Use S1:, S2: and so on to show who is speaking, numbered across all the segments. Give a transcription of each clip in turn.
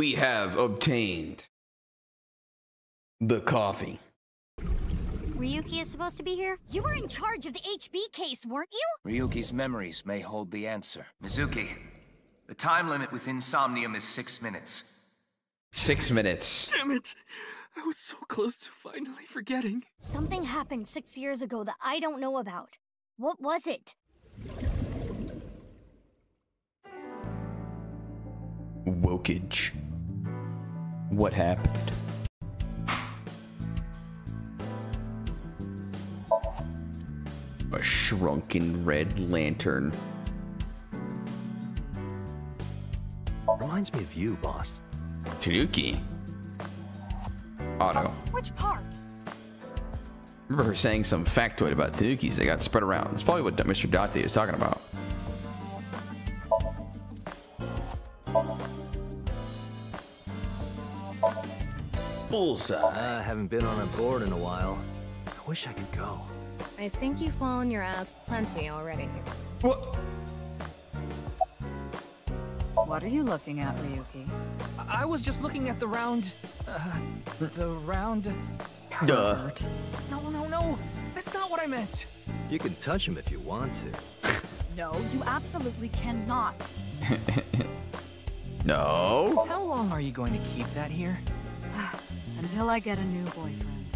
S1: We have obtained the coffee.
S2: Ryuki is supposed to be here? You were in charge of the HB case, weren't you?
S3: Ryuki's memories may hold the answer. Mizuki, the time limit within Somnium is 6 minutes.
S1: 6 minutes.
S4: Damn it! I was so close to finally forgetting.
S2: Something happened 6 years ago that I don't know about. What was it?
S1: Wokage. What happened? A shrunken red lantern.
S5: Reminds me of you, boss.
S1: Tanuki. Otto.
S2: Which part?
S1: I remember her saying some factoid about Tanukis that got spread around. That's probably what Mr. Date is talking about. Bullseye.
S5: I haven't been on a board in a while. I wish I could go.
S6: I think you've fallen your ass plenty already.
S1: What?
S7: What are you looking at, Ryuki?
S4: I was just looking at the round...
S1: Duh.
S4: No. That's not what I meant.
S5: You can touch him if you want to.
S7: No, you absolutely cannot.
S1: No.
S4: How long are you going to keep that here?
S7: Until I get a new boyfriend.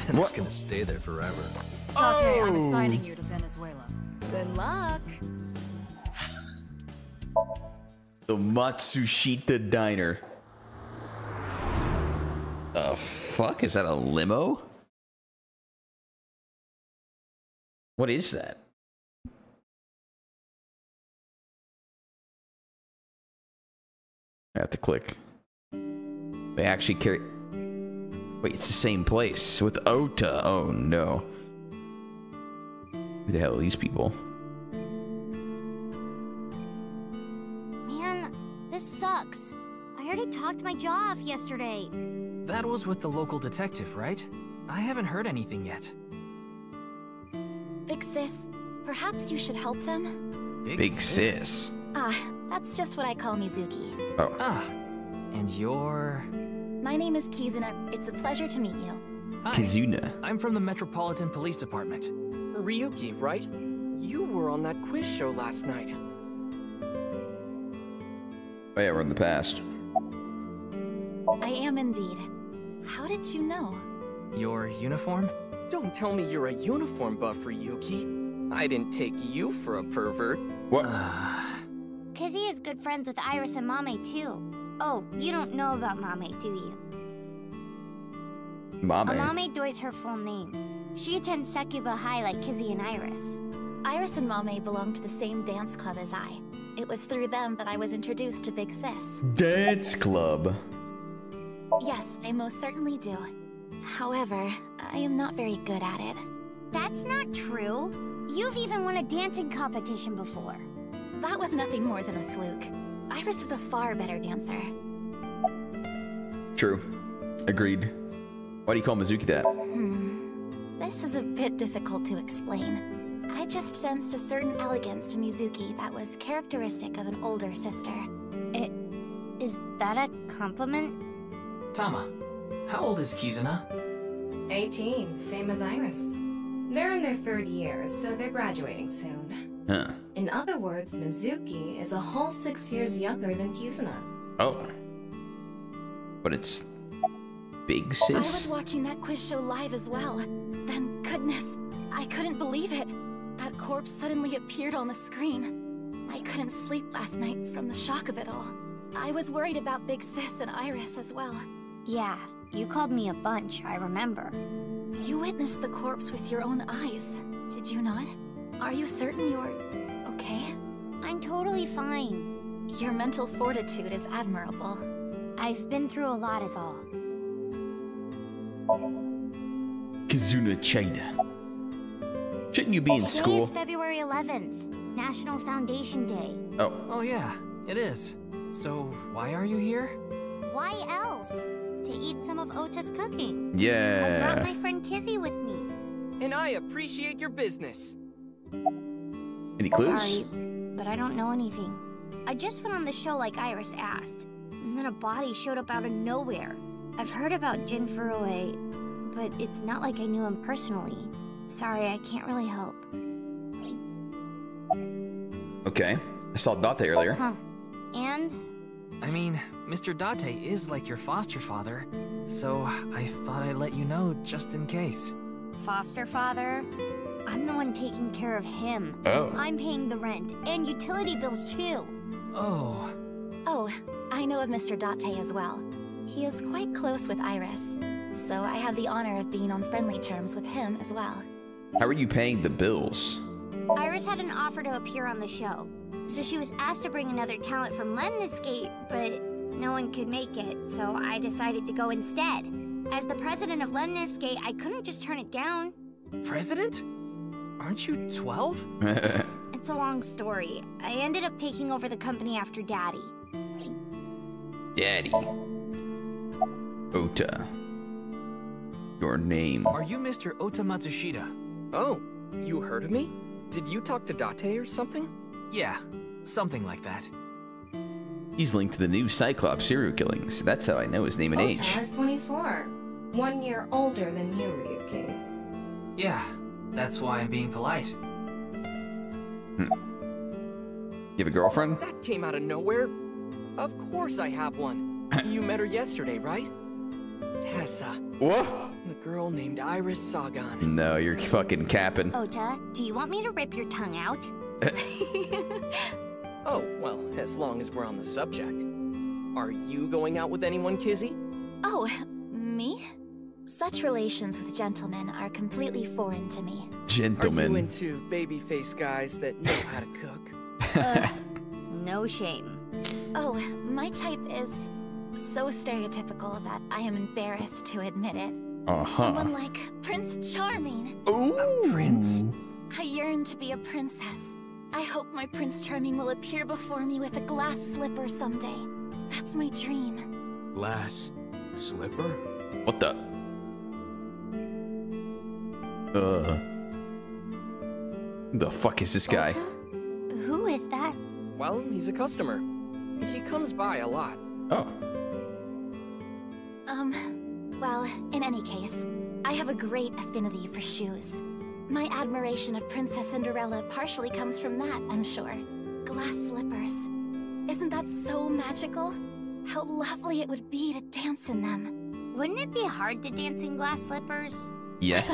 S5: And
S1: What?
S5: it's gonna stay there forever.
S7: Date, I'm assigning you to Venezuela.
S6: Good luck.
S1: The Matsushita Diner. The fuck? Is that a limo? What is that? I have to click. They actually carry... Wait, it's the same place with Ota. Oh no. Who the hell are these people?
S2: Man, this sucks. I already talked my jaw off yesterday.
S4: That was with the local detective, right? I haven't heard anything yet.
S8: Big sis, perhaps you should help them?
S1: Big sis.
S8: Ah, that's just what I call Mizuki.
S1: Oh.
S4: Ah, and you're...
S8: My name is Kizuna. It's a pleasure to meet you.
S4: Hi,
S1: Kizuna.
S4: I'm from the Metropolitan Police Department.
S9: Ryuki, right? You were on that quiz show last night.
S1: Oh yeah, we're in the past.
S8: I am indeed. How did you know?
S4: Your uniform?
S9: Don't tell me you're a uniform buff, Ryuki. I didn't take you for a pervert.
S1: What?
S2: Kizzy is good friends with Iris and Mame too. Oh, you don't know about Mame, do you?
S1: Mame.
S2: Mame Doi's her full name. She attends Sekuba High like Kizzy and Iris.
S8: Iris and Mame belong to the same dance club as I. It was through them that I was introduced to Big Sis.
S1: Dance club.
S8: Yes, I most certainly do. However, I am not very good at it.
S2: That's not true. You've even won a dancing competition before.
S8: That was nothing more than a fluke. Iris is a far better dancer.
S1: True. Agreed. Why do you call Mizuki that?
S8: This is a bit difficult to explain. I just sensed a certain elegance to Mizuki that was characteristic of an older sister.
S2: Is that a compliment?
S4: Tama, how old is Kizuna?
S6: 18, same as Iris. They're in their third year, so they're graduating soon.
S1: Huh.
S6: In other words, Mizuki is a whole 6 years younger than Kizuna.
S1: Oh. But it's Big
S8: I was
S1: Sis?
S8: watching that quiz show live as well. Then, goodness, I couldn't believe it. That corpse suddenly appeared on the screen. I couldn't sleep last night from the shock of it all. I was worried about Big Sis and Iris as well.
S2: Yeah, you called me a bunch, I remember.
S8: You witnessed the corpse with your own eyes, did you not? Are you certain you're okay?
S2: I'm totally fine.
S8: Your mental fortitude is admirable.
S2: I've been through a lot is all.
S1: Kizuna Chida. Shouldn't you be in
S2: Today
S1: school?
S2: is February 11th, National Foundation Day.
S1: Oh.
S4: Oh yeah, it is. So, why are you here?
S2: Why else? To eat some of Ota's cooking. I
S1: Yeah.
S2: brought my friend Kizzy with me.
S9: And I appreciate your business.
S1: Any clues?
S2: Sorry, but I don't know anything. I just went on the show like Iris asked. and then a body showed up out of nowhere. I've heard about Jin Furue, but it's not like I knew him personally. Sorry, I can't really help.
S1: Okay. I saw Date earlier.
S2: Huh. And?
S4: I mean, Mr. Date is like your foster father, so I thought I'd let you know just in case.
S2: Foster father? I'm the one taking care of him.
S1: Oh.
S2: I'm paying the rent and utility bills too.
S4: Oh.
S8: Oh, I know of Mr. Date as well. He is quite close with Iris, so I have the honor of being on friendly terms with him as well.
S1: How are you paying the bills?
S2: Iris had an offer to appear on the show, so she was asked to bring another talent from Lemniscate, but no one could make it, so I decided to go instead. As the president of Lemniscate, I couldn't just turn it down.
S4: President? Aren't you 12?
S2: It's a long story. I ended up taking over the company after Daddy.
S1: Daddy. Ota. Your name.
S4: Are you Mr. Ota Matsushita?
S9: Oh, you heard of me? Did you talk to Date or something?
S4: Yeah, something like that.
S1: He's linked to the new Cyclops serial killings. That's how I know his name and age.
S6: Ota is 24. 1 year older than you, Ryuki.
S4: Yeah, that's why I'm being polite.
S1: You have a girlfriend?
S9: That came out of nowhere. Of course I have one. You met her yesterday, right? Tessa.
S1: What?
S9: A girl named Iris Sagan.
S1: No, you're fucking capping.
S2: Ota, do you want me to rip your tongue out?
S9: Oh, well, as long as we're on the subject. Are you going out with anyone, Kizzy?
S8: Oh, me? Such relations with gentlemen are completely foreign to me.
S9: Are you
S1: Gentlemen.
S9: into babyface guys that know how to cook?
S2: No shame.
S8: Oh, my type is so stereotypical that I am embarrassed to admit it. Someone like Prince Charming.
S1: Ooh.
S4: A prince?
S8: I yearn to be a princess. I hope my Prince Charming will appear before me with a glass slipper someday. That's my dream.
S5: Glass slipper?
S1: What the? The fuck is this guy?
S2: Ota? Who is that?
S9: Well, he's a customer. He comes by a lot.
S1: Oh.
S8: Well, in any case, I have a great affinity for shoes. My admiration of Princess Cinderella partially comes from that, I'm sure. Glass slippers. Isn't that so magical? How lovely it would be to dance in them.
S2: Wouldn't it be hard to dance in glass slippers?
S1: Yeah.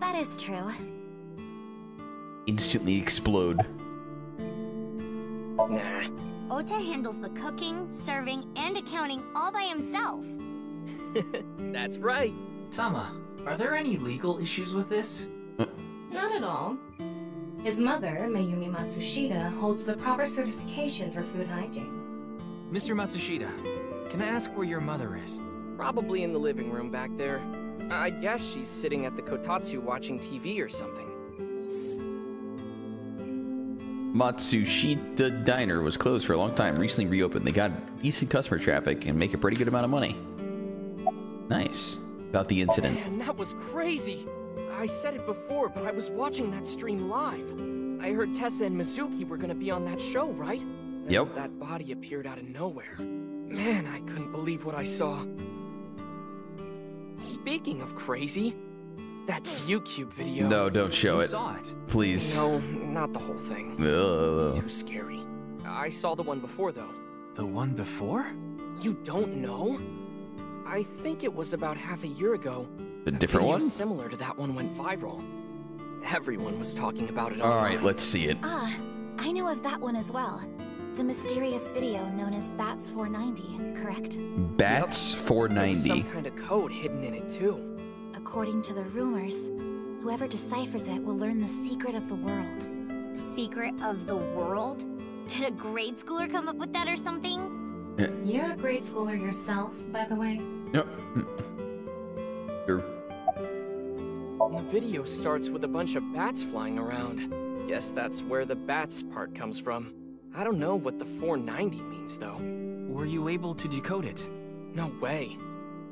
S8: That is true.
S1: Instantly explode.
S9: Nah.
S2: Ota handles the cooking, serving, and accounting all by himself.
S9: That's right.
S4: Tama, are there any legal issues with this?
S6: Not at all. His mother, Mayumi Matsushita, holds the proper certification for food hygiene.
S4: Mr. Matsushita, can I ask where your mother is?
S9: Probably in the living room back there. I guess she's sitting at the kotatsu watching TV or something.
S1: Matsushita Diner was closed for a long time. Recently reopened. They got decent customer traffic and make a pretty good amount of money. Nice. About the incident.
S9: Man, that was crazy. I said it before, but I was watching that stream live. I heard Tessa and Mizuki were gonna be on that show, right? Then
S1: Yep.
S9: That body appeared out of nowhere. Man, I couldn't believe what I saw. Speaking of crazy, that YouTube video.
S1: No, don't show
S4: You
S1: it.
S4: saw it.
S1: Please.
S9: No, not the whole thing.
S1: Ugh.
S9: Too scary. I saw the one before, though.
S4: The one before?
S9: You don't know? I think it was about half a year ago.
S1: A different
S9: video
S1: one?
S9: similar to that one went viral. Everyone was talking about it.
S1: Alright, let's see it.
S8: Ah, I know of that one as well. The mysterious video known as Bats 490, correct?
S1: Bats
S9: There was
S1: 490.
S9: some kind of code hidden in it, too.
S8: According to the rumors, whoever deciphers it will learn the secret of the world.
S2: Secret of the world? Did a grade schooler come up with that or something?
S6: You're a grade schooler yourself, by the way.
S1: Yep. Sure.
S9: The video starts with a bunch of bats flying around. Guess that's where the bats part comes from. I don't know what the 490 means, though.
S4: Were you able to decode it?
S9: No way.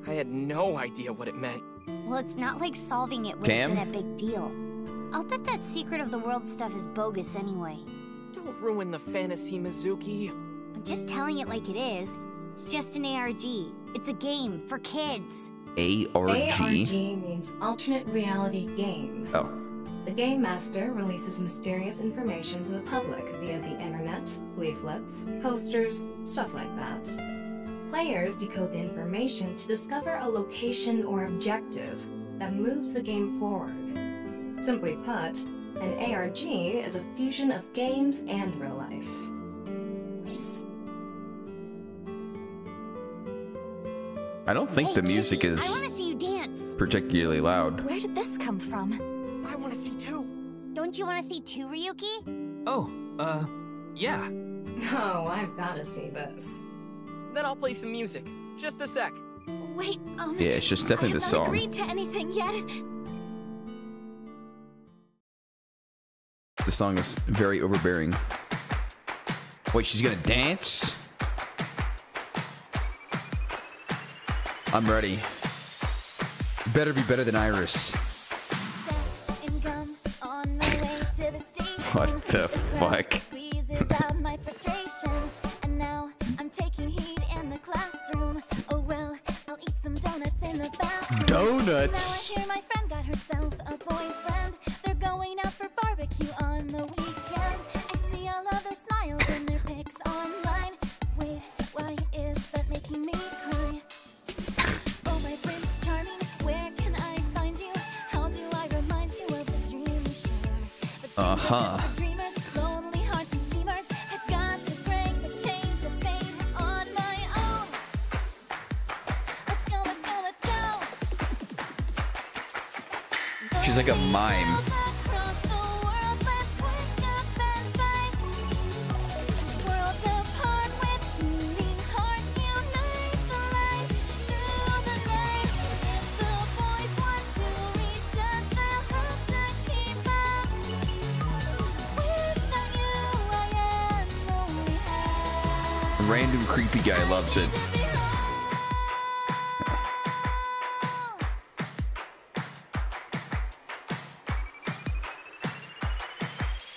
S9: I had no idea what it meant.
S2: Well, it's not like solving it would
S1: Cam?
S2: have been a big deal. I'll bet that secret of the world stuff is bogus anyway.
S9: Don't ruin the fantasy, Mizuki.
S2: I'm just telling it like it is. It's just an ARG. It's a game for kids.
S1: ARG?
S6: ARG means alternate reality game.
S1: Oh.
S6: The game master releases mysterious information to the public via the internet, leaflets, posters, stuff like that. Players decode the information to discover a location or objective that moves the game forward. Simply put, an ARG is a fusion of games and real life.
S1: I don't think the music
S2: I
S1: is
S2: want to see you dance.
S1: particularly loud.
S8: Where did this come from?
S9: I want to see too.
S2: Don't you want to see too, Ryuki?
S4: Oh, yeah.
S6: Oh, I've gotta see this.
S9: Then I'll play some music. Just a sec.
S8: Wait,
S1: Yeah, it's just definitely the
S8: I have
S1: song.
S8: not agreed to anything yet.
S1: The song is very overbearing. Wait, she's gonna dance? I'm ready. Better be better than Iris. What the fuck?
S8: Squeezes out my frustration, and now I'm taking heat in the classroom. Oh well, I'll eat some donuts in the bathroom.
S1: Donuts?
S8: Now I hear my friend got herself a boyfriend. They're going out for barbecue on the weekend. I see all of their smiles and their pics online. Wait, why is that making me cry? Oh my Prince Charming, where can I find you? How do I remind you of the dream we share?
S1: Uh-huh.
S8: Dreamers, lonely hearts and schemers have got to break the chains of fate on my own. Let's go, let's go, let's go.
S1: She's like a mime.
S8: Across the world, let's wake up and fight. Worlds apart with beating hearts unite the light through the night. If the boys want to reach us, they'll have to keep up. Without you, I am only half.
S1: Random creepy guy loves it.
S8: to be whole.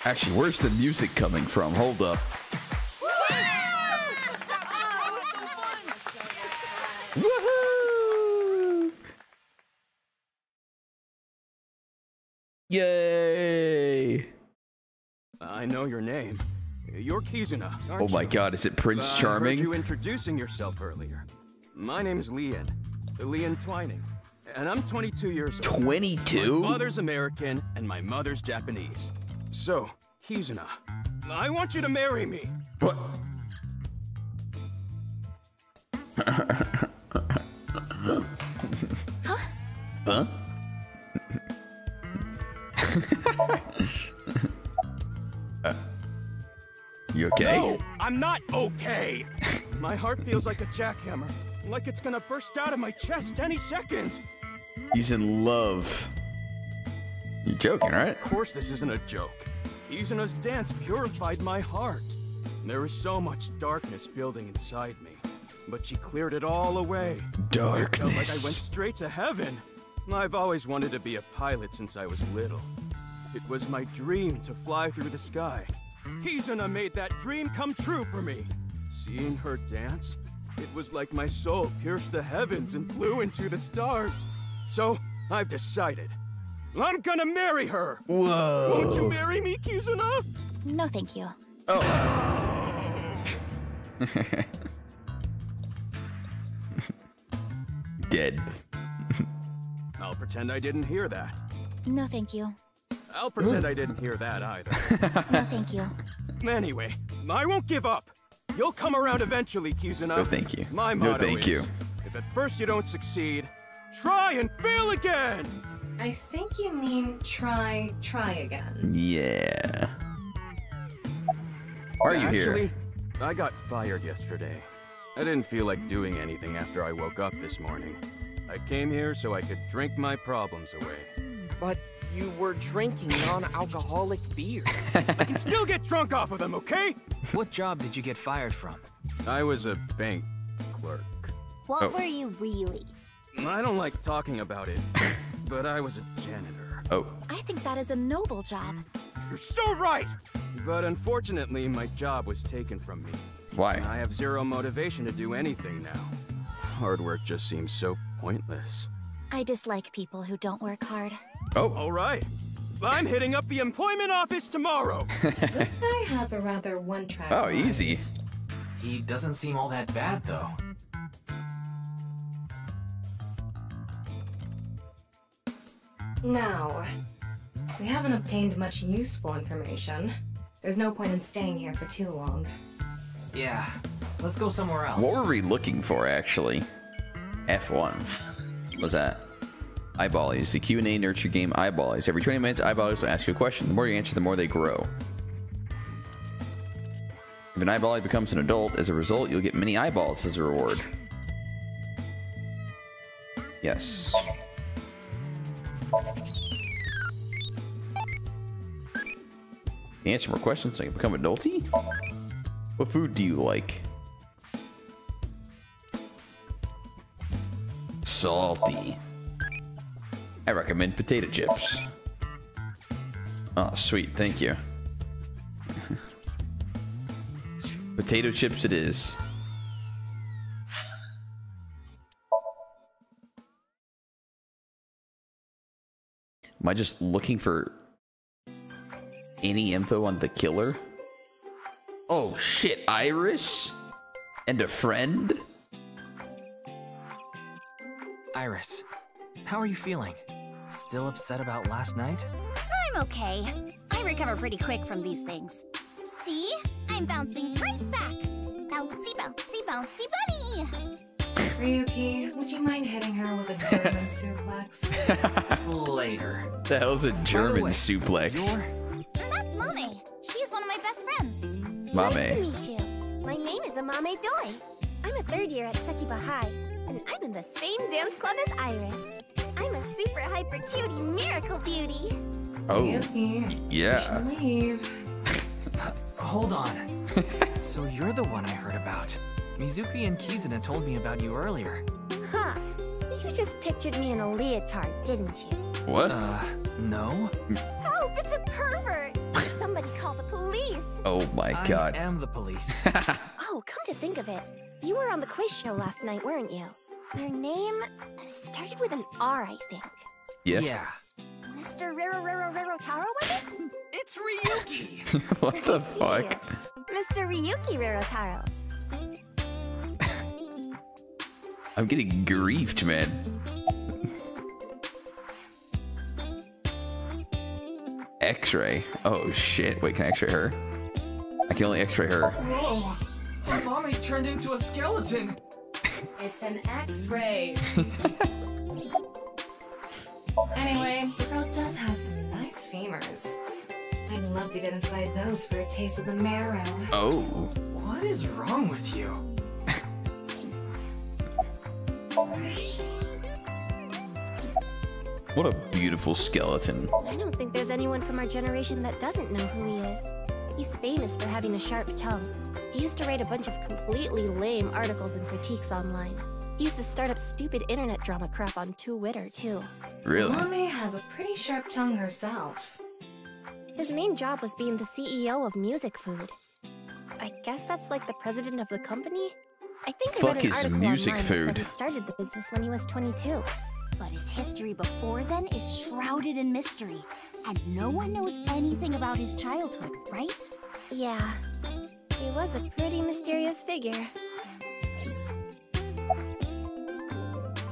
S1: Actually, where's the music coming from? Hold up. Woohoo! Yay!
S10: I know your name. You're Kizuna, aren't
S1: Oh my
S10: you?
S1: god, is it Prince
S10: I heard
S1: Charming?
S10: you introducing yourself earlier. My name's Leon Twining, and I'm 22 years old.
S1: 22?
S10: My father's American, and my mother's Japanese. So, Kizuna, I want you to marry me.
S1: What? Huh? You okay?
S10: No, I'm not okay. My heart feels like a jackhammer, like it's gonna burst out of my chest any second.
S1: He's in love. You're joking, right?
S10: Of course this isn't a joke. Kizuna's dance purified my heart. There was so much darkness building inside me, but she cleared it all away. I felt like I went
S1: Darkness.
S10: straight to heaven. I've always wanted to be a pilot since I was little. It was my dream to fly through the sky. Kizuna made that dream come true for me. Seeing her dance, it was like my soul pierced the heavens and flew into the stars. So, I've decided. I'm gonna marry her!
S1: Whoa.
S10: Won't you marry me, Kizuna?
S8: No, thank you.
S1: Dead.
S10: I'll pretend I didn't hear that.
S8: No, thank you.
S10: I'll pretend I didn't hear that either.
S8: No, thank you.
S10: Anyway, I won't give up. You'll come around eventually, Kizuna.
S1: No, thank you.
S10: My
S1: No,
S10: motto
S1: thank
S10: is,
S1: you.
S10: if at first you don't succeed, try and fail again!
S6: I think you mean try again.
S1: Yeah. Why are you
S10: Actually,
S1: here?
S10: I got fired yesterday. I didn't feel like doing anything after I woke up this morning. I came here so I could drink my problems away.
S9: But you were drinking non-alcoholic beer.
S10: I can still get drunk off of them, okay?
S4: What job did you get fired from?
S10: I was a bank clerk.
S2: What
S1: Oh.
S2: were you really?
S10: I don't like talking about it, but I was a janitor.
S1: Oh.
S8: I think that is a noble job.
S10: You're so right! But unfortunately, my job was taken from me.
S1: Why?
S10: And I have zero motivation to do anything now. Hard work just seems so pointless.
S8: I dislike people who don't work hard.
S1: Oh.
S10: All right. I'm hitting up the employment office tomorrow.
S6: This guy has a rather one-track
S1: Oh,
S6: mind.
S1: easy.
S4: He doesn't seem all that bad, though.
S6: Now, we haven't obtained much useful information. There's no point in staying here for too long.
S4: Yeah, let's go somewhere else.
S1: What were we looking for, actually? F1. What's that? Eyeballies. The Q&A nurture game Eyeballies. Every 20 minutes, Eyeballies will ask you a question. The more you answer, the more they grow. If an Eyeballie becomes an adult, as a result, you'll get many eyeballs as a reward. Yes. Answer more questions so you can become adulty? What food do you like? Salty. I recommend potato chips. Oh, sweet. Thank you. Potato chips it is. Am I just looking for any info on the killer? Oh shit, Iris? And a friend?
S4: Iris, how are you feeling? Still upset about last night?
S2: I'm okay. I recover pretty quick from these things. See? I'm bouncing right back. Bouncy, bouncy, bouncy bunny!
S6: Ryuki, would you mind hitting her with a German suplex?
S4: Later.
S1: The hell's a German
S4: way,
S1: suplex?
S2: That's Mame. She's one of my best friends.
S1: Mame.
S11: Nice to meet you. My name is Amame Doi. I'm a third year at Sekiba High, and I'm in the same dance club as Iris. I'm a super hyper cutie miracle beauty.
S1: Oh,
S6: Ryuki,
S1: yeah.
S6: leave.
S4: Hold on. So you're the one I heard about. Mizuki and Kizuna told me about you earlier.
S11: Huh. You just pictured me in a leotard, didn't you?
S1: What?
S4: No.
S11: Help, it's a pervert! Somebody call the police!
S1: Oh my god.
S4: I am the police.
S11: Oh, come to think of it, you were on the quiz show last night, weren't you? Your name started with an R, I think.
S1: Yeah.
S4: Yeah.
S11: Mr. Rero Taro, was it?
S9: It's Ryuki!
S1: What the
S11: I see
S1: fuck?
S11: you. Mr. Ryuki Rero Taro.
S1: I'm getting griefed, man. X-ray. Oh shit. Wait, can I X-ray her? I can only X-ray her.
S4: Whoa! My mommy turned into a skeleton!
S6: It's an X-ray. Anyway, the girl does have some nice femurs. I'd love to get inside those for a taste of the marrow.
S1: Oh.
S4: What is wrong with you?
S1: What a beautiful skeleton.
S11: I don't think there's anyone from our generation that doesn't know who he is. He's famous for having a sharp tongue. He used to write a bunch of completely lame articles and critiques online. He used to start up stupid internet drama crap on Twitter, too.
S1: Really?
S6: Mommy has a pretty sharp tongue herself.
S11: His main job was being the CEO of Music Food. I guess that's like the president of the company? I think I read
S1: Fuck
S11: an
S1: is
S11: article
S1: Music
S11: online that said
S1: Food?
S11: he started the business when he was 22.
S2: But his history before then is shrouded in mystery. And no one knows anything about his childhood, right?
S11: Yeah, he was a pretty mysterious figure.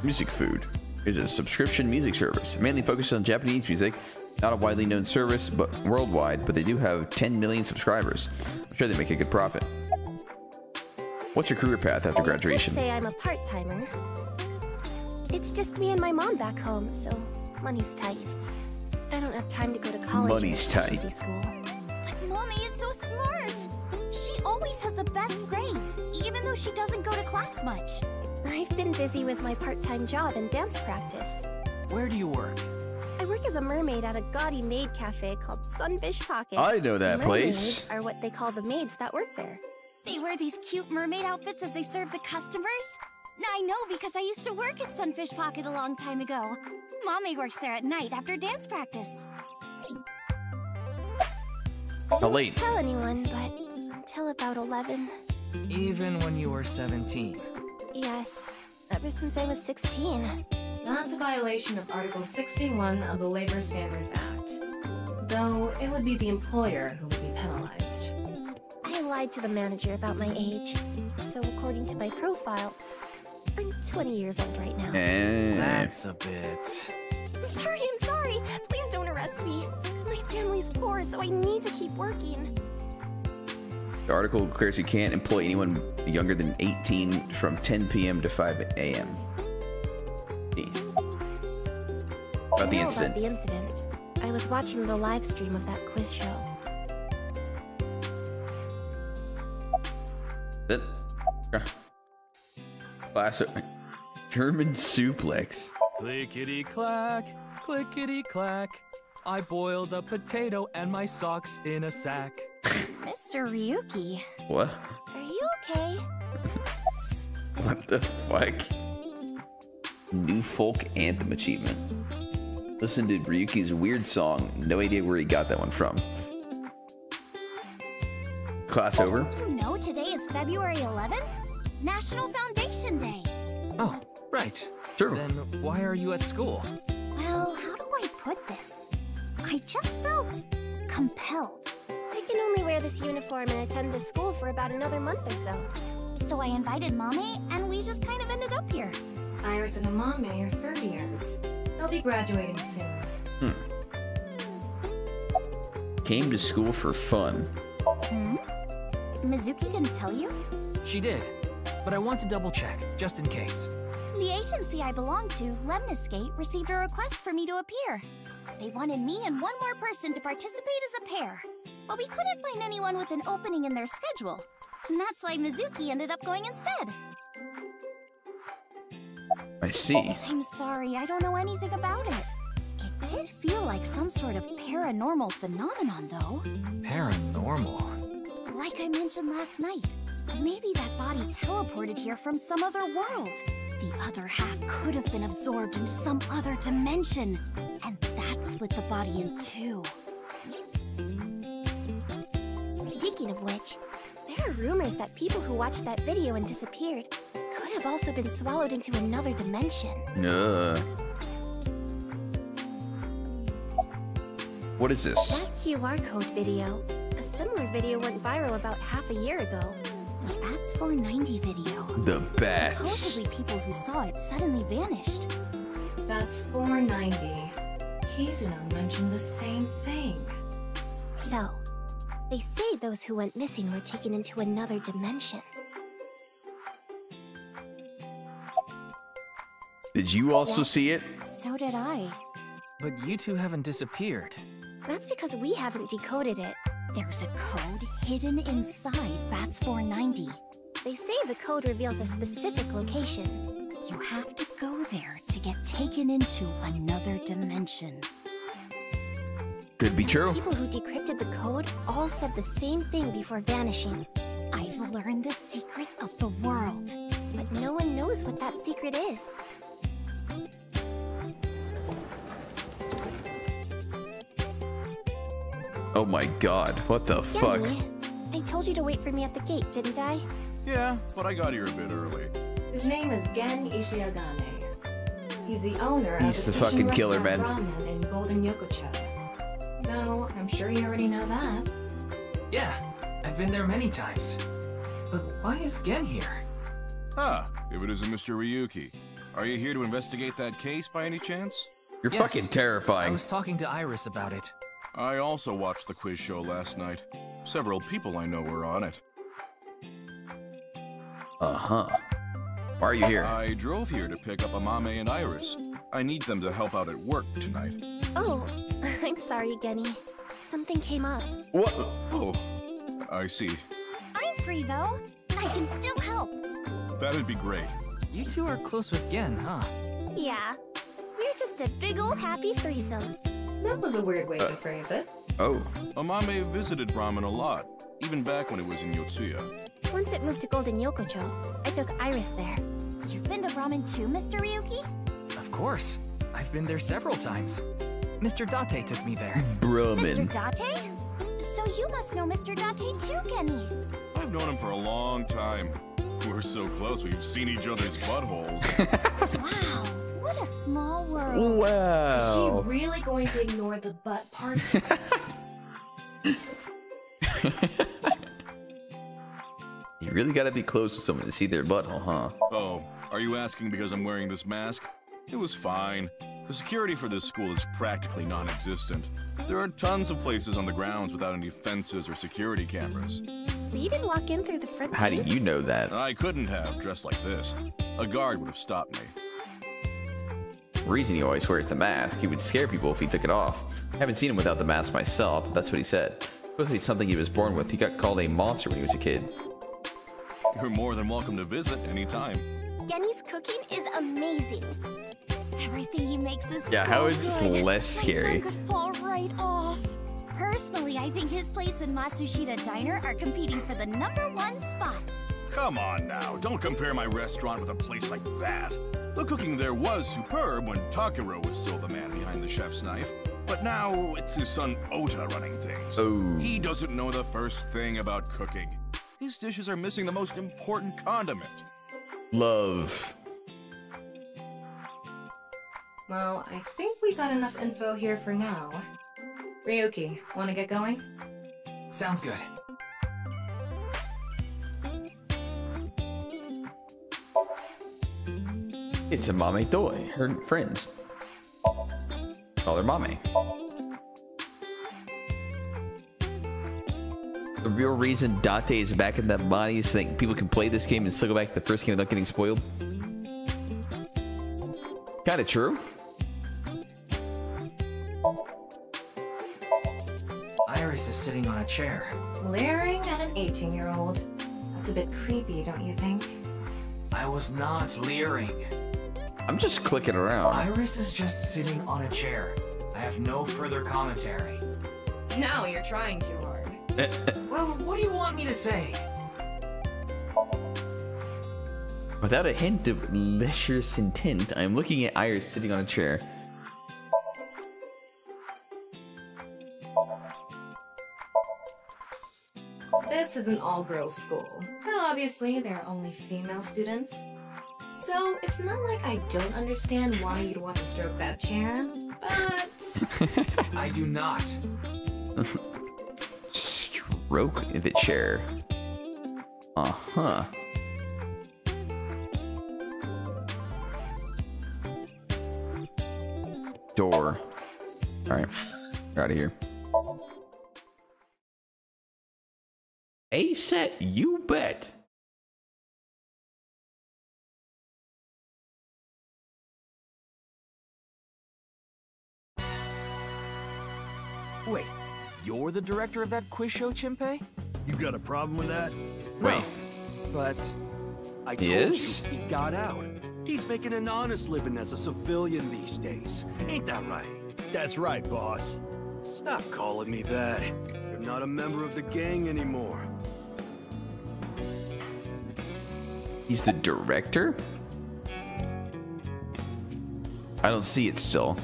S1: Music Food is a subscription music service, mainly focused on Japanese music. Not a widely known service, but worldwide, but they do have 10 million subscribers. I'm sure they make a good profit. What's your career path after graduation?
S11: Let's say I'm a part-timer. It's just me and my mom back home, so money's tight. I don't have time to go to college.
S1: Money's
S11: or
S1: tight.
S11: specialty school.
S2: But Mommy is so smart. She always has the best grades, even though she doesn't go to class much.
S11: I've been busy with my part-time job and dance practice.
S4: Where do you work?
S11: I work as a mermaid at a gaudy maid cafe called Sunfish Pocket.
S1: I know that place.
S11: Mermaids are what they call the maids that work there.
S2: They wear these cute mermaid outfits as they serve the customers. I know because I used to work at Sunfish Pocket a long time ago. Mommy works there at night after dance practice.
S1: How late?
S11: Don't tell anyone, but until about 11.
S4: Even when you were 17?
S11: Yes, ever since I was 16.
S6: That's a violation of Article 61 of the Labor Standards Act. Though, it would be the employer who would be penalized.
S11: I lied to the manager about my age. So according to my profile, I'm 20 years old right now.
S4: That's a bit...
S11: I'm sorry. Please don't arrest me. My family's poor, so I need to keep working.
S1: The article declares you can't employ anyone younger than 18 from 10 p.m. to 5 a.m. About the incident.
S11: About the incident. I was watching the live stream of that quiz show.
S1: That classic German suplex.
S4: Clickety clack, clickety clack. I boiled a potato and my socks in a sack.
S2: Mr. Ryuki.
S1: What?
S11: Are you okay?
S1: What the fuck? New folk anthem achievement. Listen to Ryuki's weird song. No idea where he got that one from. Class over?
S2: You know today is February 11th? National Foundation Day.
S4: Oh, right.
S1: Sure.
S4: Then why are you at school?
S2: Well, how do I put this? I just felt compelled.
S11: I can only wear this uniform and attend this school for about another month or so.
S2: So I invited Mommy, and we just kind of ended up here.
S6: Iris and Amame are third years. They'll be graduating soon.
S1: Came to school for fun.
S2: Mizuki didn't tell you?
S4: She did, but I want to double check, just in case.
S2: The agency I belong to, Lemniscate, received a request for me to appear. They wanted me and one more person to participate as a pair. But we couldn't find anyone with an opening in their schedule. And that's why Mizuki ended up going instead.
S1: I see.
S2: I'm sorry, I don't know anything about it. It did feel like some sort of paranormal phenomenon, though.
S4: Paranormal?
S2: Like I mentioned last night, maybe that body teleported here from some other world. The other half could have been absorbed in some other dimension. And that split the body in two.
S11: Speaking of which, there are rumors that people who watched that video and disappeared could have also been swallowed into another dimension.
S1: What is this?
S11: That QR code video. A similar video went viral about half a year ago.
S2: The Bats 490 video.
S1: The bats.
S2: Supposedly people who saw it suddenly vanished.
S6: That's 490. Kizuna mentioned the same thing.
S11: So, they say those who went missing were taken into another dimension.
S1: Did you also see it?
S2: So did I.
S4: But you two haven't disappeared.
S11: That's because we haven't decoded it.
S2: There's a code hidden inside Bats 490.
S11: They say the code reveals a specific location.
S2: You have to go there to get taken into another dimension.
S1: Could be true.
S11: People who decrypted the code all said the same thing before vanishing.
S2: I've learned the secret of the world.
S11: But no one knows what that secret is.
S1: Oh my god, what the fuck?
S11: Yummy. I told you to wait for me at the gate, didn't I?
S12: Yeah, but I got here a bit early.
S6: His name is Gen Ishiagane. He's the owner
S1: He's
S6: of
S1: the fucking killer, man.
S6: Ramen in Golden Yokocho. No, I'm sure you already know that.
S4: Yeah, I've been there many times. But why is Gen here?
S12: Ah, if it isn't Mr. Ryuki. Are you here to investigate that case by any chance?
S1: You're
S4: Yes.
S1: fucking terrifying.
S4: I was talking to Iris about it.
S12: I also watched the quiz show last night. Several people I know were on it.
S1: Uh-huh. Why are you here?
S12: I drove here to pick up Amame and Iris. I need them to help out at work tonight.
S11: Oh, I'm sorry, Genny. Something came up.
S1: What?
S12: Oh, I see.
S2: I'm free though. I can still help.
S12: That'd be great.
S4: You two are close with Gen, huh?
S11: Yeah. We're just a big ol' happy threesome.
S6: That was a weird way to phrase it.
S1: Oh.
S12: Amame visited Ramen a lot, even back when it was in Yotsuya.
S11: Once it moved to Golden Yokocho, I took Iris there.
S2: You've been to ramen too, Mr. Ryuki?
S4: Of course. I've been there several times. Mr. Date took me there.
S1: Bruman.
S2: Mr. Date? So you must know Mr. Date too, Genny.
S12: I've known him for a long time. We're so close, we've seen each other's buttholes.
S8: Wow, what a small world.
S1: Wow.
S6: Is she really going to ignore the butt part?
S1: You really gotta be close to someone to see their butthole, huh?
S12: Oh, are you asking because I'm wearing this mask? It was fine. The security for this school is practically non-existent. There are tons of places on the grounds without any fences or security cameras.
S11: So you didn't walk in through the front
S1: How do
S11: gate?
S1: you know that?
S12: I couldn't have, dressed like this. A guard would have stopped me.
S1: The reason he always wears the mask, he would scare people if he took it off. I haven't seen him without the mask myself, but that's what he said. Supposed to be something he was born with. He got called a monster when he was a kid.
S12: You're more than welcome to visit anytime.
S11: Yenny's cooking is amazing.
S8: Everything he makes is
S1: Yeah,
S8: so
S1: how is this
S8: good.
S1: less
S8: My
S1: scary?
S8: tongue could fall right off. Personally, I think his place and Matsushita Diner are competing for the #1 spot.
S12: Come on now, don't compare my restaurant with a place like that. The cooking there was superb when Takiro was still the man behind the chef's knife. But now it's his son Ota running things.
S1: Oh.
S12: He doesn't know the first thing about cooking. His dishes are missing the most important condiment.
S1: Love.
S6: Well, I think we got enough info here for now. Ryuki, wanna get going?
S4: Sounds good.
S1: It's a Mame Doi, her friends. Call her Mame. The real reason Date is back in that body is so that people can play this game and still go back to the first game without getting spoiled. Kinda true.
S4: Iris is sitting on a chair.
S6: Glaring at an 18-year-old. That's a bit creepy, don't you think?
S4: I was not leering.
S1: I'm just clicking around.
S4: Iris is just sitting on a chair. I have no further commentary.
S6: Now you're trying too hard.
S4: Well, what do you want me to say?
S1: Without a hint of malicious intent, I am looking at Iris sitting on a chair.
S6: This is an all-girls school, so obviously there are only female students. So it's not like I don't understand why you'd want to stroke that chair, but...
S4: I do not.
S1: Stroke the chair. Uh-huh. Door. Alright. We're out of here. A set, you bet.
S9: Wait, you're the director of that quiz show, Chimpei?
S5: You got a problem with that?
S1: Wait.
S9: But
S10: I
S1: He
S10: told
S1: is?
S10: you he got out. He's making an honest living as a civilian these days. Ain't that right?
S5: That's right, boss.
S10: Stop calling me that. You're not a member of the gang anymore.
S1: He's the director? I don't see it still.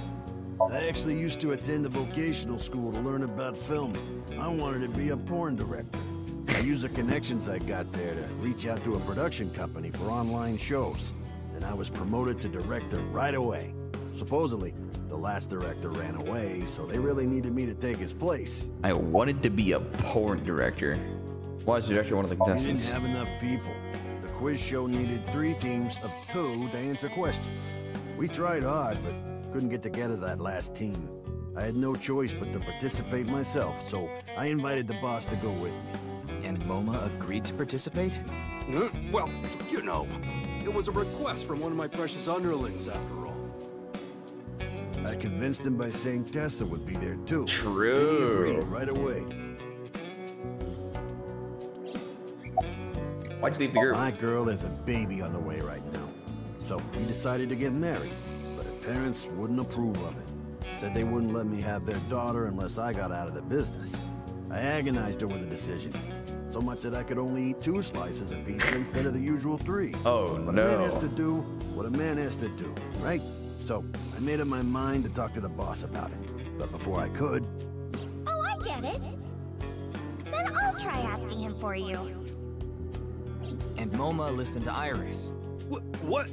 S5: I actually used to attend a vocational school to learn about filming. I wanted to be a porn director. I used the connections I got there to reach out to a production company for online shows. Then I was promoted to director right away. Supposedly, the last director ran away, so they really needed me to take his place.
S1: I wanted to be a porn director. Why is the director one of the
S5: We didn't
S1: contestants?
S5: have enough people. The quiz show needed 3 teams of 2 to answer questions. We tried hard, but couldn't get together that last team. I had no choice but to participate myself, so I invited the boss to go with me.
S4: And MoMA agreed to participate?
S10: Well, you know, it was a request from one of my precious underlings, after all.
S5: I convinced him by saying Tessa would be there too.
S1: True.
S5: He agreed right away.
S1: Why'd you leave the group?
S5: My girl has a baby on the way right now, so we decided to get married, but her parents wouldn't approve of it. Said they wouldn't let me have their daughter unless I got out of the business. I agonized over the decision, so much that I could only eat 2 slices of pizza instead of the usual 3.
S1: Oh,
S5: But a man has
S1: no.
S5: to do what a man has to do, right? So I made up my mind to talk to the boss about it. But before I could,
S2: Oh, I get it. Then I'll try asking him for you.
S4: and Moma listened to Iris.
S10: What?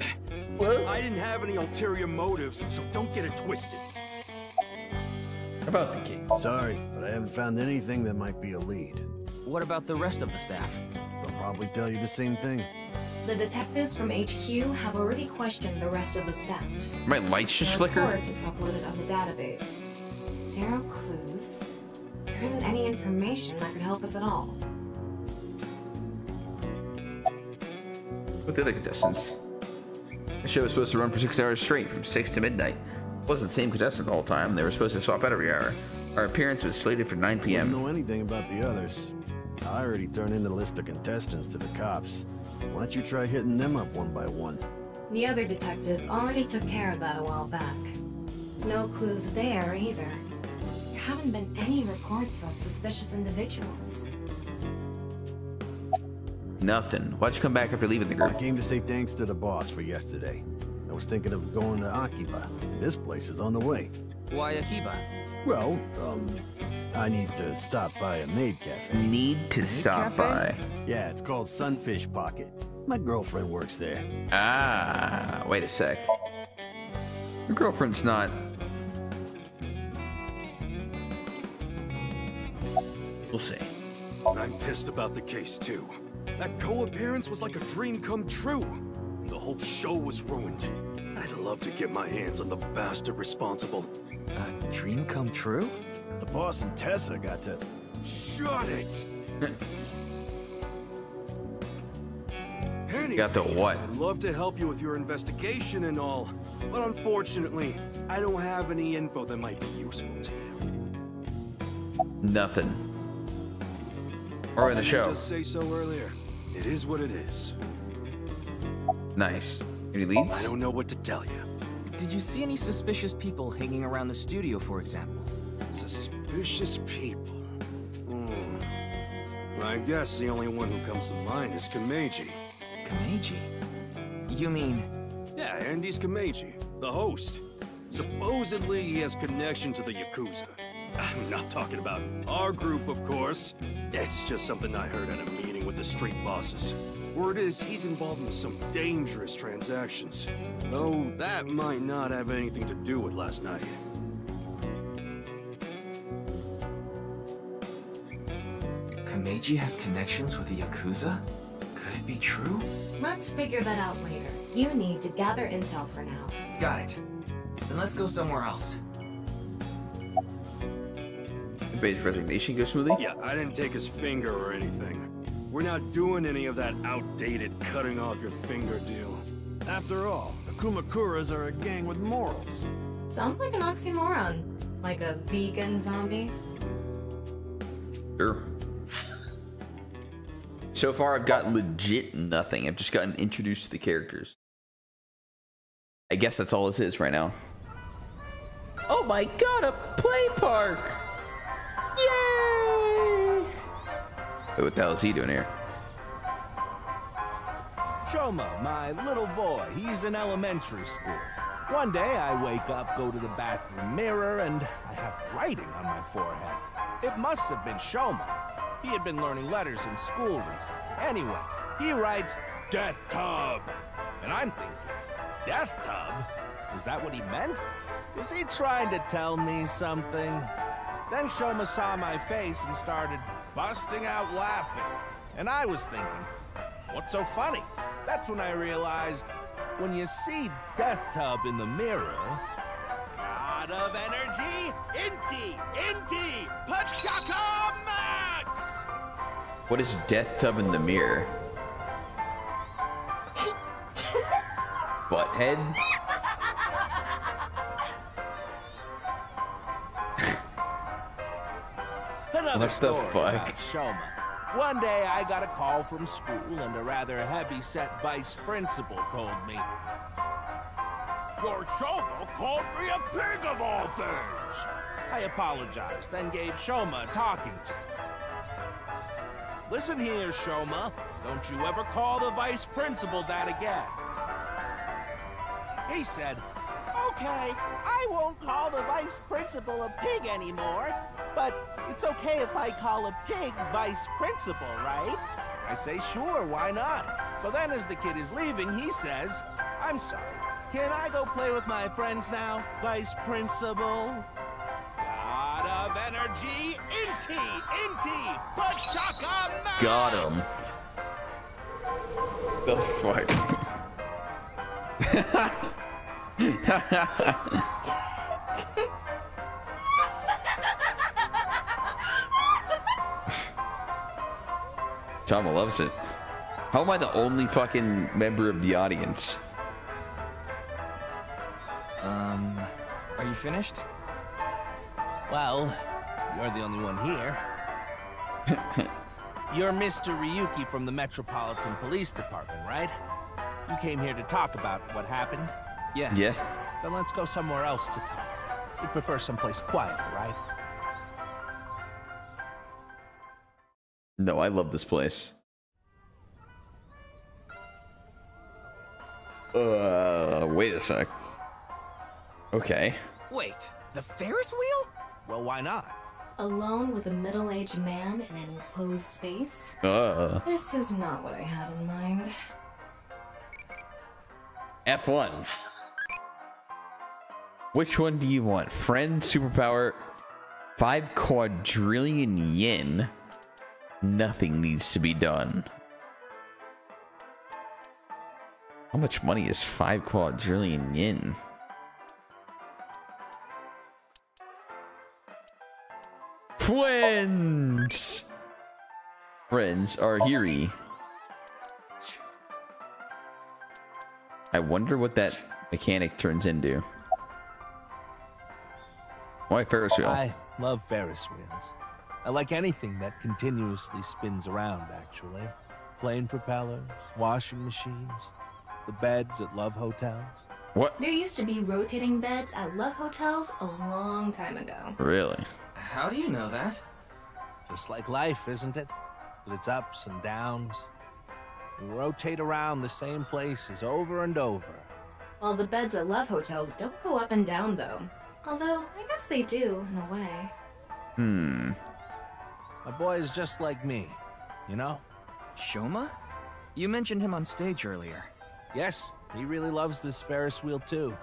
S10: I didn't have any ulterior motives, so don't get it twisted.
S1: About the cake.
S5: Sorry, but I haven't found anything that might be a lead.
S4: What about the rest of the staff?
S5: They'll probably tell you the same thing.
S6: The detectives from HQ have already questioned the rest of the staff.
S1: My lights just
S6: The
S1: flicker.
S6: report is uploaded on the database. 0 clues. There isn't any information that could help us at all.
S1: With the other contestants. The show was supposed to run for 6 hours straight, from 6 to midnight. It wasn't the same contestant the whole time. They were supposed to swap out every hour. Our appearance was slated for 9
S5: I
S1: p.m.
S5: don't know anything about the others. I already turned in the list of contestants to the cops. Why don't you try hitting them up one by one?
S6: The other detectives already took care of that a while back. No clues there either. There haven't been any reports of suspicious individuals.
S1: Nothing. Why'd you come back after leaving the
S5: I
S1: group?
S5: came to say thanks to the boss for yesterday. I was thinking of going to Akiba. This place is on the way.
S4: Why Akiba?
S5: Well, I need to stop by a maid cafe.
S1: Need to stop by.
S5: Yeah, it's called Sunfish Pocket. My girlfriend works there.
S1: Ah, wait a sec. Your girlfriend's not... We'll see.
S10: I'm pissed about the case, too. That co-appearance was like a dream come true. The whole show was ruined. I'd love to get my hands on the bastard responsible.
S4: A dream come true?
S5: The boss and Tessa got to...
S10: Shut it! Anyway,
S1: Got to what?
S10: I'd love to help you with your investigation and all, but unfortunately, I don't have any info that might be useful to you.
S1: Nothing. Or in the
S10: Didn't
S1: show.
S10: Just say so earlier. It is what it is.
S1: Nice. Any
S10: I
S1: leads?
S10: don't know what to tell you.
S4: Did you see any suspicious people hanging around the studio, for example?
S10: Suspicious people. I guess the only one who comes to mind is Kameji.
S4: Kameji? You mean...
S10: Yeah, Andy's Kameji, the host. Supposedly he has connection to the Yakuza. I'm not talking about our group, of course. It's just something I heard at a meeting with the street bosses. Word is he's involved in some dangerous transactions. Though that might not have anything to do with last night.
S4: Kameji has connections with the Yakuza? Could it be true?
S6: Let's figure that out later. You need to gather intel for now.
S4: Got it. Then let's go somewhere else.
S1: Everybody's resignation go smoothly?
S10: Yeah, I didn't take his finger or anything. We're not doing any of that outdated cutting off your finger deal.
S5: After all, the Kumakuras are a gang with morals.
S6: Sounds like an oxymoron. Like a vegan zombie.
S1: Sure. So far, I've got legit nothing. I've just gotten introduced to the characters. I guess that's all this is right now. Oh my god, a play park! Yay! Wait, what the hell is he doing here?
S13: Shoma, my little boy, he's in elementary school. One day I wake up, go to the bathroom mirror, and I have writing on my forehead. It must have been Shoma. He had been learning letters in school recently. Anyway, he writes, Death Tub. And I'm thinking, Death Tub? Is that what he meant? Is he trying to tell me something? Then Shoma saw my face and started busting out laughing. And I was thinking, what's so funny? That's when I realized, when you see Death Tub in the mirror, God of energy, Inti, Pachaka Max!
S1: What is Death Tub in the mirror? Butthead?
S13: Another
S1: What the
S13: story
S1: fuck?
S13: about Shoma. One day I got a call from school and a rather heavy-set vice principal told me, Your Shoma called me a pig of all things! I apologized, then gave Shoma a talking to. Listen here, Shoma. Don't you ever call the vice principal that again. He said, Okay, I won't call the vice principal a pig anymore, but it's okay if I call a pig vice principal, right? I say, sure, why not? So then as the kid is leaving, he says, "I'm sorry, can I go play with my friends now, Vice Principal?" God of energy, Inti, Pachaka Man!
S1: Got him. The fuck? Chama loves it. How am I the only fucking member of the audience?
S4: Are you finished?
S13: Well, you're the only one here. You're Mr. Ryuki from the Metropolitan Police Department, right? You came here to talk about what happened?
S4: Yes.
S1: Yeah.
S13: Then let's go somewhere else to talk. You prefer someplace quieter, right?
S1: No, I love this place. Wait a sec. Okay.
S4: Wait, the Ferris wheel?
S13: Well, why not?
S6: Alone with a middle-aged man in an enclosed space? This is not what I had in mind.
S1: F1. Which one do you want? Friend, superpower, 5 quadrillion yen. Nothing needs to be done. How much money is 5 quadrillion yen? Friends! Friends are here. I wonder what that mechanic turns into. Why Ferris wheel?
S13: I love Ferris wheels. I like anything that continuously spins around, actually. Plane propellers, washing machines, the beds at love hotels.
S1: What?
S6: There used to be rotating beds at love hotels a long time ago.
S1: Really?
S4: How do you know that?
S13: Just like life, isn't it? With its ups and downs. We rotate around the same places over and over.
S6: Well, the beds at love hotels don't go up and down, though. Although, I guess they do, in a way.
S13: My boy is just like me, you know?
S4: Shoma? You mentioned him on stage earlier.
S13: Yes, he really loves this Ferris wheel too.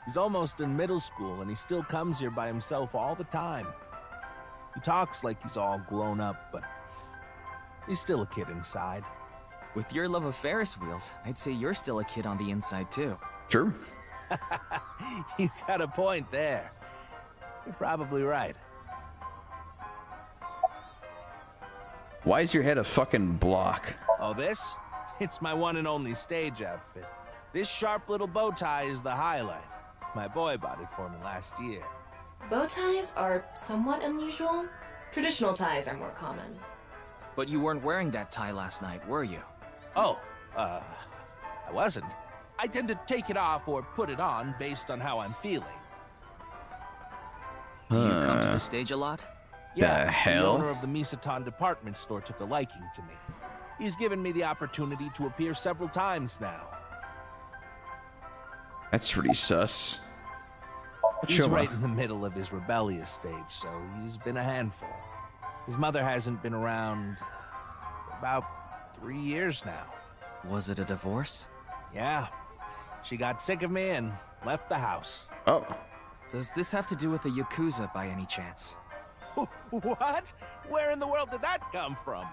S13: He's almost in middle school and he still comes here by himself all the time. He talks like he's all grown up, but he's still a kid inside.
S4: With your love of Ferris wheels, I'd say you're still a kid on the inside too.
S1: True.
S13: You got a point there. You're probably right.
S1: Why is your head a fucking block?
S13: Oh, this? It's my one and only stage outfit. This sharp little bow tie is the highlight. My boy bought it for me last year.
S6: Bow ties are somewhat unusual. Traditional ties are more common.
S4: But you weren't wearing that tie last night, were you?
S13: Oh, I wasn't. I tend to take it off or put it on based on how I'm feeling.
S4: Do you come to the stage a lot?
S13: Yeah,
S1: the hell?
S13: The owner of the Misatan department store took a liking to me. He's given me the opportunity to appear several times now.
S1: That's pretty sus.
S13: He's right in the middle of his rebellious stage, so he's been a handful. His mother hasn't been around for about 3 years now.
S4: Was it a divorce?
S13: Yeah. She got sick of me and left the house.
S1: Oh.
S4: Does this have to do with the Yakuza by any chance?
S13: What? Where in the world did that come from?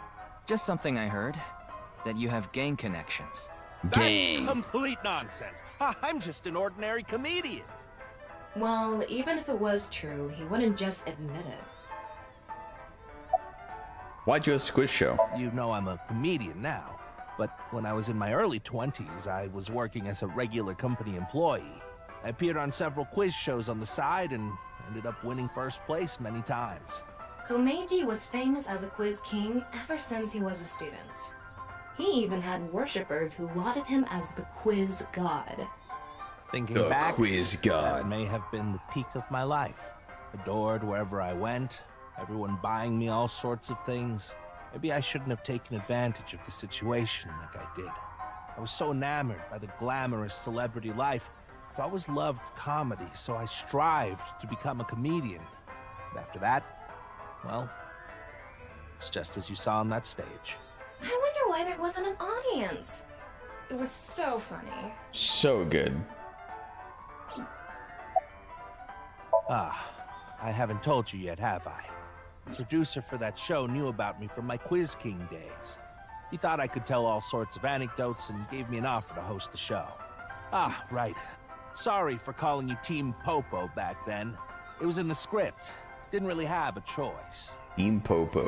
S4: Just something I heard. That you have gang connections.
S13: That's complete nonsense. I'm just an ordinary comedian.
S6: Well, even if it was true, he wouldn't just admit it.
S1: Why'd you host a quiz show?
S13: You know I'm a comedian now. But when I was in my early 20s, I was working as a regular company employee. I appeared on several quiz shows on the side and ended up winning first place many times.
S6: Komeiji was famous as a quiz king ever since he was a student. He even had worshippers who lauded him as the quiz god.
S13: Thinking
S1: The
S13: back,
S1: quiz god.
S13: that may have been the peak of my life. Adored wherever I went, everyone buying me all sorts of things. Maybe I shouldn't have taken advantage of the situation like I did. I was so enamored by the glamorous celebrity life. I've always loved comedy, so I strived to become a comedian. But after that, well, it's just as you saw on that stage.
S6: I wonder why there wasn't an audience. It was so funny.
S1: So good.
S13: Ah, I haven't told you yet, have I? The producer for that show knew about me from my Quiz King days. He thought I could tell all sorts of anecdotes and gave me an offer to host the show. Ah, right. Sorry for calling you Team Popo back then. It was in the script. Didn't really have a choice.
S1: Team Popo.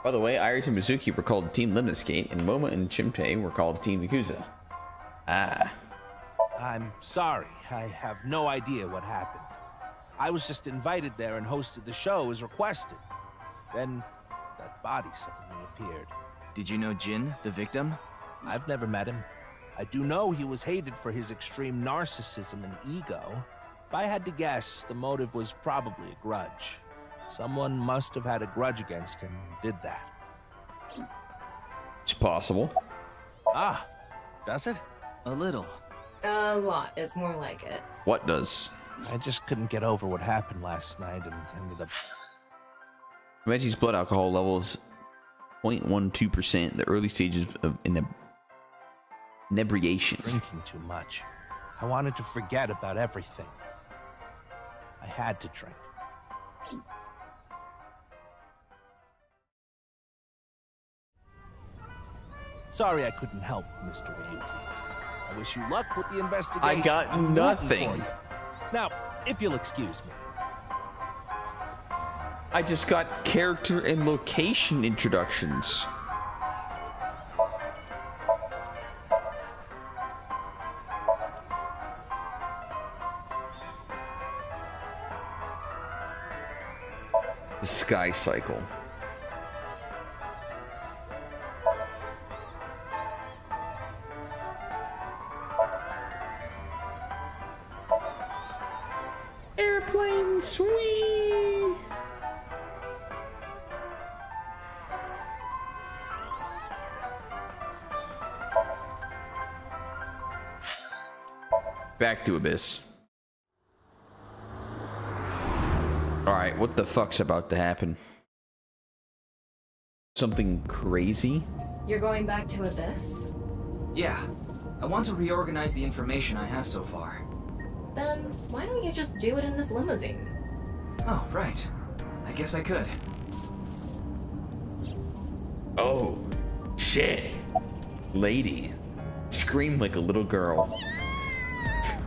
S1: By the way, Iris and Mizuki were called Team Lemniscate, and Moma and Chimte were called Team Yakuza. Ah.
S13: I'm sorry. I have no idea what happened. I was just invited there and hosted the show as requested. Then that body suddenly appeared.
S4: Did you know Jin, the victim?
S13: I've never met him. I do know he was hated for his extreme narcissism and ego. If I had to guess, the motive was probably a grudge. Someone must have had a grudge against him and did that.
S1: It's possible.
S13: Ah, does it?
S4: A little.
S6: A lot is more like it.
S1: What does?
S13: I just couldn't get over what happened last night and ended up...
S1: Reggie's blood alcohol levels 0.12%, the early stages of inebriation.
S13: Drinking too much. I wanted to forget about everything. I had to drink. Sorry I couldn't help, Mr. Ryuki. I wish you luck with the investigation.
S1: I got
S13: I'm
S1: nothing.
S13: rooting for you. Now, if you'll excuse me.
S1: I just got character and location introductions. The Sky Cycle. Airplane swing. Back to Abyss. Alright, what the fuck's about to happen? Something crazy?
S6: You're going back to Abyss?
S4: Yeah. I want to reorganize the information I have so far.
S6: Then why don't you just do it in this limousine?
S4: Oh, right. I guess I could.
S1: Oh, shit. Lady. Screamed like a little girl.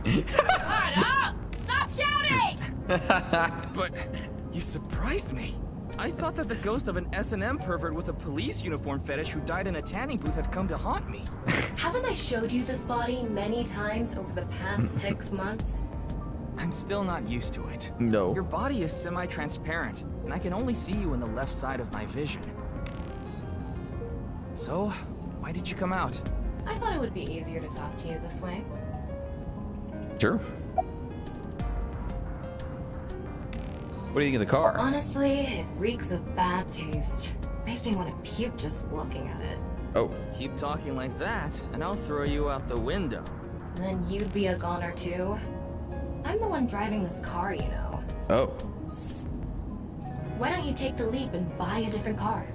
S8: Shut up! Stop shouting!
S9: But you surprised me. I thought that the ghost of an S&M pervert with a police uniform fetish who died in a tanning booth had come to haunt me.
S6: Haven't I showed you this body many times over the past 6 months?
S4: I'm still not used to it.
S1: No.
S4: Your body is semi-transparent, and I can only see you in the left side of my vision. So, why did you come out?
S6: I thought it would be easier to talk to you this way.
S1: Sure. What do you think of the car?
S6: Honestly, it reeks of bad taste. Makes me want to puke just looking at it.
S1: Oh.
S4: Keep talking like that, and I'll throw you out the window.
S6: Then you'd be a goner too. I'm the one driving this car, you know.
S1: Oh.
S6: Why don't you take the leap and buy a different car?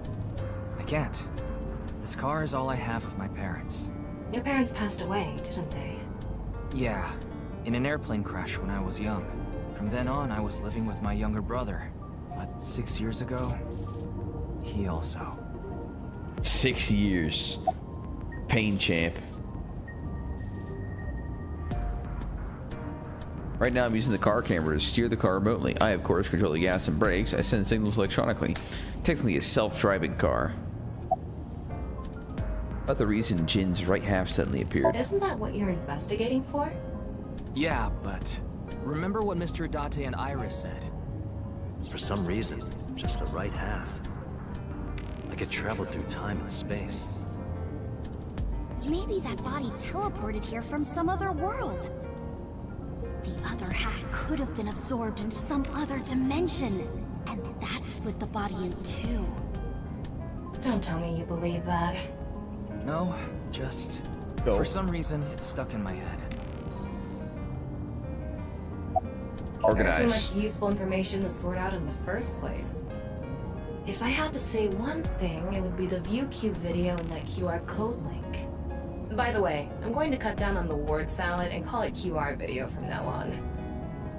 S4: I can't. This car is all I have of my parents.
S6: Your parents passed away, didn't they?
S4: Yeah, in an airplane crash when I was young. From then on, I was living with my younger brother. But 6 years ago, he also.
S1: 6 years. Pain champ. Right now I'm using the car camera to steer the car remotely. I, of course, control the gas and brakes. I send signals electronically. Technically a self-driving car. About the reason Jin's right half suddenly appeared.
S6: Isn't that what you're investigating for?
S4: Yeah, but remember what Mr. Date and Iris said?
S14: For some reason, just the right half. I could travel through time and space.
S2: Maybe that body teleported here from some other world. The other half could have been absorbed into some other dimension, and that split the body in two.
S6: Don't tell me you believe that.
S4: No, just
S1: Go.
S4: for some reason it's stuck in my head.
S6: There's
S1: Organize.
S6: so much useful information to sort out in the first place. If I had to say one thing, it would be the ViewCube video and that QR code link. By the way, I'm going to cut down on the word salad and call it QR video from now on.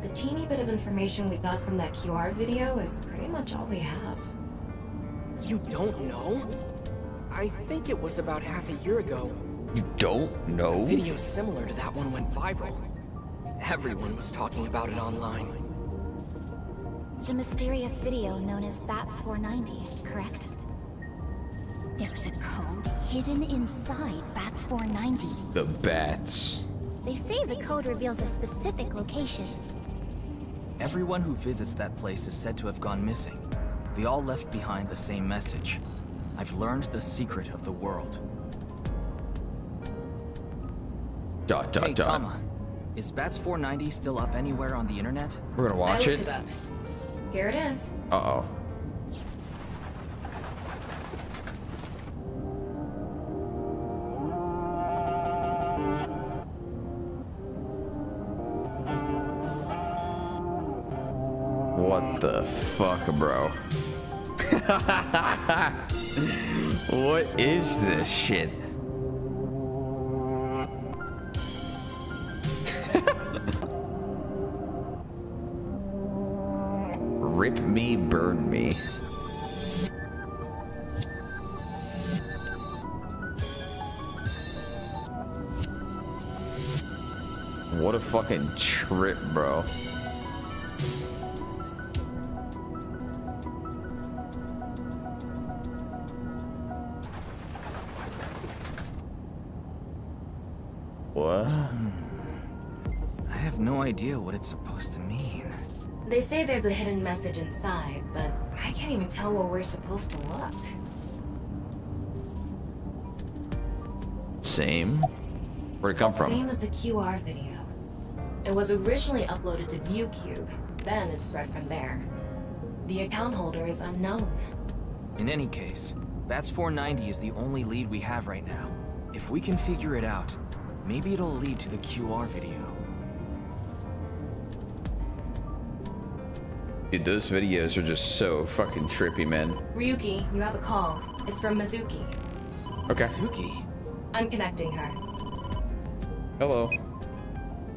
S6: The teeny bit of information we got from that QR video is pretty much all we have.
S9: You don't know? I think it was about half a year ago.
S1: You don't know?
S9: A video similar to that one went viral. Everyone was talking about it online.
S8: The mysterious video known as Bats 490, correct? There's a code hidden inside Bats 490.
S1: The bats.
S11: They say the code reveals a specific location.
S4: Everyone who visits that place is said to have gone missing. They all left behind the same message. I've learned the secret of the world. Hey, Tama. Is Bats 490 still up anywhere on the internet?
S1: We're gonna watch it.
S6: Up. Here it is.
S1: Uh-oh. What the fuck, bro? What is this shit? Rip me, burn me. What a fucking trip, bro. What?
S4: I have no idea what it's supposed to mean.
S6: They say there's a hidden message inside, but I can't even tell where we're supposed to look.
S1: Same? Where'd it come from?
S6: Same as the QR video. It was originally uploaded to ViewCube, then it spread from there. The account holder is unknown.
S4: In any case, Bats 490 is the only lead we have right now. If we can figure it out, maybe it'll lead to the QR video.
S1: Dude, those videos are just so fucking trippy, man.
S6: Ryuki, you have a call. It's from Mizuki.
S1: Okay.
S4: Mizuki?
S6: I'm connecting her.
S1: Hello.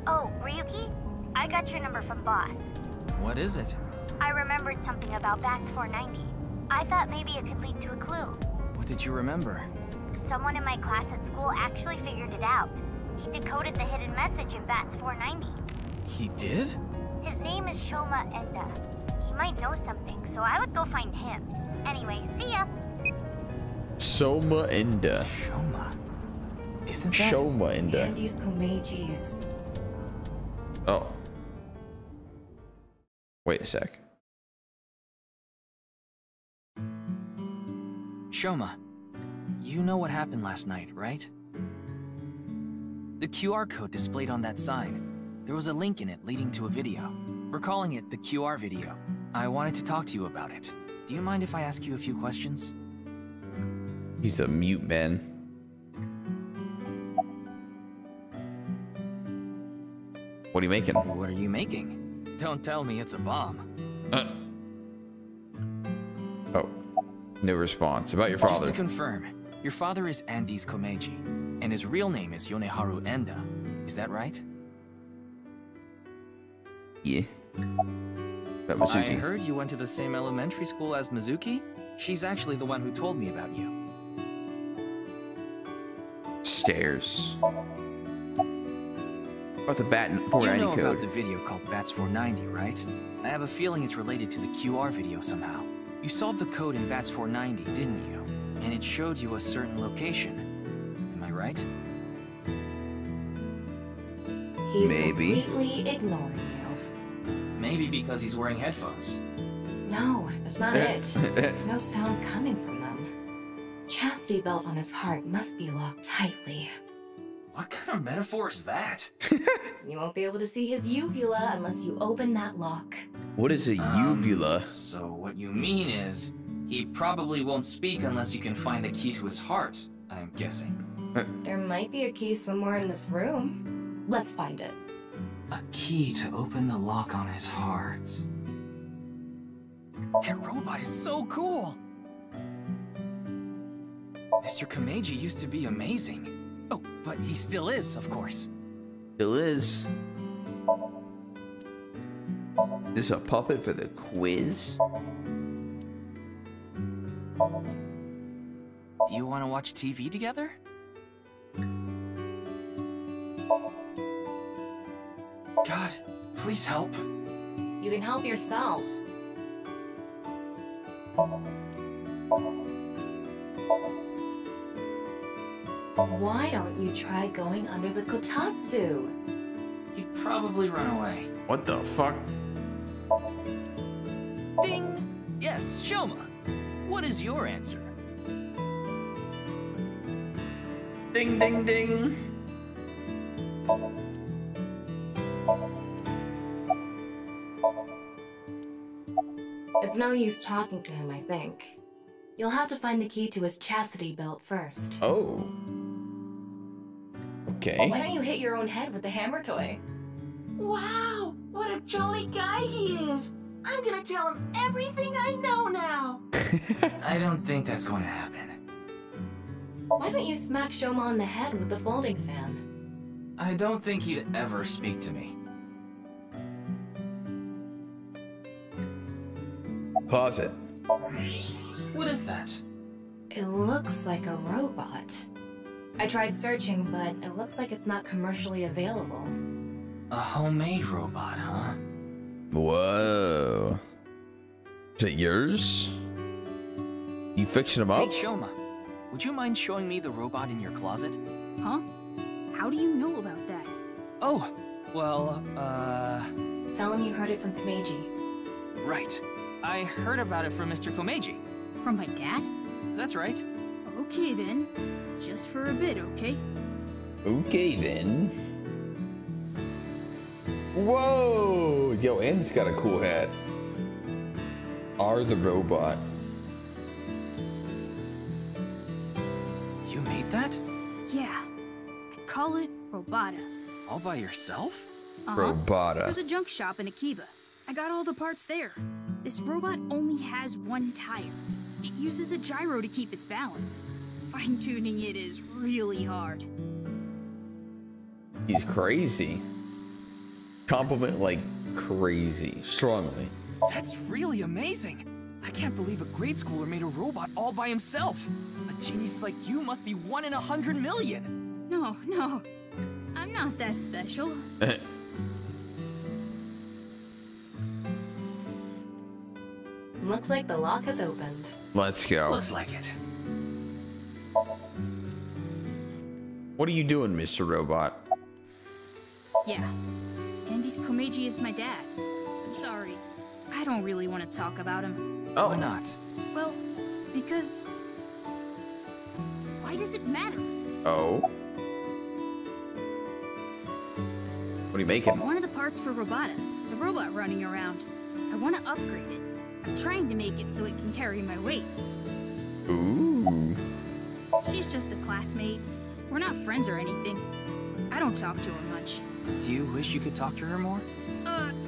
S2: Oh, Ryuki? I got your number from Boss.
S4: What is it?
S2: I remembered something about Bats 490. I thought maybe it could lead to a clue.
S4: What did you remember?
S2: Someone in my class at school actually figured it out. He decoded the hidden message in Bats 490.
S4: He did?
S2: His name is Shoma Enda. He might know something, so I would go find him. Anyway, see ya.
S1: Soma Enda.
S4: Shoma. Isn't that...
S1: Shoma Enda.
S6: Andy's Komeji's.
S1: Oh. Wait a sec.
S4: Shoma, you know what happened last night, right? The QR code displayed on that sign. There was a link in it leading to a video. We're calling it the QR video. I wanted to talk to you about it. Do you mind if I ask you a few questions?
S1: He's a mute man. What are you making?
S4: What are you making? Don't tell me it's a bomb.
S1: Oh, no response. About your father.
S4: Just to confirm, your father is Andes Komeji, and his real name is Yoneharu Enda. Is that right?
S1: Yeah. About
S4: I
S1: Mizuki.
S4: heard you went to the same elementary school as Mizuki? She's actually the one who told me about you.
S1: Stairs. About the Bat 490
S4: You know
S1: code.
S4: about the video called Bats 490, right? I have a feeling it's related to the QR video somehow. You solved the code in Bats 490, didn't you? And it showed you a certain location. Am I right?
S6: He's
S1: Maybe.
S6: completely ignoring you.
S4: Maybe because he's wearing headphones.
S6: No, that's not it. There's no sound coming from them. Chastity belt on his heart must be locked tightly.
S4: What kind of metaphor is that?
S6: You won't be able to see his uvula unless you open that lock.
S1: What is a uvula?
S4: So what you mean is, he probably won't speak unless you can find the key to his heart, I'm guessing.
S6: There might be a key somewhere in this room. Let's find it.
S4: A key to open the lock on his heart. That robot is so cool! Mr. Komeiji used to be amazing. Oh, but he still is, of course.
S1: Still is. This a puppet for the quiz?
S4: Do you want to watch TV together? God, please help.
S6: You can help yourself. Why don't you try going under the kotatsu?
S4: You'd probably run away.
S1: What the fuck?
S4: Ding! Yes, Shoma. What is your answer?
S1: Ding, ding, ding.
S6: It's no use talking to him, I think. You'll have to find the key to his chastity belt first.
S1: Oh. Okay.
S6: Why don't you hit your own head with the hammer toy?
S15: Wow, what a jolly guy he is. I'm gonna tell him everything I know now.
S4: I don't think that's going to happen.
S6: Why don't you smack Shoma on the head with the folding fan?
S4: I don't think he'd ever speak to me.
S1: Pause it.
S4: What is that?
S6: It looks like a robot. I tried searching, but it looks like it's not commercially available.
S4: A homemade robot, huh?
S1: Whoa. Is it yours? You fixing him up?
S4: Hey, Shoma. Would you mind showing me the robot in your closet?
S16: Huh? How do you know about that?
S4: Oh, well,
S6: Tell him you heard it from Komeiji.
S4: Right. I heard about it from Mr. Komeiji.
S16: From my dad?
S4: That's right.
S16: Okay then. Just for a bit, okay?
S1: Okay then. Whoa! Yo, and it's got a cool hat. R the robot.
S4: You made that?
S16: Yeah. I call it Robota.
S4: All by yourself?
S1: Robota.
S16: There's a junk shop in Akiba. I got all the parts there. This robot only has one tire. It uses a gyro to keep its balance. Fine-tuning it is really hard.
S1: He's crazy. Compliment like crazy. Strongly.
S4: That's really amazing. I can't believe a grade schooler made a robot all by himself. A genius like you must be 1 in 100 million.
S16: No, no. I'm not that special.
S6: Looks like the lock has opened.
S1: Let's go.
S4: Looks like it.
S1: What are you doing, Mr. Robot?
S16: Yeah. Andy's Komeiji is my dad. I'm sorry. I don't really want to talk about him.
S1: Oh.
S4: Why not?
S16: Well, because... Why does it matter?
S1: Oh. What are you making?
S16: One of the parts for Robota, the robot running around. I want to upgrade it. I'm trying to make it so it can carry my weight.
S1: Ooh.
S16: She's just a classmate. We're not friends or anything. I don't talk to her much.
S4: Do you wish you could talk to her more?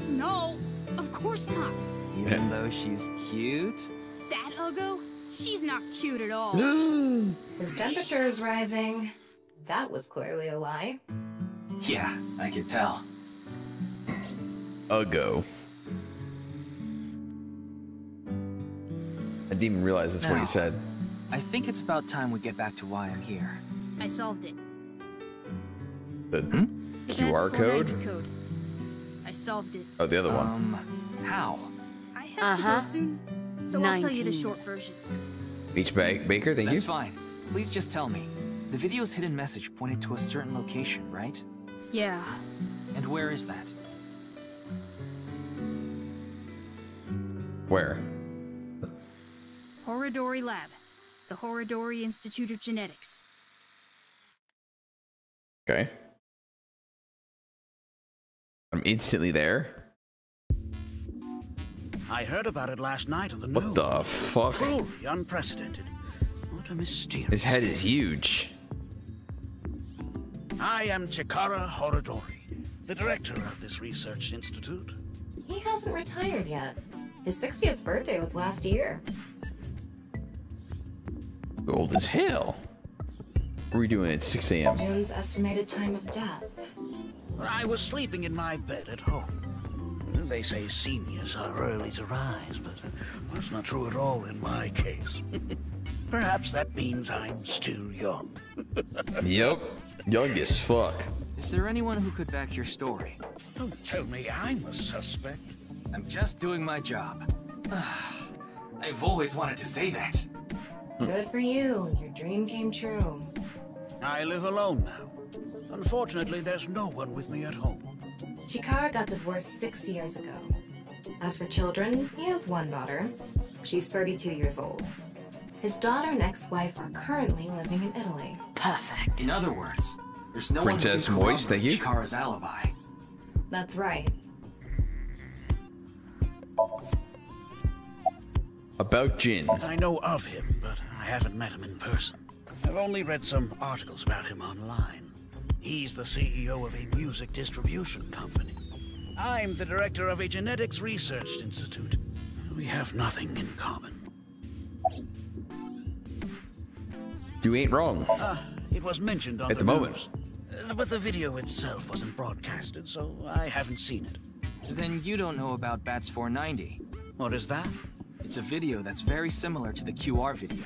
S16: No. Of course not.
S4: Even though she's cute?
S16: That Uggo? She's not cute at all.
S6: His temperature is rising. That was clearly a lie.
S4: Yeah, I could tell.
S1: Uggo. I didn't even realize that's what he said.
S4: I think it's about time we get back to why I'm here.
S16: I solved it.
S1: The QR
S16: That's
S1: code?
S16: 490 code. I solved it.
S1: Oh, the other one.
S4: How?
S16: I have to go soon, so I'll tell you the short version.
S1: Beach Baker, thank you.
S4: That's fine. Please just tell me. The video's hidden message pointed to a certain location, right?
S16: Yeah.
S4: And where is that?
S1: Where?
S16: Horodori Lab. The Horodori Institute of Genetics.
S1: Okay. I'm instantly there.
S17: I heard about it last night on the
S1: What
S17: news.
S1: the fuck?
S17: Truly unprecedented. What a mysterious.
S1: His head is huge.
S17: I am Chikara Horodori, the director of this research institute.
S6: He hasn't retired yet. His 60th birthday was last year.
S1: Old as hell. What are we doing at 6 a.m.?
S6: June's estimated time of death.
S17: I was sleeping in my bed at home. They say seniors are early to rise, but that's not true at all in my case. Perhaps that means I'm still young.
S1: Yep. Young as fuck.
S4: Is there anyone who could back your story?
S17: Don't tell me I'm a suspect.
S4: I'm just doing my job. I've always wanted to say that.
S6: Good for you. Your dream came true.
S17: I live alone now. Unfortunately, there's no one with me at home.
S6: Chikara got divorced 6 years ago. As for children, he has one daughter. She's 32 years old. His daughter and ex-wife are currently living in Italy.
S4: Perfect. In other words, there's no
S1: Princess
S4: one who can
S1: Moist, thank you.
S4: Chikara's alibi.
S6: That's right.
S1: About Jin.
S17: I know of him, but I haven't met him in person. I've only read some articles about him online. He's the CEO of a music distribution company. I'm the director of a genetics research institute. We have nothing in common.
S1: You ain't wrong.
S17: It was mentioned on
S1: at the moment.
S17: news, but the video itself wasn't broadcasted, so I haven't seen it.
S4: Then you don't know about Bats 490.
S17: What is that?
S4: It's a video that's very similar to the QR video.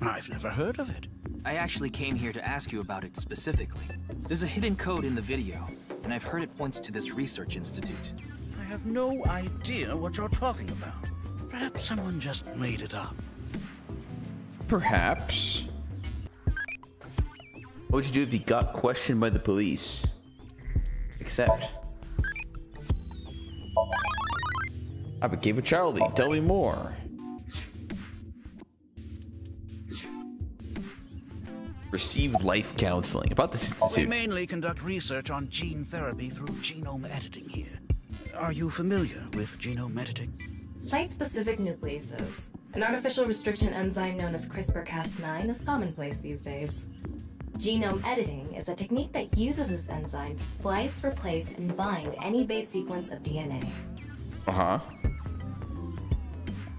S17: I've never heard of it.
S4: I actually came here to ask you about it specifically. There's a hidden code in the video, and I've heard it points to this research institute.
S17: I have no idea what you're talking about. Perhaps someone just made it up.
S1: Perhaps. What would you do if you got questioned by the police? Accept. I became a childie. Tell me more. Receive life counseling. About this
S17: We
S1: institute.
S17: mainly conduct research on gene therapy through genome editing here. Are you familiar with genome editing?
S6: Site-specific nucleases. An artificial restriction enzyme known as CRISPR-Cas9 is commonplace these days. Genome editing is a technique that uses this enzyme to splice, replace, and bind any base sequence of DNA.
S1: Uh-huh.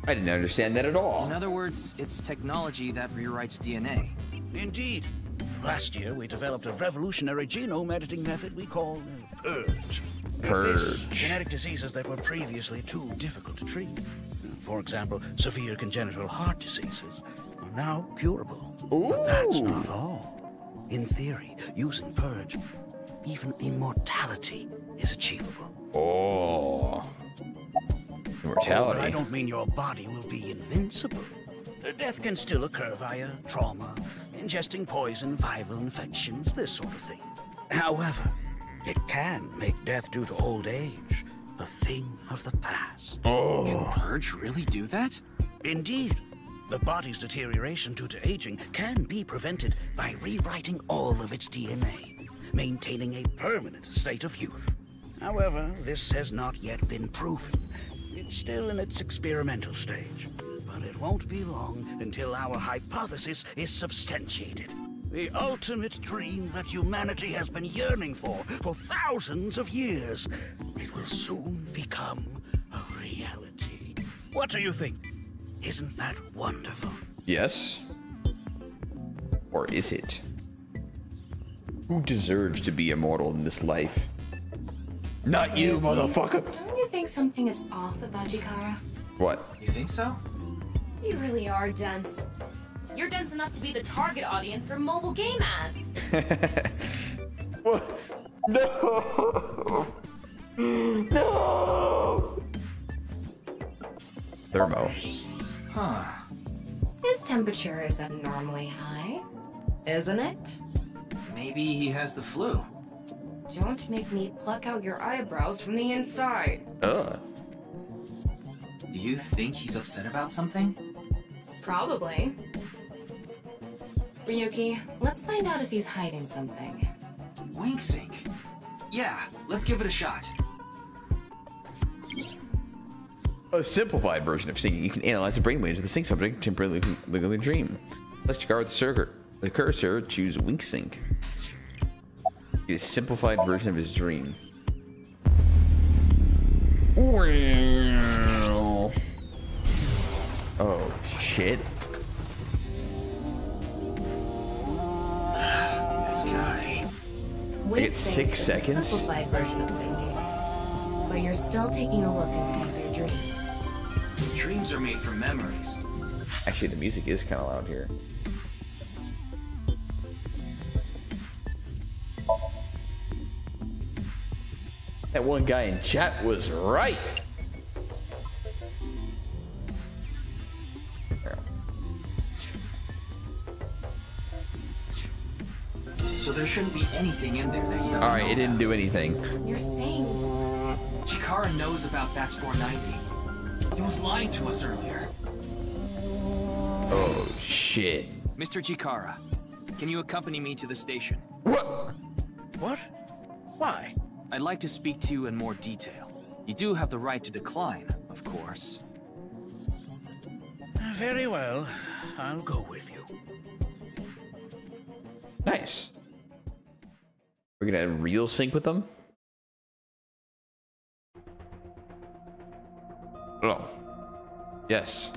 S1: I didn't understand that at all.
S4: In other words, it's technology that rewrites DNA.
S17: Indeed. Last year, we developed a revolutionary genome editing method we call Purge.
S1: Purge.
S17: With this, genetic diseases that were previously too difficult to treat, for example, severe congenital heart diseases, are now curable.
S1: Ooh.
S17: But that's not all. In theory, using Purge, even immortality is achievable.
S1: Oh. Immortality.
S17: But I don't mean your body will be invincible. Death can still occur via trauma, ingesting poison, viral infections, this sort of thing. However, it can make death due to old age a thing of the past.
S1: Oh.
S4: Can Purge really do that?
S17: Indeed. The body's deterioration due to aging can be prevented by rewriting all of its DNA, maintaining a permanent state of youth. However, this has not yet been proven. It's still in its experimental stage. But it won't be long until our hypothesis is substantiated. The ultimate dream that humanity has been yearning for thousands of years. It will soon become a reality. What do you think? Isn't that wonderful?
S1: Yes. Or is it? Who deserves to be immortal in this life? Not you, motherfucker!
S6: Don't you think something is off about Chikara?
S1: What?
S4: You think so?
S6: You really are dense. You're dense enough to be the target audience for mobile game ads.
S1: What? No! No! Thermo.
S4: Huh.
S6: His temperature is abnormally high, isn't it?
S4: Maybe he has the flu.
S6: Don't make me pluck out your eyebrows from the inside.
S1: Ugh.
S4: Do you think he's upset about something?
S6: Probably. Ryuki, let's find out if he's hiding something.
S4: Wink sync. Yeah, let's give it a shot.
S1: A simplified version of syncing. You can analyze the brainwaves of the sync subject temporarily legally dream. Let's guard the cursor, choose wink sync. Get a simplified version of his dream. Oh, shit.
S4: This guy.
S1: I get 6 seconds?
S6: A simplified version of syncing. But you're still taking a look inside their dreams.
S4: Dreams are made from memories.
S1: Actually, the music is kind of loud here. That one guy in chat was right.
S4: So there shouldn't be anything in there that he doesn't know.
S1: Alright, it didn't do anything.
S6: You're saying...
S4: Chikara knows about Bats 490. He was lying to us earlier.
S1: Oh, shit.
S4: Mr. Chikara, can you accompany me to the station?
S1: What?
S17: What? Why?
S4: I'd like to speak to you in more detail. You do have the right to decline, of course.
S17: Very well. I'll go with you.
S1: Nice. We're gonna real sync with them? Oh. Yes.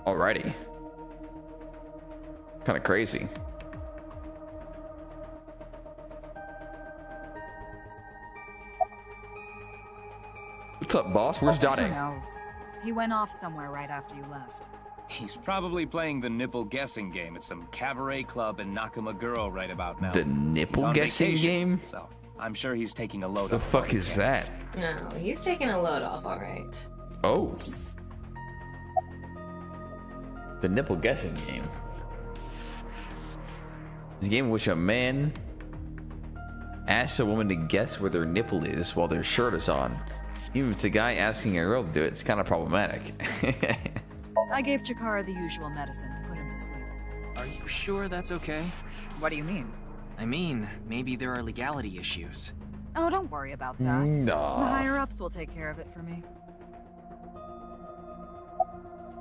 S1: Alrighty. Kind of crazy. What's up, boss? Where's Dottie?
S7: Who knows? He went off somewhere right after you left.
S3: He's probably playing the nipple guessing game at some cabaret club in Nakamaguro right about now.
S1: The nipple guessing
S3: vacation,
S1: game?
S3: So I'm sure he's taking a load
S1: The
S3: off.
S1: fuck is that?
S6: No, he's taking a load off, alright.
S1: Oh. The nipple guessing game. It's a game in which a man asks a woman to guess where their nipple is while their shirt is on. Even if it's a guy asking a girl to do it, it's kind of problematic.
S7: I gave Chikara the usual medicine to put him to sleep.
S4: Are you sure that's okay?
S7: What do you mean?
S4: I mean, maybe there are legality issues.
S7: Oh, don't worry about that.
S1: No.
S7: The higher-ups will take care of it for me.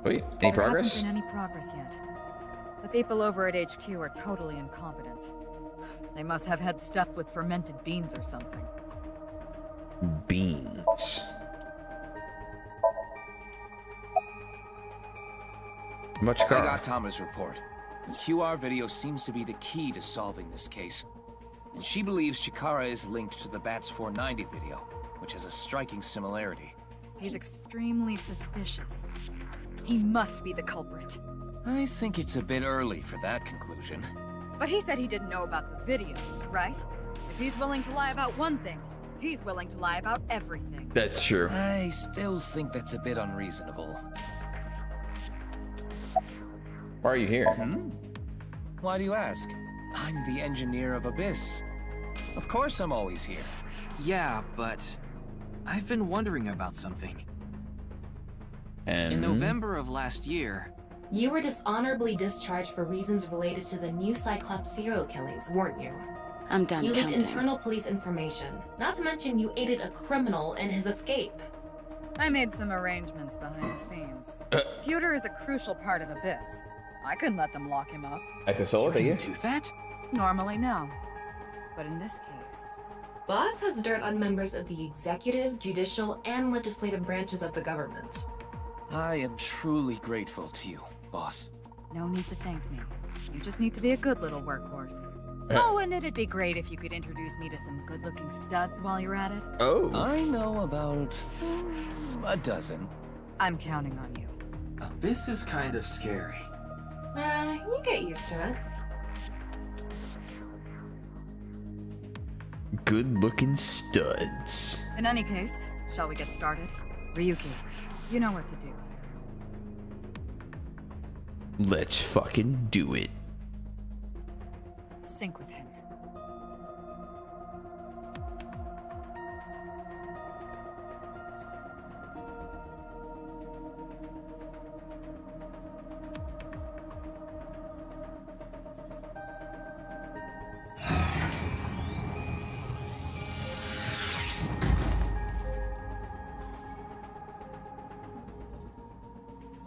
S1: Wait, any
S7: There
S1: progress?
S7: hasn't been any progress yet. The people over at HQ are totally incompetent. They must have had stuff with fermented beans or something.
S1: Beans. Much
S3: I
S1: car.
S3: got Tama's report. The QR video seems to be the key to solving this case. And she believes Chikara is linked to the Bats 490 video, which has a striking similarity.
S7: He's extremely suspicious. He must be the culprit.
S3: I think it's a bit early for that conclusion.
S7: But he said he didn't know about the video, right? If he's willing to lie about one thing, he's willing to lie about everything.
S1: That's true.
S3: I still think that's a bit unreasonable.
S1: Why are you here?
S3: Why do you ask? I'm the engineer of Abyss. Of course I'm always here.
S4: Yeah, but I've been wondering about something.
S1: And
S4: in November of last year...
S6: You were dishonorably discharged for reasons related to the new Cyclops serial killings, weren't you?
S11: I'm done
S6: You leaked
S11: counting.
S6: internal police information. Not to mention you aided a criminal in his escape.
S7: I made some arrangements behind the scenes. Pewter is a crucial part of Abyss. I couldn't let them lock him up.
S1: Echo Solar, thank you.
S4: Do that?
S7: Normally, no. But in this case...
S6: Boss has dirt on members of the executive, judicial, and legislative branches of the government.
S3: I am truly grateful to you, boss.
S7: No need to thank me. You just need to be a good little workhorse. Oh, and it'd be great if you could introduce me to some good-looking studs while you're at it.
S1: Oh.
S3: I know about a dozen.
S7: I'm counting on you.
S4: This is kind of scary.
S6: You get used to it.
S1: Good-looking studs.
S7: In any case, shall we get started? Ryuki, you know what to do.
S1: Let's fucking do it.
S7: Sync with him.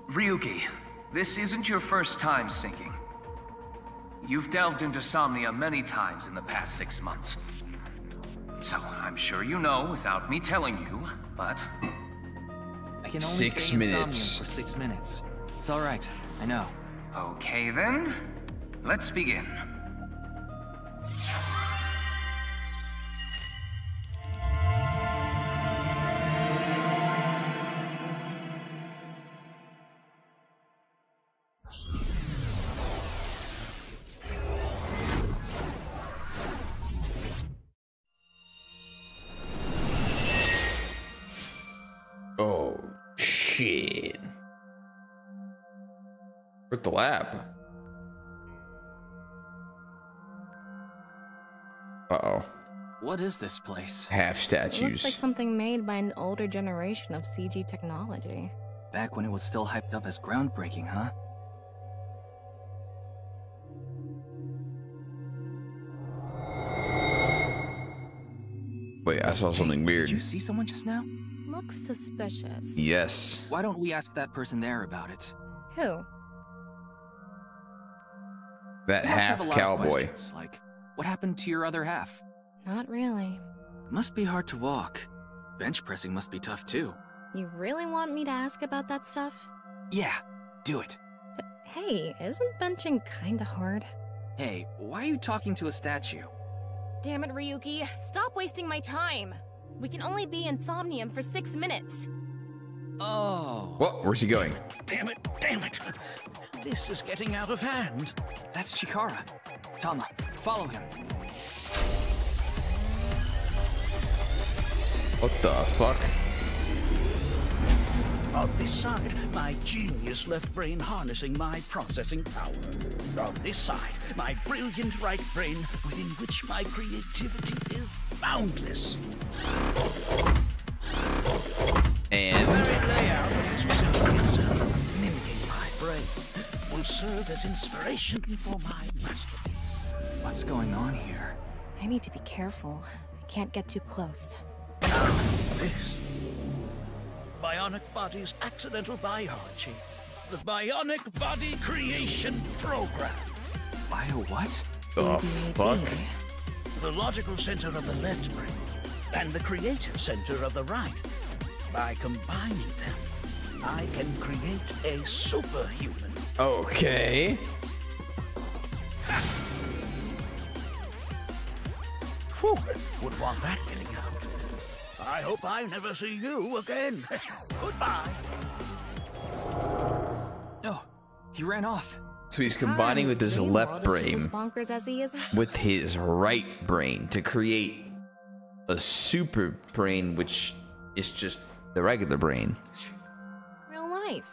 S3: Ryuki, this isn't your first time syncing. You've delved into Somnia many times in the past 6 months. So I'm sure you know, without me telling you, but...
S4: I can only
S1: 6
S4: stay in
S1: minutes.
S4: Somnium for 6 minutes. It's alright, I know.
S3: Okay then, let's begin.
S1: Oh, shit. We're at the lab. Uh-oh.
S4: What is this place?
S1: Half statues.
S18: Looks like something made by an older generation of CG technology.
S4: Back when it was still hyped up as groundbreaking, huh?
S1: Wait, I saw something weird.
S4: Did you see someone just now?
S18: Looks suspicious.
S1: Yes.
S4: Why don't we ask that person there about it?
S18: Who?
S1: That
S4: You must have
S1: half
S4: a lot of
S1: cowboy.
S4: questions, like, what happened to your other half?
S18: Not really.
S4: Must be hard to walk. Bench pressing must be tough too.
S18: You really want me to ask about that stuff?
S4: Yeah, do it.
S18: But hey, isn't benching kinda hard?
S4: Hey, why are you talking to a statue?
S11: Damn it, Ryuki. Stop wasting my time. We can only be in Somnium for 6 minutes.
S4: Oh.
S1: What? Where's he going?
S17: Damn it, damn it. This is getting out of hand.
S4: That's Chikara. Tama, follow him.
S1: What the fuck?
S17: On this side, my genius left brain harnessing my processing power. On this side, my brilliant right brain within which my creativity is boundless.
S1: And
S17: The very layout of this facility itself, mimicking my brain, will serve as inspiration for my masterpiece.
S4: What's going on here?
S18: I need to be careful. I can't get too close.
S17: This Bionic Body's accidental biology. The Bionic Body Creation Program.
S4: Bio what?
S1: The fuck?
S17: The logical center of the left brain and the creative center of the right. By combining them, I can create a superhuman.
S1: Okay.
S17: Whew, would want that getting out. I hope I never see you again. Goodbye.
S4: Oh, he ran off.
S1: So he's combining with his left brain
S18: As bonkers as he is.
S1: with his right brain to create a super brain, which is just the regular brain.
S18: Real life.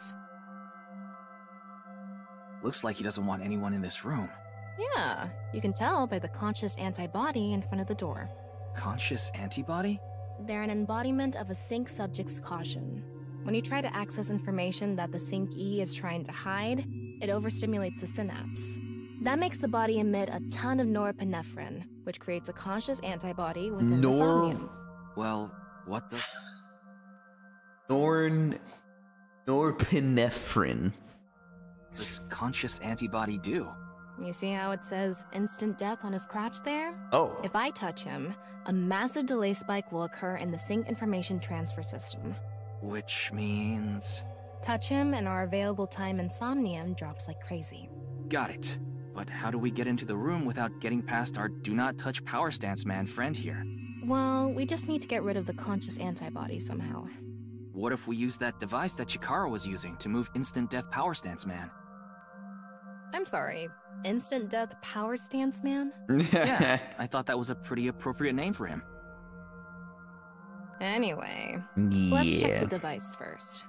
S4: Looks like he doesn't want anyone in this room.
S18: Yeah, you can tell by the conscious antibody in front of the door.
S4: Conscious antibody?
S18: They're an embodiment of a sync subject's caution. When you try to access information that the sync E is trying to hide, it overstimulates the synapse. That makes the body emit a ton of norepinephrine, which creates a conscious antibody within the somnium.
S4: Well, what the...
S1: Norepinephrine.
S4: What's this conscious antibody do?
S18: You see how it says instant death on his crotch there?
S1: Oh.
S18: If I touch him, a massive delay spike will occur in the sync information transfer system.
S4: Which means...
S18: Touch him and our available time in Somnium drops like crazy.
S4: Got it. But how do we get into the room without getting past our do not touch power stance man friend here?
S18: Well, we just need to get rid of the conscious antibody somehow.
S4: What if we use that device that Chikara was using to move instant death power stance man?
S18: I'm sorry, instant death power stance man?
S4: Yeah, I thought that was a pretty appropriate name for him.
S18: Anyway, let's check the device first.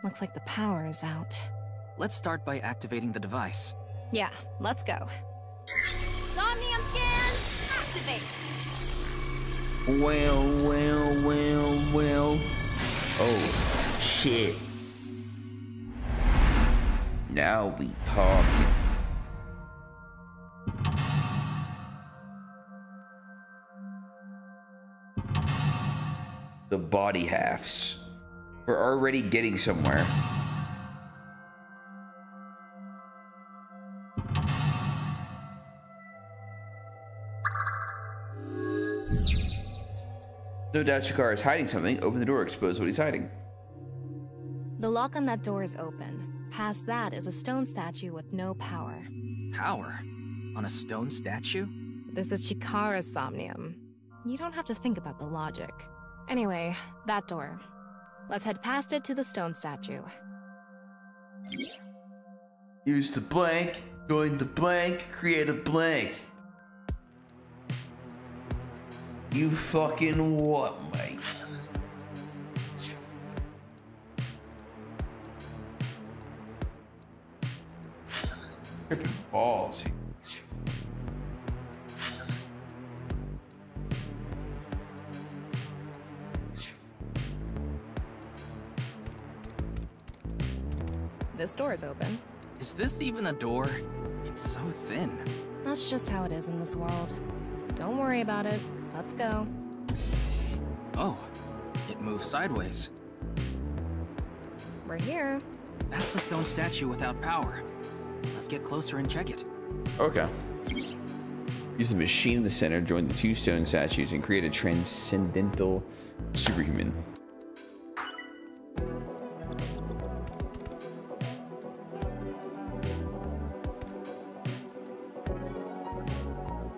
S18: Looks like the power is out.
S4: Let's start by activating the device.
S18: Yeah, let's go.
S11: Somnium scan, activate.
S1: Well. Oh, shit. Now we talking. The body halves. We're already getting somewhere. No doubt Chikara is hiding something. Open the door, expose what he's hiding.
S18: The lock on that door is open. Past that is a stone statue with no power.
S4: Power? On a stone statue?
S18: This is Chikara's Somnium. You don't have to think about the logic. Anyway, that door. Let's head past it to the stone statue.
S1: Use the blank, join the blank, create a blank. You fucking what, mate? Tripping balls.
S18: This door is open.
S4: Is this even a door? It's so thin.
S18: That's just how it is in this world. Don't worry about it. Let's go.
S4: Oh, it moves sideways.
S18: We're here.
S4: That's the stone statue without power. Let's get closer and check it.
S1: Okay. Use the machine in the center, join the two stone statues, and create a transcendental superhuman.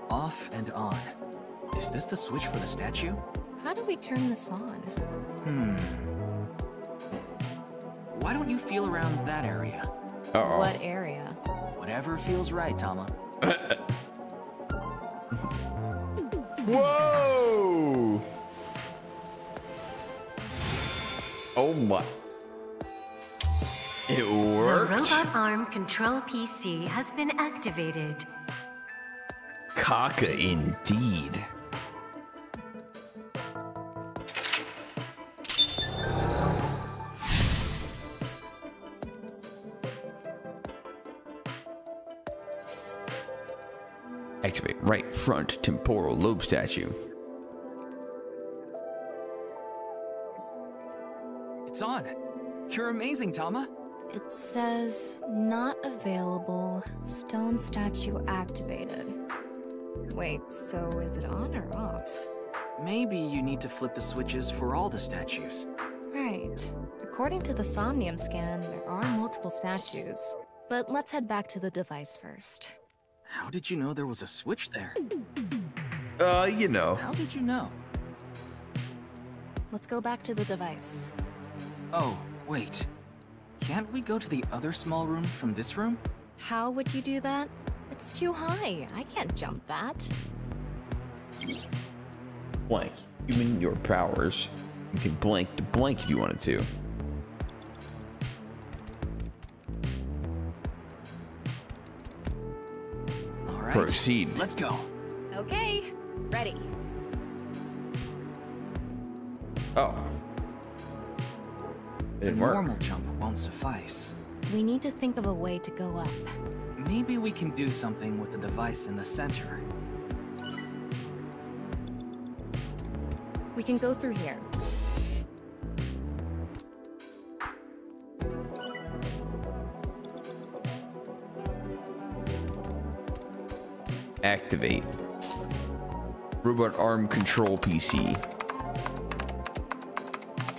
S4: Off and on. Is this the switch for the statue?
S18: How do we turn this on?
S4: Why don't you feel around that area?
S1: Uh-oh.
S18: What area?
S4: Whatever feels right, Tama.
S1: Whoa! Oh my. It worked.
S19: The robot arm control PC has been activated.
S1: Kaka indeed. Activate right front temporal lobe statue.
S4: It's on. You're amazing, Tama.
S18: It says not available. Stone statue activated. Wait, so is it on or off?
S4: Maybe you need to flip the switches for all the statues.
S18: Right. According to the Somnium scan, there are multiple statues. But let's head back to the device first.
S4: How did you know there was a switch there?
S1: You know.
S4: How did you know?
S18: Let's go back to the device.
S4: Oh, wait. Can't we go to the other small room from this room?
S18: How would you do that? It's too high. I can't jump that.
S1: Blank. Human your powers. You can blank to blank if you wanted to.
S4: All right.
S1: Proceed.
S4: Let's go.
S18: Okay, ready.
S1: Oh. It
S4: A
S1: didn't work.
S4: normal jump won't suffice.
S18: We need to think of a way to go up.
S4: Maybe we can do something with the device in the center.
S18: We can go through here.
S1: Activate. Robot arm control PC.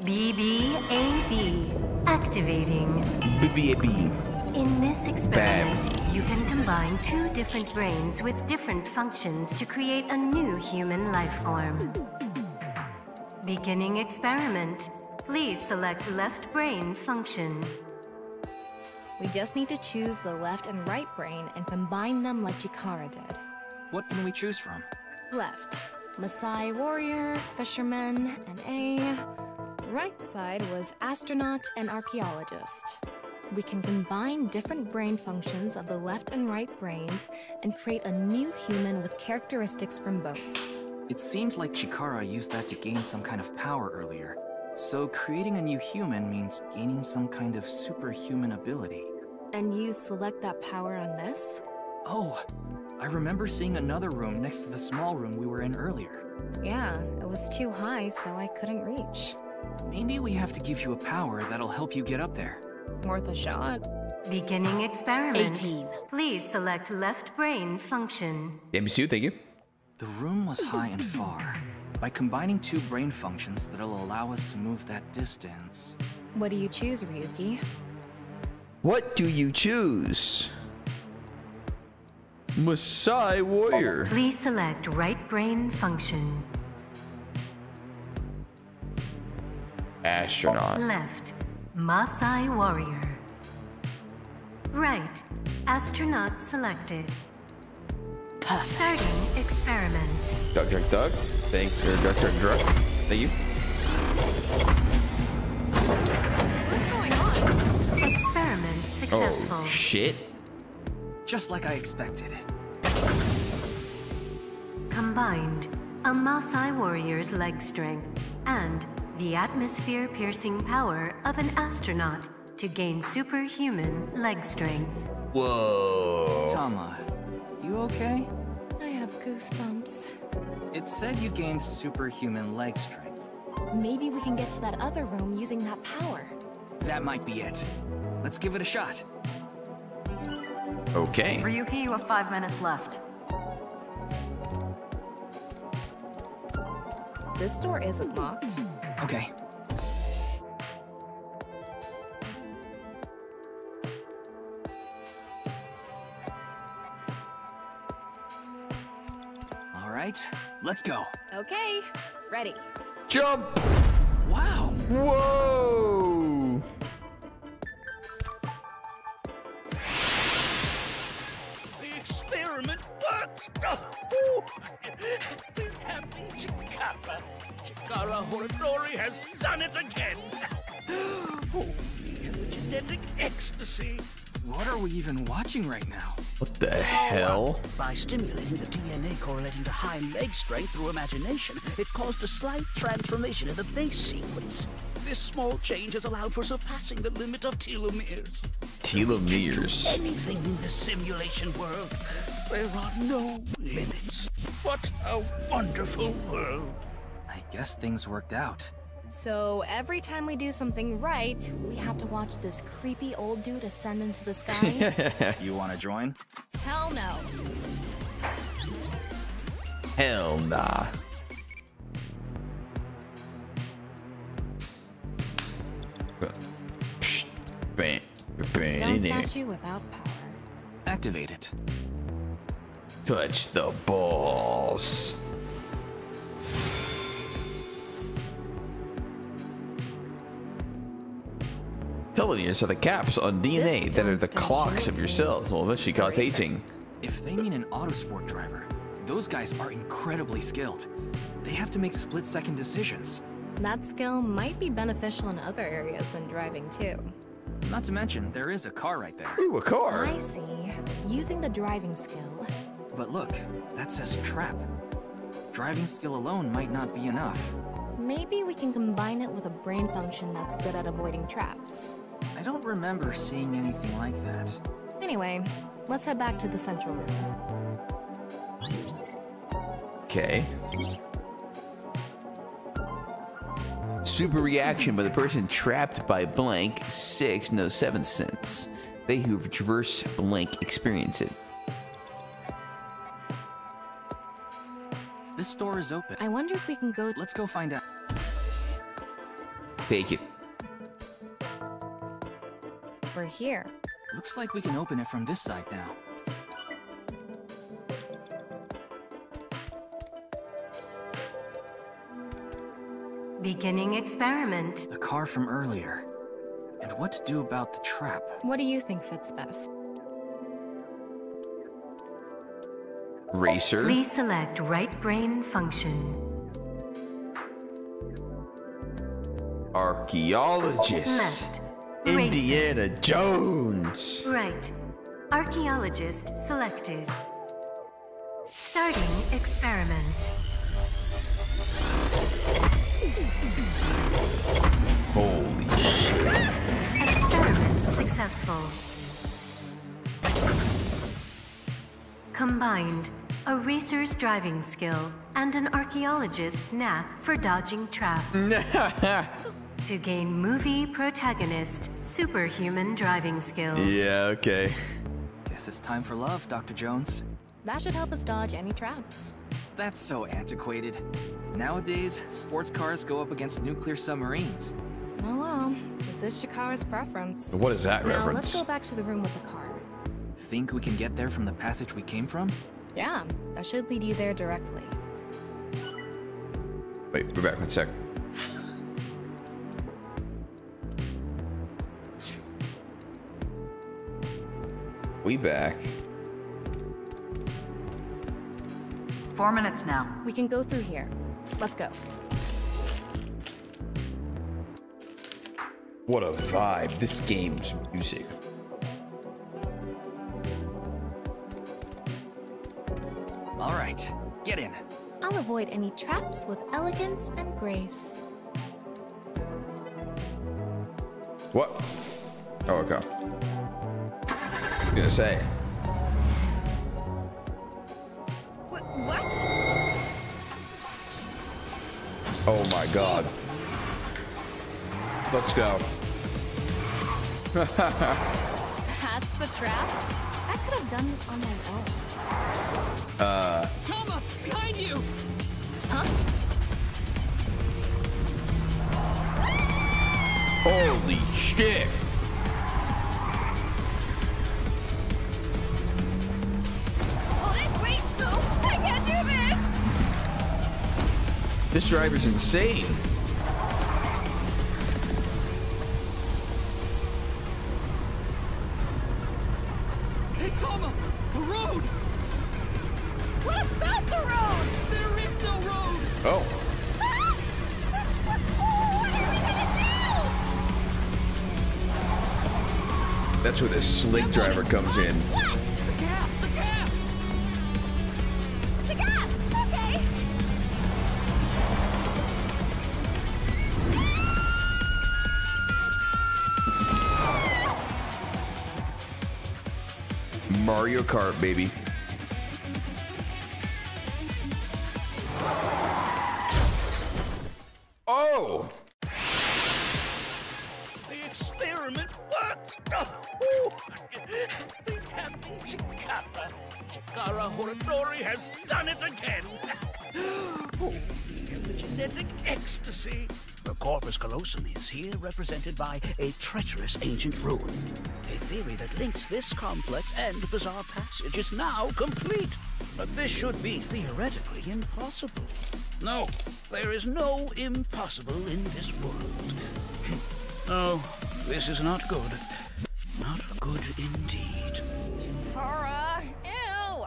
S19: BBAB activating.
S1: BBAB.
S19: In this experiment, you can combine two different brains with different functions to create a new human life form. Beginning experiment. Please select left brain function.
S18: We just need to choose the left and right brain and combine them like Chikara did.
S4: What can we choose from?
S18: Left, Maasai warrior, fisherman, and A. Right side was astronaut and archaeologist. We can combine different brain functions of the left and right brains and create a new human with characteristics from both.
S4: It seemed like Chikara used that to gain some kind of power earlier. So creating a new human means gaining some kind of superhuman ability.
S18: And you select that power on this?
S4: Oh, I remember seeing another room next to the small room we were in earlier.
S18: Yeah, it was too high, so I couldn't reach.
S4: Maybe we have to give you a power that'll help you get up there.
S18: Worth a shot.
S19: Beginning experiment.
S18: 18.
S19: Please select left brain function.
S1: MCU, thank you.
S4: The room was high and far, by combining two brain functions that'll allow us to move that distance.
S18: What do you choose, Ryuki?
S1: What do you choose? Masai Warrior.
S19: Please select right brain function.
S1: Astronaut.
S19: Left, Masai Warrior. Right, astronaut selected. Starting experiment.
S1: Duck. Thank you. Duck. Thank you.
S19: What's going on? Experiment successful.
S1: Oh, shit.
S4: Just like I expected.
S19: Combined, a Masai warrior's leg strength and the atmosphere-piercing power of an astronaut to gain superhuman leg strength.
S1: Whoa.
S4: Tama, you okay?
S18: I have goosebumps.
S4: It said you gained superhuman leg strength.
S18: Maybe we can get to that other room using that power.
S4: That might be it. Let's give it a shot.
S1: Okay.
S7: Ryuki, you have 5 minutes left.
S18: This door isn't locked.
S4: Okay. All right, let's go.
S18: Okay, ready.
S1: Jump!
S4: Wow!
S1: Whoa!
S17: The experiment worked! Happy Chikara! Chikara Horodori has done it again! Oh, the genetic ecstasy!
S4: What are we even watching right now?
S1: What the hell?
S17: By stimulating the DNA correlating to high leg strength through imagination, it caused a slight transformation in the base sequence. This small change has allowed for surpassing the limit of telomeres.
S1: Telomeres.
S17: Anything in this simulation world. There are no limits. What a wonderful world.
S4: I guess things worked out.
S18: So every time we do something right, we have to watch this creepy old dude ascend into the sky?
S4: You want to join?
S18: Hell no.
S1: Hell nah.
S18: Stone statue without power.
S4: Activate it.
S1: Touch the balls. Telomeres are the caps on DNA that are the clocks of your cells will eventually cause aging.
S4: If they mean an autosport driver, those guys are incredibly skilled. They have to make split-second decisions.
S18: That skill might be beneficial in other areas than driving too.
S4: Not to mention, there is a car right there.
S1: Ooh, a car!
S18: I see. Using the driving skill.
S4: But look, that says trap. Driving skill alone might not be enough.
S18: Maybe we can combine it with a brain function that's good at avoiding traps.
S4: I don't remember seeing anything like that.
S18: Anyway, let's head back to the central room.
S1: Okay. Super reaction by the person trapped by blank 6 no 7 cents. They who traverse blank experience it.
S4: This door is open.
S18: I wonder if we can go.
S4: Let's go find out.
S1: Take it.
S18: We're here.
S4: Looks like we can open it from this side now.
S19: Beginning experiment.
S4: The car from earlier. And what to do about the trap?
S18: What do you think fits best?
S1: Racer.
S19: Please select right brain function.
S1: Archaeologist.
S19: Left.
S1: Indiana Jones.
S19: Right. Archaeologist selected. Starting experiment.
S1: Holy shit.
S19: Experiment successful. Combined, a racer's driving skill and an archaeologist's knack for dodging traps. To gain movie protagonist superhuman driving skills.
S1: Yeah, okay.
S4: Guess it's time for love, Dr. Jones.
S18: That should help us dodge any traps.
S4: That's so antiquated. Nowadays, sports cars go up against nuclear submarines.
S18: Oh well, this is Chikara's preference.
S1: What is that
S18: now,
S1: reference?
S18: Let's go back to the room with the car.
S4: Think we can get there from the passage we came from?
S18: Yeah, that should lead you there directly.
S1: Wait, we're back in a sec. We back.
S7: 4 minutes now.
S18: We can go through here. Let's go.
S1: What a vibe. This game's music.
S4: All right, get in.
S18: I'll avoid any traps with elegance and grace.
S1: What? Oh, okay. I was gonna say.
S16: What?
S1: Oh my god. Let's go.
S18: That's the trap? I could have done this on my own.
S9: Toma, behind you!
S18: Huh?
S1: Holy shit.
S16: Wait, no! I can't do this!
S1: This driver's insane.
S9: Hey, Toma! The road!
S16: What about the road?
S9: There is no road!
S1: Oh.
S16: What are we gonna
S1: That's where the slick driver comes in.
S16: do? What?
S9: The gas! The gas!
S16: The gas! Okay!
S1: Mario Kart, baby. Oh!
S17: The experiment worked! Oh, the happy Chikara. Chikara Horadori has done it again! Oh, the genetic ecstasy! The corpus callosum is here represented by a treacherous ancient ruin. A theory that links this complex and bizarre passage is now complete. But this should be theoretically impossible. No, there is no impossible in this world. No, this is not good. Not good indeed.
S16: Kara, ew!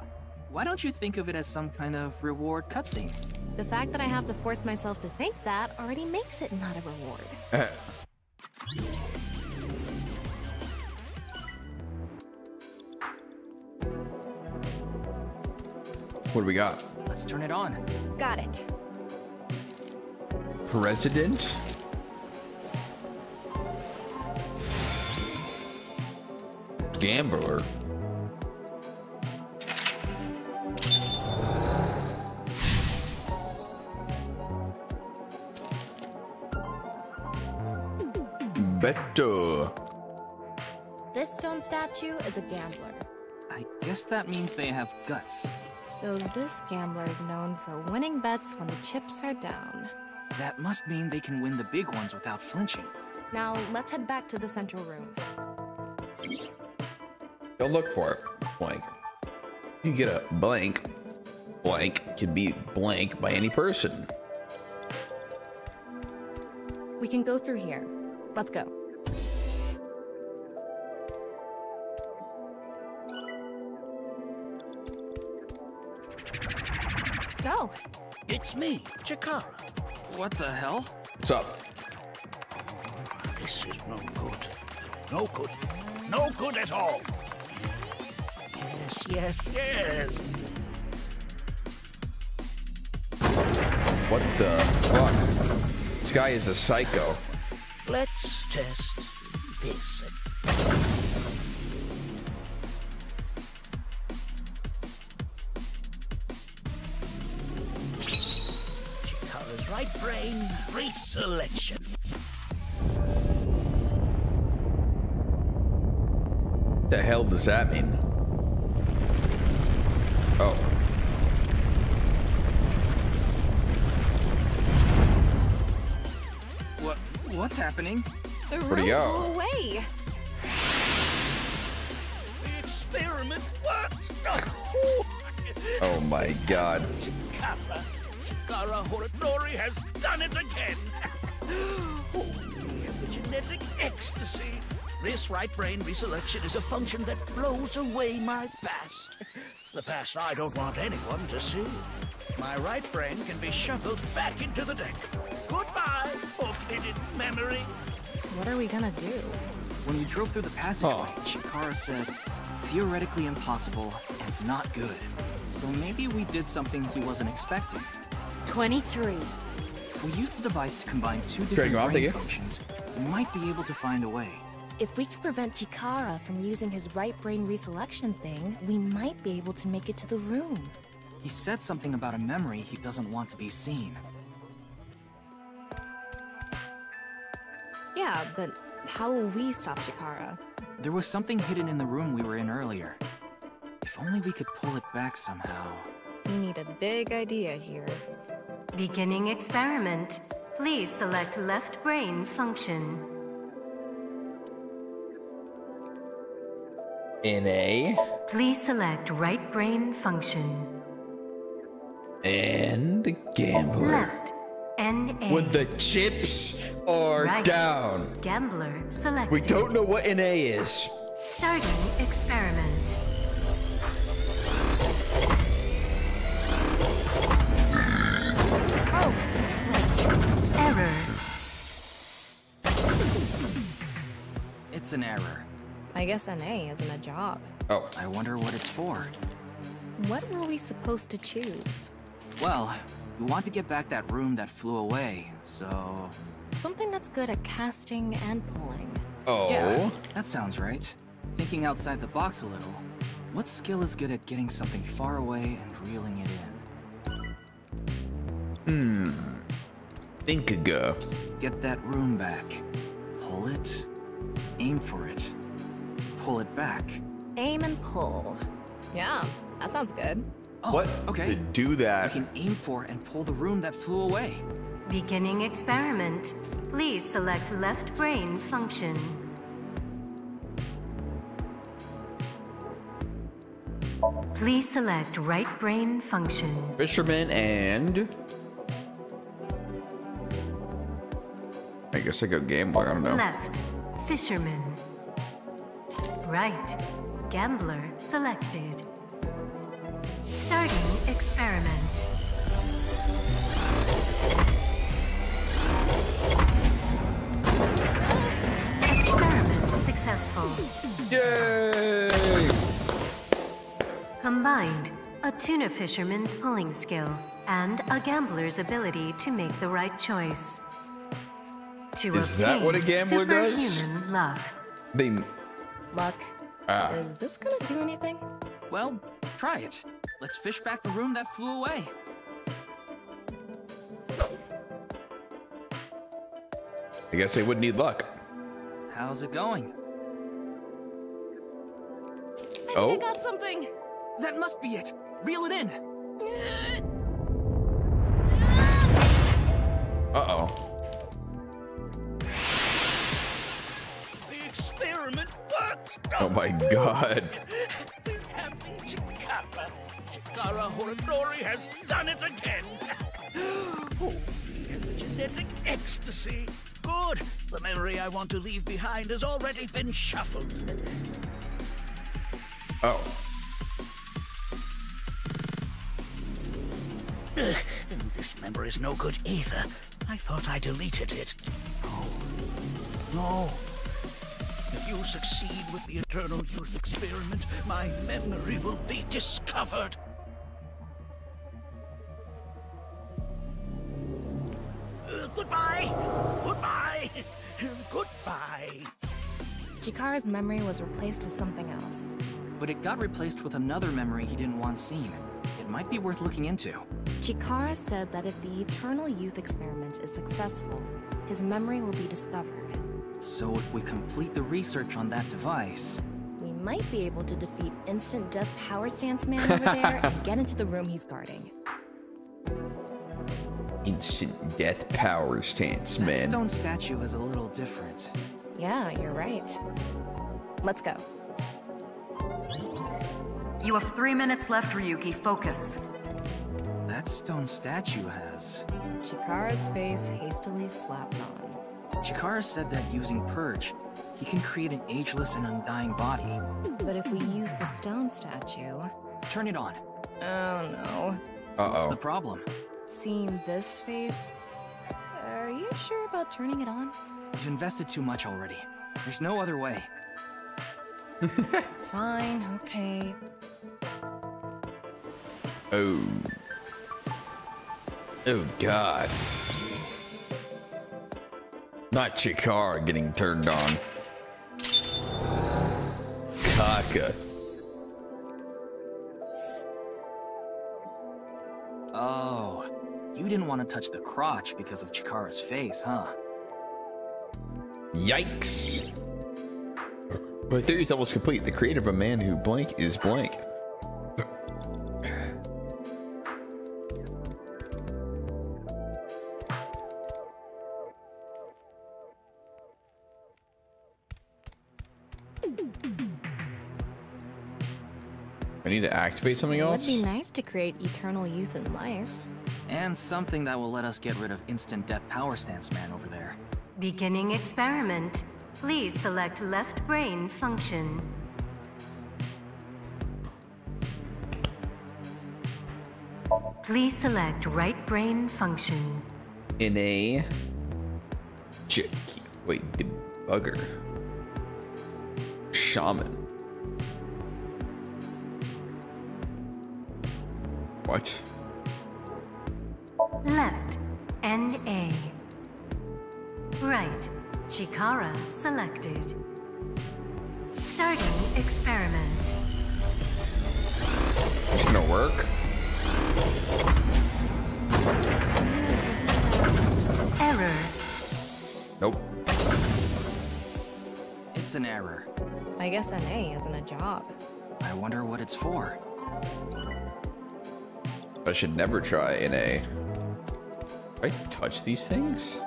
S4: Why don't you think of it as some kind of reward cutscene?
S18: The fact that I have to force myself to think that already makes it not a reward.
S1: What do we got?
S4: Let's turn it on.
S18: Got it.
S1: President? Gambler? Better.
S18: This stone statue is a gambler.
S4: I guess that means they have guts.
S18: So this gambler is known for winning bets when the chips are down.
S4: That must mean they can win the big ones without flinching.
S18: Now, let's head back to the central room.
S1: Go look for it. Blank. You get a blank. Blank can be blank by any person.
S18: We can go through here. Let's go. Go.
S17: It's me, Chikara.
S4: What the hell?
S1: What's up?
S17: This is no good. No good. No good at all. Yes.
S1: What the fuck? This guy is a psycho.
S17: Let's test this. Chikara's right brain reselection.
S1: The hell does that mean? Oh.
S4: What's happening?
S11: The
S1: Where'd he
S11: room
S1: go?
S11: blew away.
S17: The experiment worked!
S1: Oh my god.
S17: Chikara Horadori has done it again! Oh, the epigenetic ecstasy! This right brain reselection is a function that blows away my past. The past I don't want anyone to see. My right brain can be shuffled back into the deck. Goodbye, forfeited memory.
S18: What are we gonna do?
S4: When we drove through the passageway, Chikara said, theoretically impossible and not good. So maybe we did something he wasn't expecting.
S11: 23.
S4: If we use the device to combine two
S1: Trading
S4: different
S1: off,
S4: brain
S1: thank you.
S4: functions, we might be able to find a way.
S18: If we can prevent Chikara from using his right brain reselection thing, we might be able to make it to the room.
S4: He said something about a memory he doesn't want to be seen.
S18: Yeah, but how will we stop Chikara?
S4: There was something hidden in the room we were in earlier. If only we could pull it back somehow.
S18: We need a big idea here.
S19: Beginning experiment. Please select left brain function.
S1: NA.
S19: Please select right brain function.
S1: And gambler.
S19: Left. NA.
S1: When the chips are
S19: Right.
S1: down.
S19: Gambler selected.
S1: We don't know what NA is.
S19: Starting experiment.
S18: Oh, what?
S19: Error.
S4: It's an error.
S18: I guess NA isn't a job.
S1: Oh.
S4: I wonder what it's for.
S18: What were we supposed to choose?
S4: Well, we want to get back that room that flew away, so...
S18: Something that's good at casting and pulling.
S1: Oh.
S4: Yeah, that sounds right. Thinking outside the box a little. What skill is good at getting something far away and reeling it in?
S1: Think-a-go.
S4: Get that room back. Pull it. Aim for it. Pull it back.
S18: Aim and pull. Yeah, that sounds good.
S4: Oh,
S1: What?
S4: okay.
S1: To do that.
S4: We can aim for and pull the room that flew away.
S19: Beginning experiment. Please select left brain function. Please select right brain function.
S1: Fisherman and... I guess I go gambler, I don't know.
S19: Left, fisherman. Right, gambler selected. Starting experiment. Experiment successful.
S1: Yay!
S19: Combined, a tuna fisherman's pulling skill and a gambler's ability to make the right choice. To
S1: Is that what a gambler does?
S19: superhuman luck.
S1: They...
S18: Luck.
S1: Ah.
S18: Is this gonna do anything?
S4: Well, try it. Let's fish back the room that flew away.
S1: I guess they would need luck.
S4: How's it going?
S1: Oh?
S8: I got something.
S4: That must be it. Reel it in.
S1: Uh-oh.
S17: The experiment worked!
S1: Oh my god.
S17: Happy Chikara. Chikara Horadori has done it again! Oh, the epigenetic ecstasy! Good! The memory I want to leave behind has already been shuffled.
S1: Oh.
S17: This memory's no good either. I thought I deleted it. No. If you succeed with the Eternal Youth experiment, my memory will be discovered. Goodbye! Goodbye! Goodbye!
S18: Chikara's memory was replaced with something else.
S4: But it got replaced with another memory he didn't want seen. It might be worth looking into.
S18: Chikara said that if the Eternal Youth experiment is successful, his memory will be discovered.
S4: So if we complete the research on that device...
S18: We might be able to defeat Instant Death Power Stance Man over there and get into the room he's guarding.
S1: Instant death power stance,
S4: That
S1: man.
S4: stone statue is a little different.
S18: Yeah, you're right. Let's go.
S19: You have 3 minutes left, Ryuki. Focus.
S4: That stone statue has...
S18: Chikara's face hastily slapped on.
S4: Chikara said that using Purge, he can create an ageless and undying body.
S18: But if we use the stone statue...
S4: Turn it on.
S18: Oh no.
S4: What's the problem?
S18: Seeing this face... Are you sure about turning it on?
S4: You've invested too much already. There's no other way.
S18: Fine, okay.
S1: Oh. Oh god. Not Chikara getting turned on. Kaka.
S4: Oh, you didn't want to touch the crotch because of Chikara's face, huh?
S1: Yikes. My theory is almost complete. The creator of a man who blank is blank. I need to activate something
S18: It would
S1: else?
S18: be nice to create eternal youth in life.
S4: And something that will let us get rid of instant death power stance man over there.
S19: Beginning experiment. Please select left brain function. Please select right brain function.
S1: In a... Wait, debugger. Shaman. What?
S19: Left, NA. Right, Chikara selected. Starting experiment.
S1: It's gonna work?
S19: Error.
S1: Nope.
S4: It's an error.
S18: I guess NA isn't a job.
S4: I wonder what it's for.
S1: I should never try NA. I touch these things?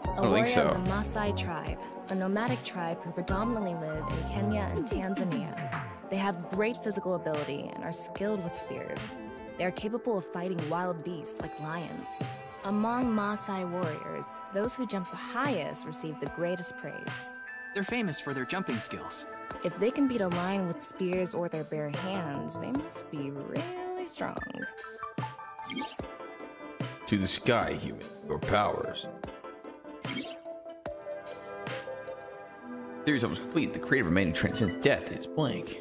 S1: I don't think so.
S18: Of the Maasai tribe, a nomadic tribe who predominantly live in Kenya and Tanzania. They have great physical ability and are skilled with spears. They are capable of fighting wild beasts like lions. Among Maasai warriors, those who jump the highest receive the greatest praise.
S4: They're famous for their jumping skills.
S18: If they can beat a lion with spears or their bare hands, they must be really strong.
S1: To the sky, human. Your powers. Theory is almost complete. The creator of a man who transcends death is blank.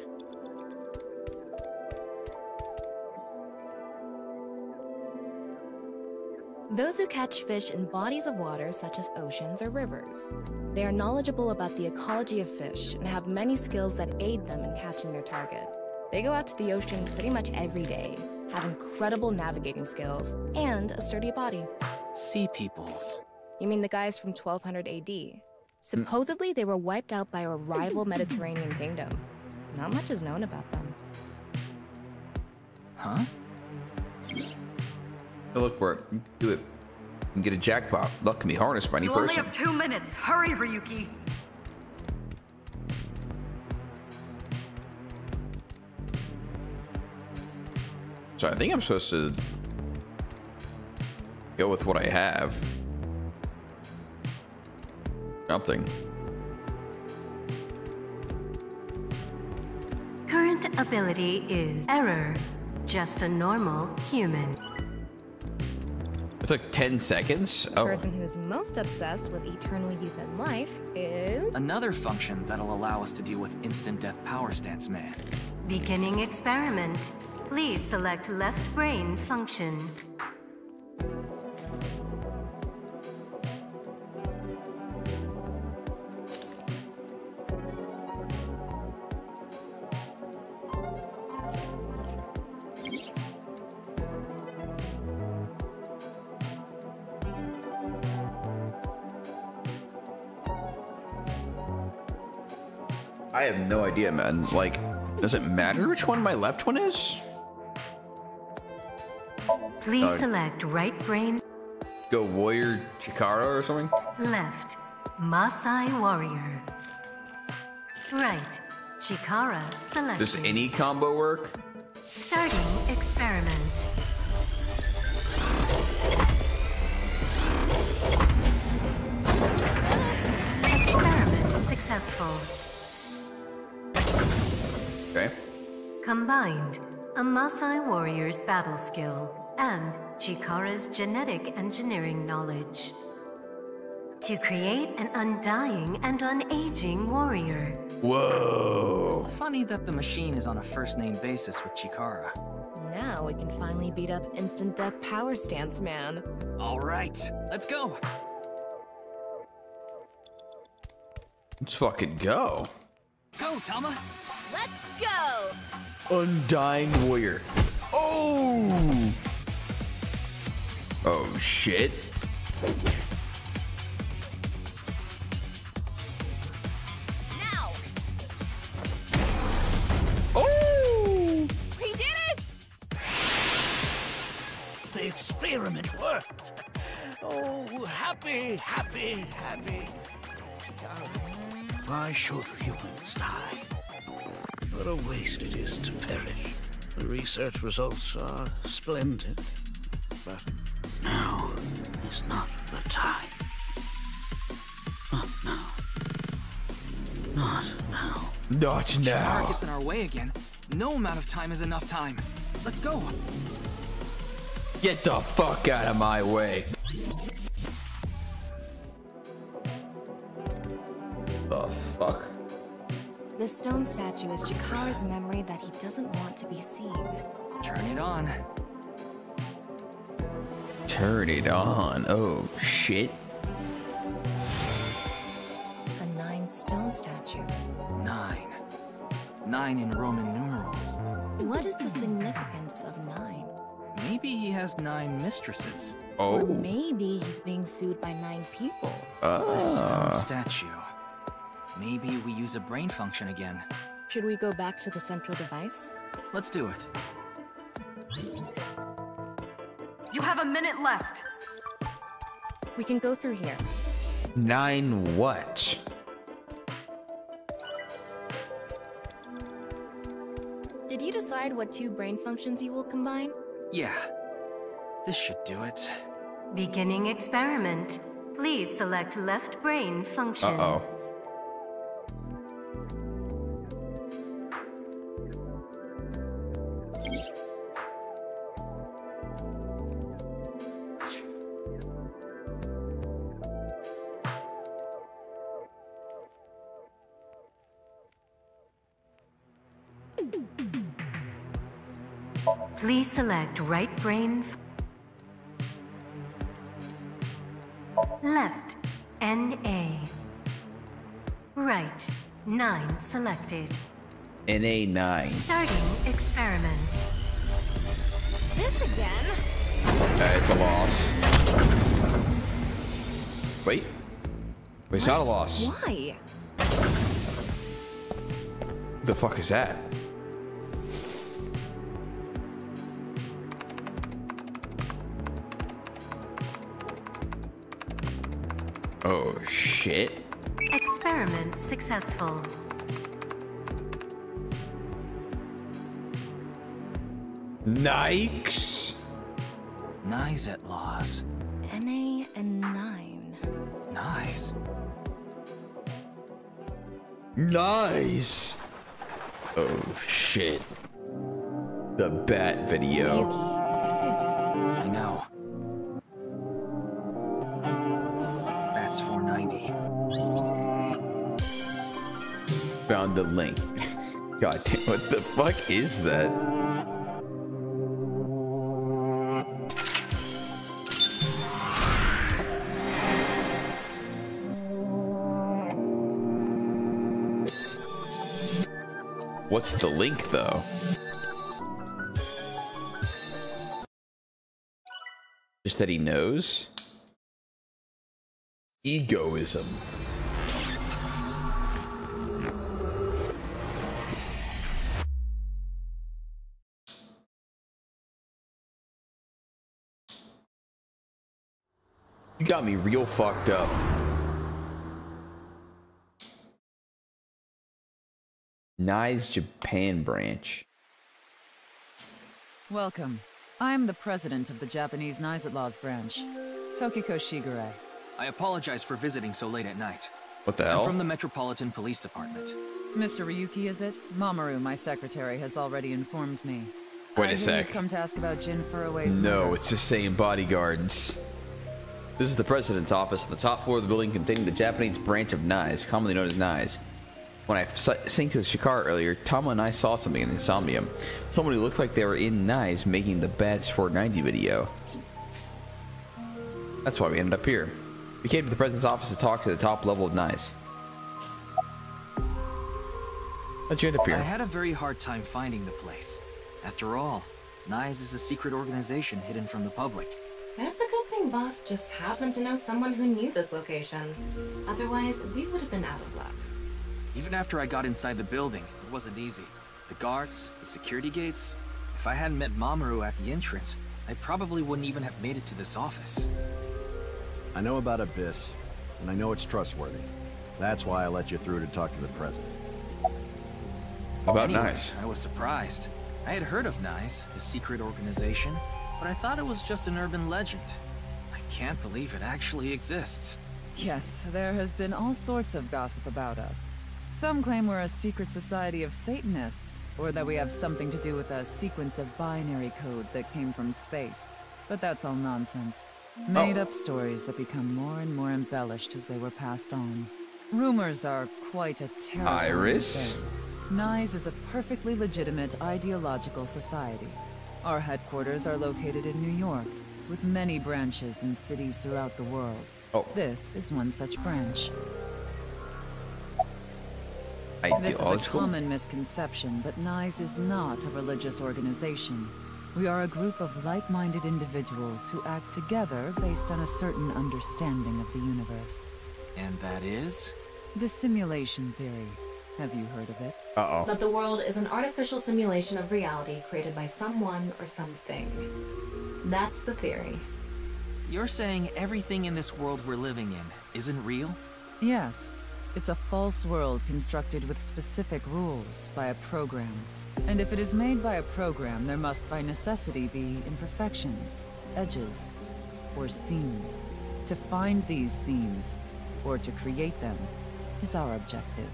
S18: Those who catch fish in bodies of water such as oceans or rivers. They are knowledgeable about the ecology of fish and have many skills that aid them in catching their target. They go out to the ocean pretty much every day, have incredible navigating skills, and a sturdy body.
S4: Sea peoples.
S18: You mean the guys from 1200 AD? Supposedly, they were wiped out by a rival Mediterranean kingdom. Not much is known about them.
S4: Huh?
S1: Go look for it. You can do it. You can get a jackpot. Luck can be harnessed by any
S19: You
S1: person.
S19: only have 2 minutes. Hurry, Ryuki.
S1: So I think I'm supposed to go with what I have. Something.
S19: Current ability is error. Just a normal human.
S1: It took 10 seconds?
S18: The person who's most obsessed with eternal youth and life is...
S4: Another function that'll allow us to deal with instant death power stance man.
S19: Beginning experiment. Please select left brain function.
S1: I have no idea, man. Like, does it matter which one my left one is?
S19: Please select right brain.
S1: Go Warrior Chikara or something?
S19: Left, Maasai Warrior. Right, Chikara selected.
S1: Does any combo work?
S19: Starting experiment. Experiment successful.
S1: Okay.
S19: Combined, a Maasai warrior's battle skill and Chikara's genetic engineering knowledge to create an undying and unaging warrior.
S1: Whoa.
S4: Funny that the machine is on a first-name basis with Chikara.
S18: Now we can finally beat up instant death power stance man.
S4: All right, let's go.
S1: Let's fucking go.
S4: Go, Tama.
S8: Let's go.
S1: Undying Warrior. Oh! Oh, shit.
S8: Now.
S1: Oh!
S8: We did it!
S17: The experiment worked. Oh, happy, happy, happy. Why should humans die? What a waste it is to perish. The research results are splendid, but now is not the time. Not now. Not now.
S1: Not
S4: Chikara
S1: now.
S4: gets in our way again. No amount of time is enough time. Let's go.
S1: Get the fuck out of my way. The fuck?
S18: The stone statue is Chikara's memory that he doesn't want to be seen.
S4: Turn it on.
S1: Turn it on. Oh, shit.
S18: A 9 stone statue.
S4: 9. 9 in Roman numerals.
S18: What is the significance of 9?
S4: Maybe he has 9 mistresses.
S1: Oh.
S18: Or maybe he's being sued by 9 people.
S4: The stone statue. Maybe we use a brain function again.
S18: Should we go back to the central device?
S4: Let's do it.
S19: You have a minute left.
S18: We can go through here.
S1: 9 what?
S18: Did you decide what 2 brain functions you will combine?
S4: Yeah. This should do it.
S19: Beginning experiment. Please select left brain function.
S1: Uh-oh.
S19: Please select right brain. Left, NA. Right, 9 selected.
S1: NA9.
S19: Starting experiment.
S8: This again?
S1: It's a loss. Wait. Wait, it's not a loss.
S18: Why?
S1: The fuck is that? Oh, shit.
S19: Experiment successful.
S1: Nikes.
S4: Nice at loss.
S18: NA and 9.
S4: Nice.
S1: Nice. Oh, shit. The bat video.
S18: Yuki, this is...
S4: I know. That's 490.
S1: Found the link. God damn, what the fuck is that? What's the link, though? Just that he knows? Egoism. You got me real fucked up. Nye's Japan branch.
S7: Welcome. I am the president of the Japanese Knives Outlaws branch, Tokiko Shigure.
S4: I apologize for visiting so late at night.
S1: What the hell?
S4: I'm from the Metropolitan Police Department.
S7: Mr. Ryuki, is it? Mamoru, my secretary, has already informed me.
S1: Wait a sec.
S7: You've come to ask about Jin Furue's
S1: No,
S7: murder.
S1: it's the same bodyguards. This is the president's office on the top floor of the building containing the Japanese branch of Knives, commonly known as Knives. When I sang to Shikara earlier, Tama and I saw something in the Somnium. Someone who looked like they were in Knives making the Bats 490 video. That's why we ended up here. We came to the president's office to talk to the top level of Knives. How'd you end up here?
S4: I had a very hard time finding the place. After all, Knives is a secret organization hidden from the public.
S6: That's a good thing Boss just happened to know someone who knew this location. Otherwise, we would have been out of luck.
S4: Even after I got inside the building, it wasn't easy. The guards, the security gates. If I hadn't met Mamoru at the entrance, I probably wouldn't even have made it to this office.
S5: I know about Abyss, and I know it's trustworthy. That's why I let you through to talk to the president.
S1: About
S4: Anyway,
S1: Knives?
S4: I was surprised. I had heard of Knives, a secret organization, but I thought it was just an urban legend. I can't believe it actually exists.
S7: Yes, there has been all sorts of gossip about us. Some claim we're a secret society of Satanists, or that we have something to do with a sequence of binary code that came from space. But that's all nonsense. Made-up stories that become more and more embellished as they were passed on. Rumors are quite a terrifying
S1: Iris?
S7: thing. Knives is a perfectly legitimate ideological society. Our headquarters are located in New York, with many branches in cities throughout the world. This is one such branch. This is a common misconception, but Knives is not a religious organization. We are a group of like-minded individuals who act together based on a certain understanding of the universe.
S4: And that is?
S7: The simulation theory. Have you heard of it?
S6: That the world is an artificial simulation of reality created by someone or something. That's the theory.
S4: You're saying everything in this world we're living in isn't real?
S7: Yes. It's a false world constructed with specific rules by a program. And if it is made by a program, there must by necessity be imperfections, edges, or seams. To find these seams, or to create them, is our objective.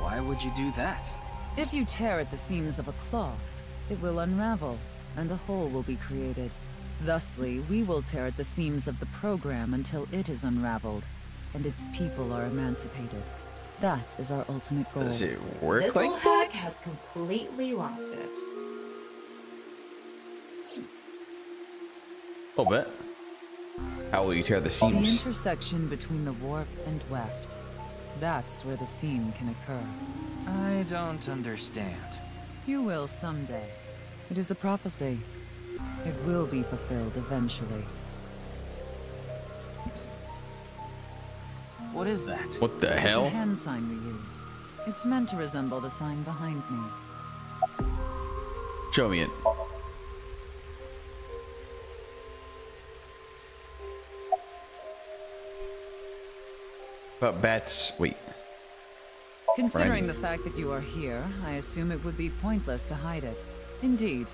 S4: Why would you do that?
S7: If you tear at the seams of a cloth, it will unravel, and a hole will be created. Thusly, we will tear at the seams of the program until it is unraveled, and its people are emancipated. That is our ultimate goal.
S1: Does it work
S6: this
S1: like
S6: old hack has completely lost it.
S1: A little bit. How will you tear the
S7: The
S1: seams?
S7: intersection between the warp and weft. That's where the seam can occur.
S4: I don't understand.
S7: You will someday. It is a prophecy. It will be fulfilled eventually.
S4: What is that?
S1: What the
S7: It's
S1: hell?
S7: a hand sign we use. It's meant to resemble the sign behind me.
S1: Show me it. But bats. Wait.
S7: Considering the fact that you are here, I assume it would be pointless to hide it. Indeed.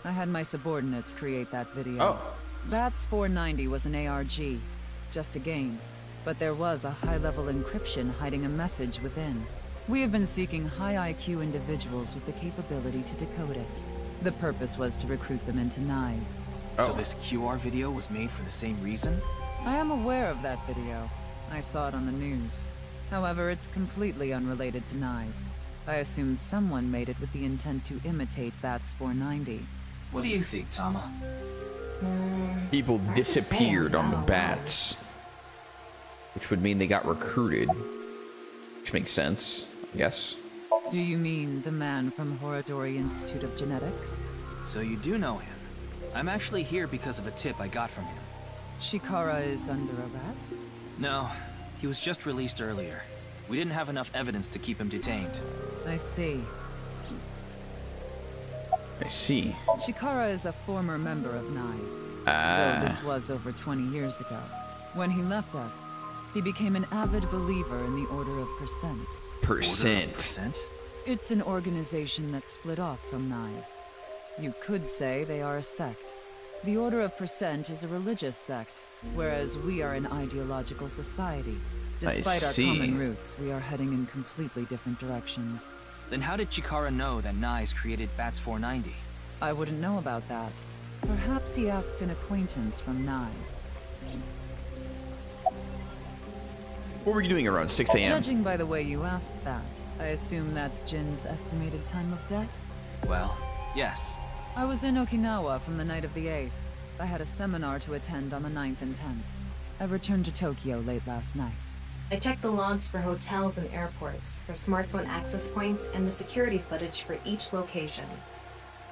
S7: I had my subordinates create that video. Bats 490 was an ARG. Just a game. But there was a high-level encryption hiding a message within. We have been seeking high IQ individuals with the capability to decode it. The purpose was to recruit them into Knives.
S4: So this QR video was made for the same reason?
S7: I am aware of that video. I saw it on the news. However, it's completely unrelated to Knives. I assume someone made it with the intent to imitate Bats 490.
S4: What do you think, Tama?
S1: People disappeared on the bats. Which would mean they got recruited. Which makes sense, I guess.
S7: Do you mean the man from Horodori Institute of Genetics?
S4: So you do know him. I'm actually here because of a tip I got from him.
S7: Shikara is under arrest?
S4: No, he was just released earlier. We didn't have enough evidence to keep him detained.
S7: I see.
S1: I see.
S7: Shikara is a former member of Knives.
S1: Ah.
S7: Though this was over 20 years ago. When he left us, he became an avid believer in the Order of Percent.
S1: Percent?
S7: It's an organization that split off from Nyes. You could say they are a sect. The Order of Percent is a religious sect, whereas we are an ideological society. Despite our common roots, we are heading in completely different directions.
S4: Then how did Chikara know that Nyes created Bats 490?
S7: I wouldn't know about that. Perhaps he asked an acquaintance from Nyes.
S1: What were you doing around 6 a.m.?
S7: Judging by the way you asked that, I assume that's Jin's estimated time of death?
S4: Well, yes.
S7: I was in Okinawa from the night of the 8th. I had a seminar to attend on the 9th and 10th. I returned to Tokyo late last night.
S6: I checked the logs for hotels and airports, for smartphone access points, and the security footage for each location.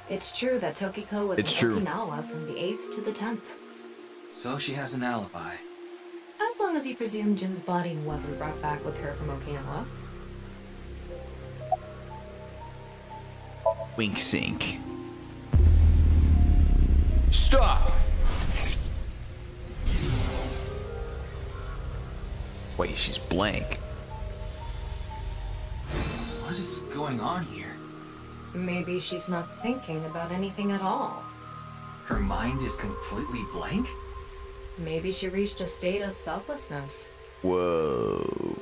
S6: It's true that Tokiko was in Okinawa from the 8th to the 10th.
S4: So she has an alibi.
S6: As long as you presume Jin's body wasn't brought back with her from Okinawa.
S1: Wink sink. Stop! Wait, she's blank.
S4: What is going on here?
S6: Maybe she's not thinking about anything at all.
S4: Her mind is completely blank?
S6: Maybe she reached a state of selflessness.
S1: Whoa.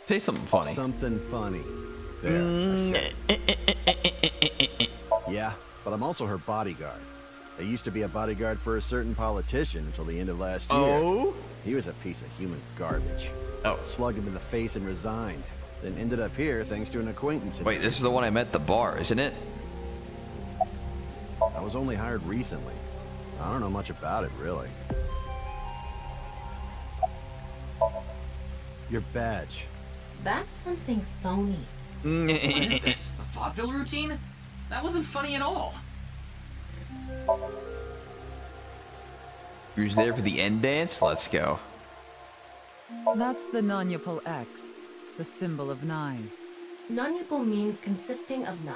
S1: Say something funny.
S5: Something funny. There, yeah, but I'm also her bodyguard. I used to be a bodyguard for a certain politician until the end of last year.
S1: Oh?
S5: He was a piece of human garbage.
S1: Oh.
S5: Slugged him in the face and resigned. Then ended up here thanks to an acquaintance.
S1: Wait, this is the one I met at the bar, isn't it?
S5: I was only hired recently. I don't know much about it, really. Your badge.
S6: That's something phony.
S4: What is this? A vaudeville routine? That wasn't funny at all.
S1: Who's there for the end dance? Let's go.
S7: That's the Nanyapul X, the symbol of Nyes.
S6: Nanyapul means consisting of 9.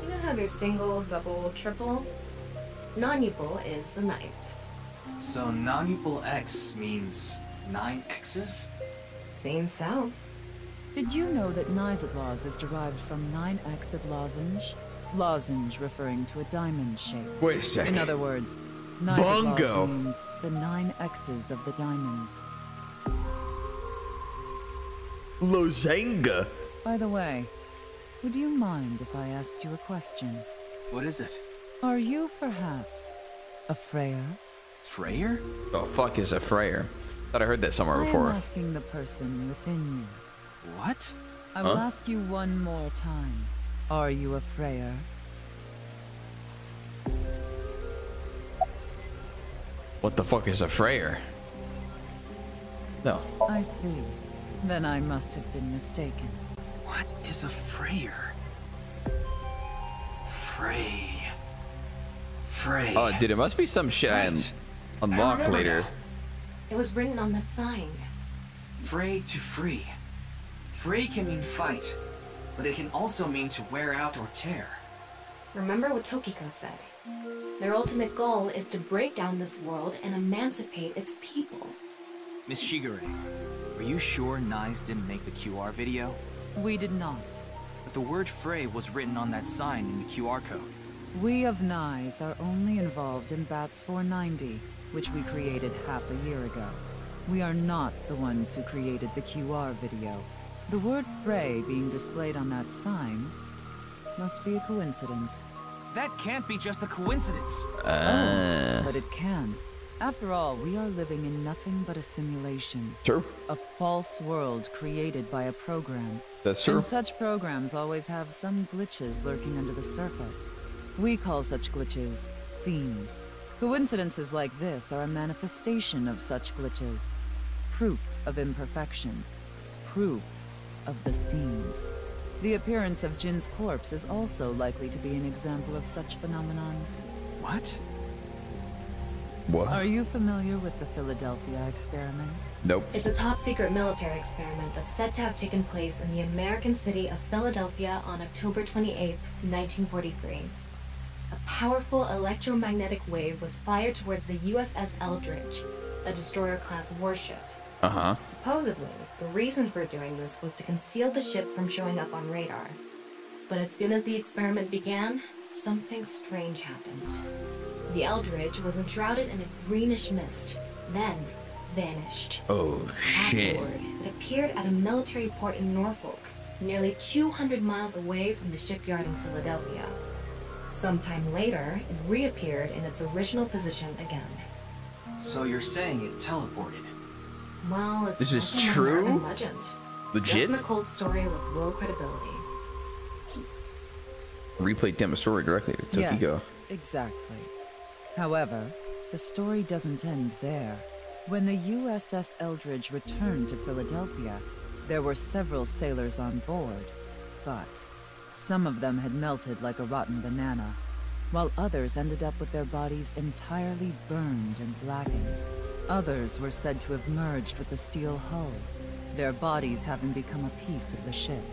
S6: You know how there's single, double, triple? Nanyapul is the 9th.
S4: So Nanyapul X means 9 X's?
S6: Seems so.
S7: Did you know that Nyes is derived from 9-exed lozenge? Lozenge referring to a diamond shape.
S1: Wait a second.
S7: In other words,
S1: Bongo
S7: means the 9 X's of the diamond.
S1: Lozenga.
S7: By the way, would you mind if I asked you a question?
S4: What is it?
S7: Are you perhaps a Freyer?
S4: Freyer?
S1: Oh, fuck is a Freyer? Thought I heard that somewhere before.
S7: I'm asking the person within you.
S4: What?
S7: I will ask you one more time. Are you a Freyer?
S1: What the fuck is a Freyer? No.
S7: I see. Then I must have been mistaken.
S4: What is a Freyer? Frey.
S1: Oh, dude, it must be some shit I unlock later.
S6: It was written on that sign.
S4: Frey to free. Frey can mean fight, but it can also mean to wear out or tear.
S6: Remember what Tokiko said. Their ultimate goal is to break down this world and emancipate its people.
S4: Miss Shigure, are you sure Nyes didn't make the QR video?
S7: We did not.
S4: But the word Frey was written on that sign in the QR code.
S7: We of Nyes are only involved in Bats 490, which we created half a year ago. We are not the ones who created the QR video. The word Frey being displayed on that sign must be a coincidence.
S4: That can't be just a coincidence.
S7: Oh, but it can. After all, we are living in nothing but a simulation.
S1: True.
S7: A false world created by a program.
S1: That's true.
S7: And such programs always have some glitches lurking under the surface. We call such glitches seams. Coincidences like this are a manifestation of such glitches. Proof of imperfection. Proof of the seams. The appearance of Jin's corpse is also likely to be an example of such phenomenon.
S4: What?
S1: What?
S7: Are you familiar with the Philadelphia experiment?
S1: Nope.
S6: It's a top-secret military experiment that's said to have taken place in the American city of Philadelphia on October 28th, 1943. A powerful electromagnetic wave was fired towards the USS Eldridge, a destroyer-class warship. Supposedly, the reason for doing this was to conceal the ship from showing up on radar. But as soon as the experiment began, something strange happened. The Eldridge was enshrouded in a greenish mist, then vanished.
S1: Oh, shit.
S6: Afterward, it appeared at a military port in Norfolk, nearly 200 miles away from the shipyard in Philadelphia. Sometime later, it reappeared in its original position again.
S4: So you're saying it teleported?
S6: Well, it's
S1: this is
S6: nothing
S1: true?
S6: more than legend.
S1: Legit?
S6: Just a cold story with real credibility.
S1: Replay demo story directly to Tokigo.
S7: Yes, exactly. However, the story doesn't end there. When the USS Eldridge returned to Philadelphia, there were several sailors on board, but some of them had melted like a rotten banana, while others ended up with their bodies entirely burned and blackened. Others were said to have merged with the steel hull, their bodies having become a piece of the ship.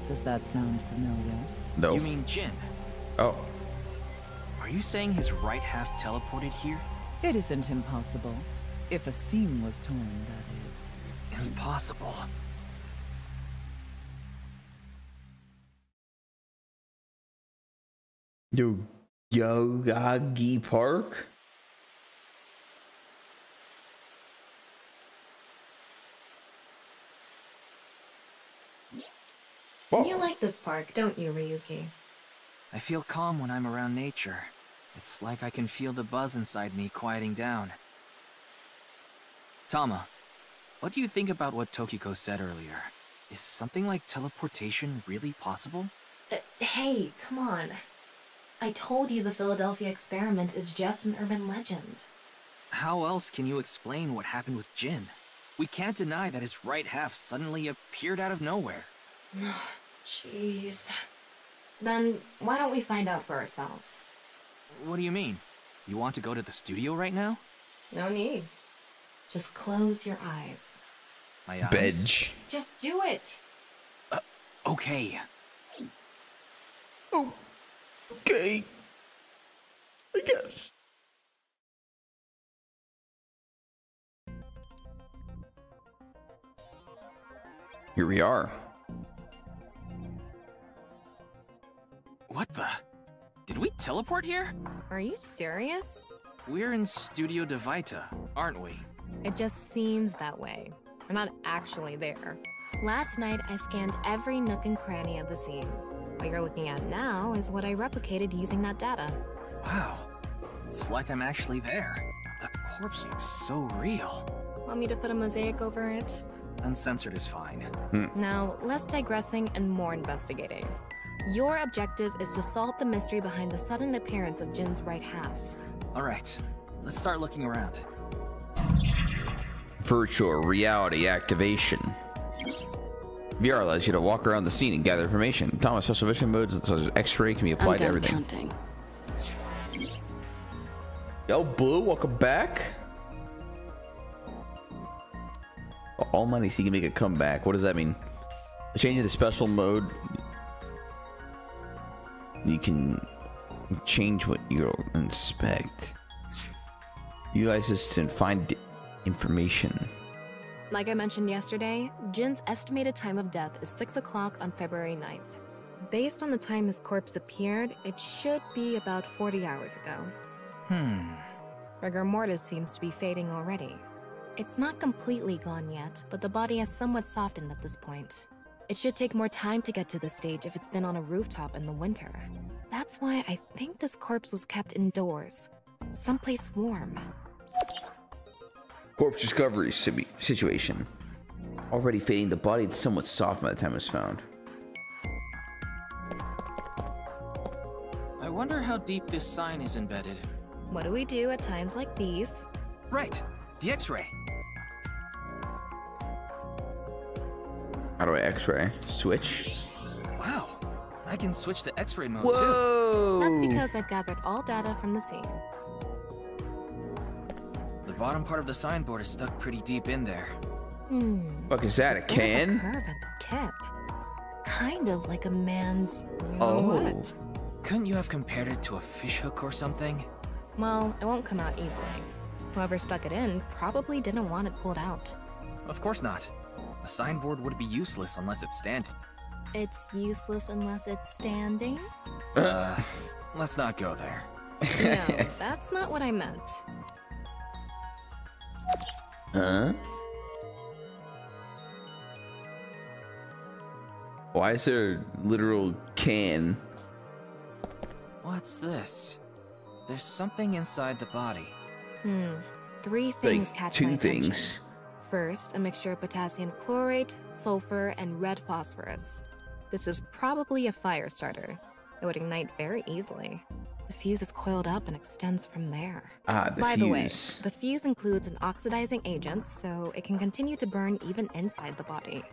S7: Does that sound familiar?
S1: No.
S4: You mean Jin?
S1: Oh.
S4: Are you saying his right half teleported here?
S7: It isn't impossible. If a seam was torn, that is.
S4: Impossible.
S1: Yo, Yogagi Park?
S6: Whoa. You like this park, don't you, Ryuki?
S4: I feel calm when I'm around nature. It's like I can feel the buzz inside me quieting down. Tama, what do you think about what Tokiko said earlier? Is something like teleportation really possible?
S6: Hey, come on. I told you the Philadelphia experiment is just an urban legend.
S4: How else can you explain what happened with Jin? We can't deny that his right half suddenly appeared out of nowhere.
S6: Jeez. Then why don't we find out for ourselves?
S4: What do you mean? You want to go to the studio right now?
S6: No need. Just close your eyes.
S4: My eyes?
S1: Bedge.
S6: Just do it.
S4: Okay.
S1: Okay. I guess. Here we are.
S4: What the? Did we teleport here?
S18: Are you serious?
S4: We're in Studio de Vita, aren't we?
S18: It just seems that way. We're not actually there. Last night, I scanned every nook and cranny of the scene. What you're looking at now is what I replicated using that data.
S4: Wow. It's like I'm actually there. The corpse looks so real.
S18: Want me to put a mosaic over it?
S4: Uncensored is fine.
S18: Now, less digressing and more investigating. Your objective is to solve the mystery behind the sudden appearance of Jin's right half.
S4: Alright, let's start looking around.
S1: Virtual reality activation. VR allows you to walk around the scene and gather information. Thomas special vision modes such as X-ray can be applied to everything.
S11: Counting.
S1: Yo, Blue, welcome back. Almighty C can make a comeback. What does that mean? Changing the special mode. You can change what you inspect. Utilize this to find information.
S18: Like I mentioned yesterday, Jin's estimated time of death is 6 o'clock on February 9th. Based on the time his corpse appeared, it should be about 40 hours ago. Rigor mortis seems to be fading already. It's not completely gone yet, but the body has somewhat softened at this point. It should take more time to get to this stage if it's been on a rooftop in the winter. That's why I think this corpse was kept indoors, someplace warm.
S1: Corpse discovery situation. Already fading, the body is somewhat soft by the time it was found.
S4: I wonder how deep this sign is embedded.
S18: What do we do at times like these?
S4: Right, the X-ray.
S1: How do I X-ray? Switch?
S4: Wow, I can switch to X-ray mode
S1: Whoa.
S4: too.
S18: That's because I've gathered all data from the scene.
S4: The bottom part of the signboard is stuck pretty deep in there.
S1: Fuck is that, a can?
S18: Curve at the tip. Kind of like a man's
S1: Oh.
S18: what?
S4: Couldn't you have compared it to a fishhook or something?
S18: Well, it won't come out easily. Whoever stuck it in probably didn't want it pulled out.
S4: Of course not. A signboard would be useless unless it's standing.
S18: It's useless unless it's standing?
S4: Let's not go there.
S18: No, that's not what I meant.
S1: Huh? Why is there a literal can?
S4: What's this? There's something inside the body.
S18: Three things catch my attention.
S1: Two things.
S18: First, a mixture of potassium chlorate, sulfur, and red phosphorus. This is probably a fire starter. It would ignite very easily. The fuse is coiled up and extends from there.
S1: Ah, the
S18: By
S1: fuse.
S18: the way, the fuse includes an oxidizing agent, so it can continue to burn even inside the body.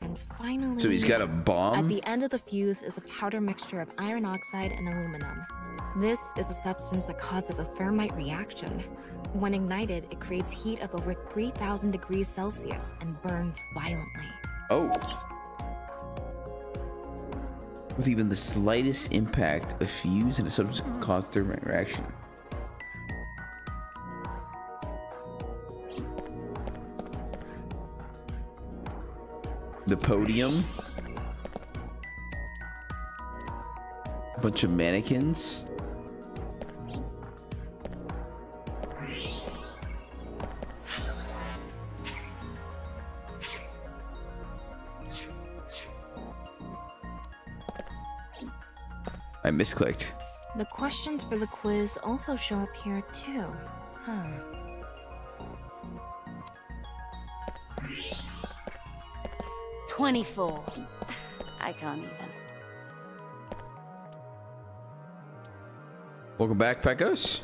S18: And finally...
S1: So he's got a bomb?
S18: At the end of the fuse is a powder mixture of iron oxide and aluminum. This is a substance that causes a thermite reaction. When ignited, it creates heat of over 3,000 degrees Celsius and burns violently.
S1: Oh. With even the slightest impact, a fuse and a substance can cause thermite reaction. The podium. A bunch of mannequins. I misclicked.
S18: The questions for the quiz also show up here too. Huh.
S11: $24. I can't even.
S1: Welcome back, Pecos.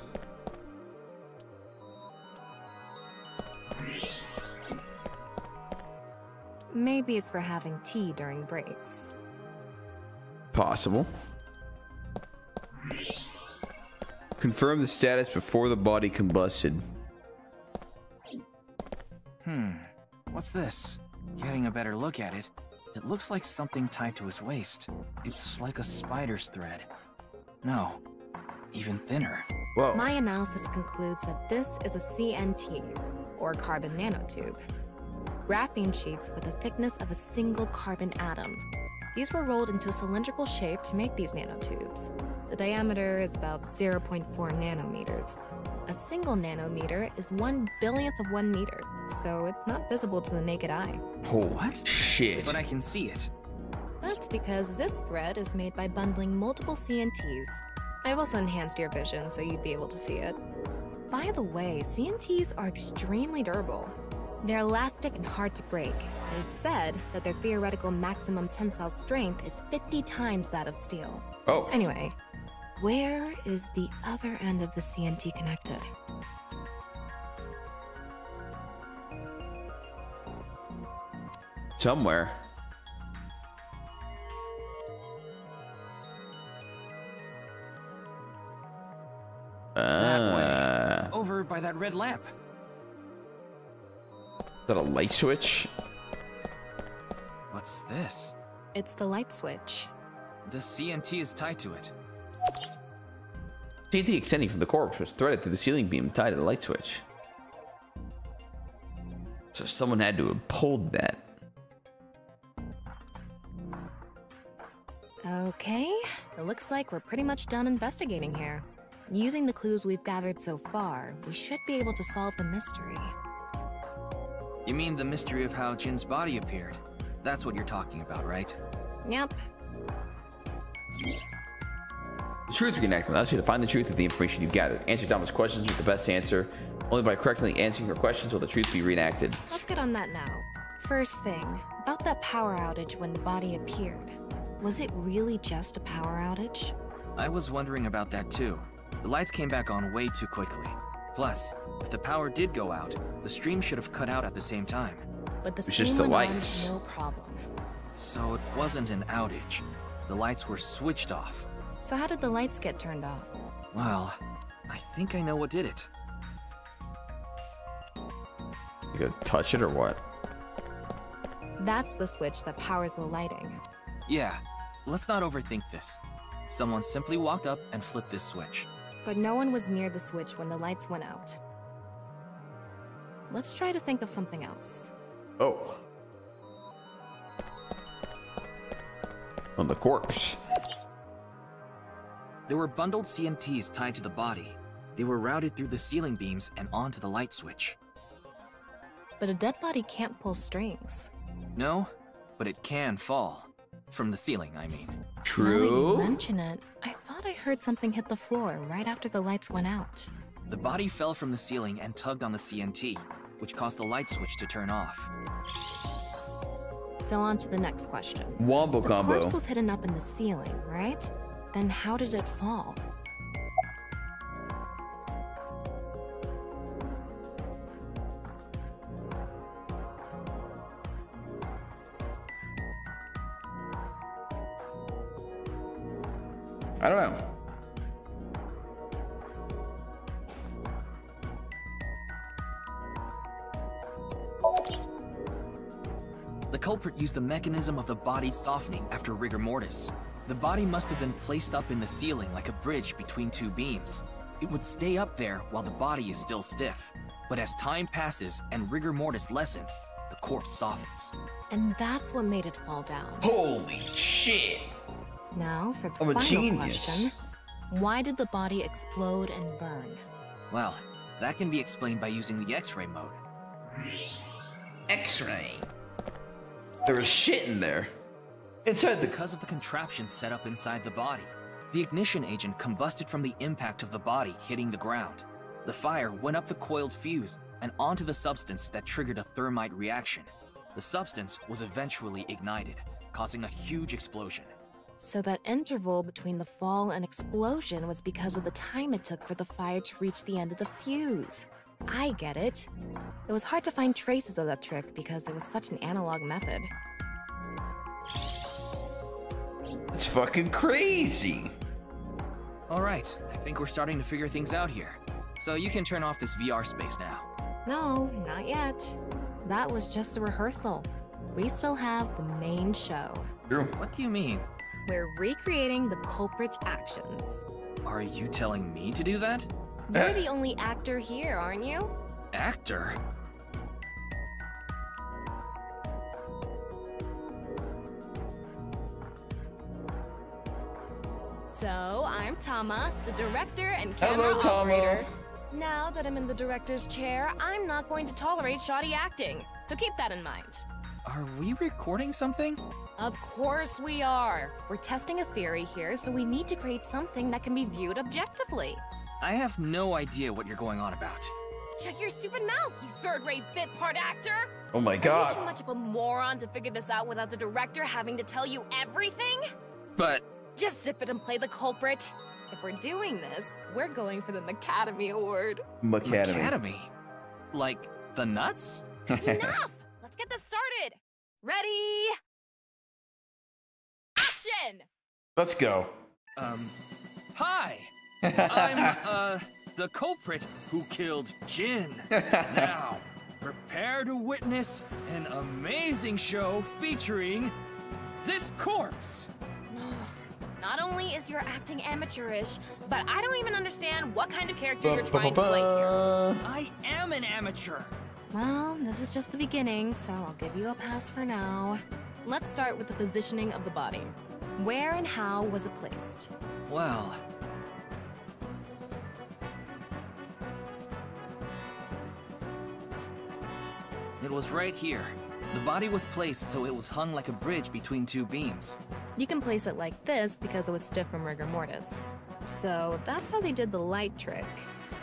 S18: Maybe it's for having tea during breaks.
S1: Possible. Confirm the status before the body combusted.
S4: What's this? Getting a better look at it, it looks like something tied to his waist. It's like a spider's thread. No, even thinner.
S1: Whoa.
S18: My analysis concludes that this is a CNT, or carbon nanotube. Graphene sheets with the thickness of a single carbon atom. These were rolled into a cylindrical shape to make these nanotubes. The diameter is about 0.4 nanometers. A single nanometer is 1/1000th of 1 meter, so it's not visible to the naked eye.
S1: Oh, what? Shit.
S4: But I can see it.
S18: That's because this thread is made by bundling multiple CNTs. I've also enhanced your vision so you'd be able to see it. By the way, CNTs are extremely durable. They're elastic and hard to break, and it's said that their theoretical maximum tensile strength is 50 times that of steel.
S1: Oh.
S18: Anyway, where is the other end of the CNT connected?
S1: Somewhere.
S4: That way. Over by that red lamp.
S1: Is that a light switch?
S4: What's this?
S18: It's the light switch.
S4: The CNT is tied to it.
S1: CNT extending from the corpse was threaded through the ceiling beam tied to the light switch. So someone had to have pulled that.
S18: Okay, it looks like we're pretty much done investigating here. Using the clues we've gathered so far, we should be able to solve the mystery.
S4: You mean the mystery of how Jin's body appeared? That's what you're talking about, right?
S18: Yep.
S1: The truth reenactment allows you to find the truth of the information you've gathered. Answer Dama's questions with the best answer. Only by correctly answering her questions will the truth be reenacted.
S18: Let's get on that now. First thing, about that power outage when the body appeared. Was it really just a power outage?
S4: I was wondering about that too. The lights came back on way too quickly. Plus, if the power did go out, the stream should have cut out at the same time.
S18: But the
S1: It's just the
S18: stream went on,
S1: lights.
S18: no problem.
S4: So it wasn't an outage. The lights were switched off.
S18: So how did the lights get turned off?
S4: Well, I think I know what did it.
S1: You gotta touch it or what?
S18: That's the switch that powers the lighting.
S4: Yeah, let's not overthink this. Someone simply walked up and flipped this switch.
S18: But no one was near the switch when the lights went out. Let's try to think of something else.
S1: Oh. On the corpse.
S4: There were bundled CMTs tied to the body. They were routed through the ceiling beams and onto the light switch.
S18: But a dead body can't pull strings.
S4: No, but it can fall. From the ceiling, I mean.
S18: Now that you mention it, I thought I heard something hit the floor right after the lights went out.
S4: The body fell from the ceiling and tugged on the CNT, which caused the light switch to turn off.
S18: So on to the next question.
S1: Wombo combo.
S18: The corpse was hidden up in the ceiling, right? Then how did it fall?
S1: I don't know.
S4: The culprit used the mechanism of the body softening after rigor mortis. The body must have been placed up in the ceiling like a bridge between two beams. It would stay up there while the body is still stiff. But as time passes and rigor mortis lessens, the corpse softens.
S18: And that's what made it fall down.
S1: Holy shit!
S18: Now for the
S1: I'm a
S18: final
S1: genius.
S18: question. Why did the body explode and burn?
S4: Well, that can be explained by using the X-ray mode.
S1: X-ray. There was shit in there. Inside the...
S4: Because of the contraption set up inside the body. The ignition agent combusted from the impact of the body hitting the ground. The fire went up the coiled fuse and onto the substance that triggered a thermite reaction. The substance was eventually ignited, causing a huge explosion.
S18: So that interval between the fall and explosion was because of the time it took for the fire to reach the end of the fuse. I get it. It was hard to find traces of that trick because it was such an analog method.
S1: It's fucking crazy.
S4: All right, I think we're starting to figure things out here. So you can turn off this VR space now.
S18: No, not yet. That was just a rehearsal. We still have the main show.
S1: True.
S4: What do you mean?
S18: We're recreating the culprit's actions.
S4: Are you telling me to do that?
S18: You're the only actor here, aren't you?
S4: Actor?
S18: So, I'm Tama, the director and camera
S1: Hello, Tama.
S18: operator. Now that I'm in the director's chair, I'm not going to tolerate shoddy acting. So keep that in mind.
S4: Are we recording something?
S18: Of course we are. We're testing a theory here, so we need to create something that can be viewed objectively.
S4: I have no idea what you're going on about.
S18: Shut your stupid mouth, you third-rate bit part actor!
S1: Oh my
S18: Are
S1: god.
S18: you too much of a moron to figure this out without the director having to tell you everything?
S4: But...
S18: Just zip it and play the culprit. If we're doing this, we're going for the Macademy Award.
S1: Macademy.
S4: Like, the nuts?
S18: Enough! Let's get this started! Ready? Action!
S1: Let's go.
S4: Hi! I'm, the culprit who killed Jin. Now, prepare to witness an amazing show featuring this corpse.
S18: Not only is your acting amateurish, but I don't even understand what kind of character you're trying to play here.
S4: I am an amateur.
S18: Well, this is just the beginning, so I'll give you a pass for now. Let's start with the positioning of the body. Where and how was it placed?
S4: Well... It was right here. The body was placed so it was hung like a bridge between two beams.
S18: You can place it like this because it was stiff from rigor mortis. So that's how they did the light trick.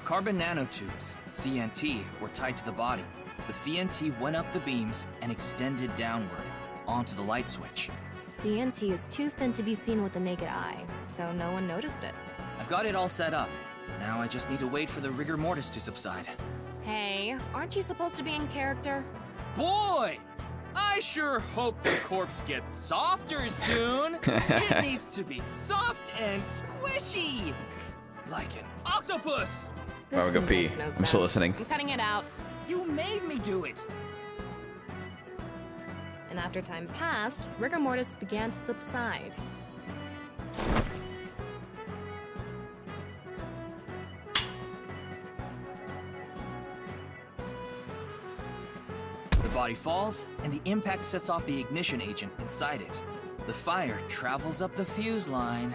S4: Carbon nanotubes, CNT, were tied to the body. The CNT went up the beams and extended downward, onto the light switch.
S18: CNT is too thin to be seen with the naked eye, so no one noticed it.
S4: I've got it all set up. Now I just need to wait for the rigor mortis to subside.
S18: Hey, aren't you supposed to be in character?
S4: Boy! I sure hope the corpse gets softer soon. It needs to be soft and squishy. Like an octopus.
S18: This
S1: Oh, go pee.
S18: makes no
S1: I'm
S18: sense.
S1: still listening.
S18: I'm cutting it out.
S4: You made me do it.
S18: And after time passed, rigor mortis began to subside.
S4: body falls, and the impact sets off the ignition agent inside it. The fire travels up the fuse line.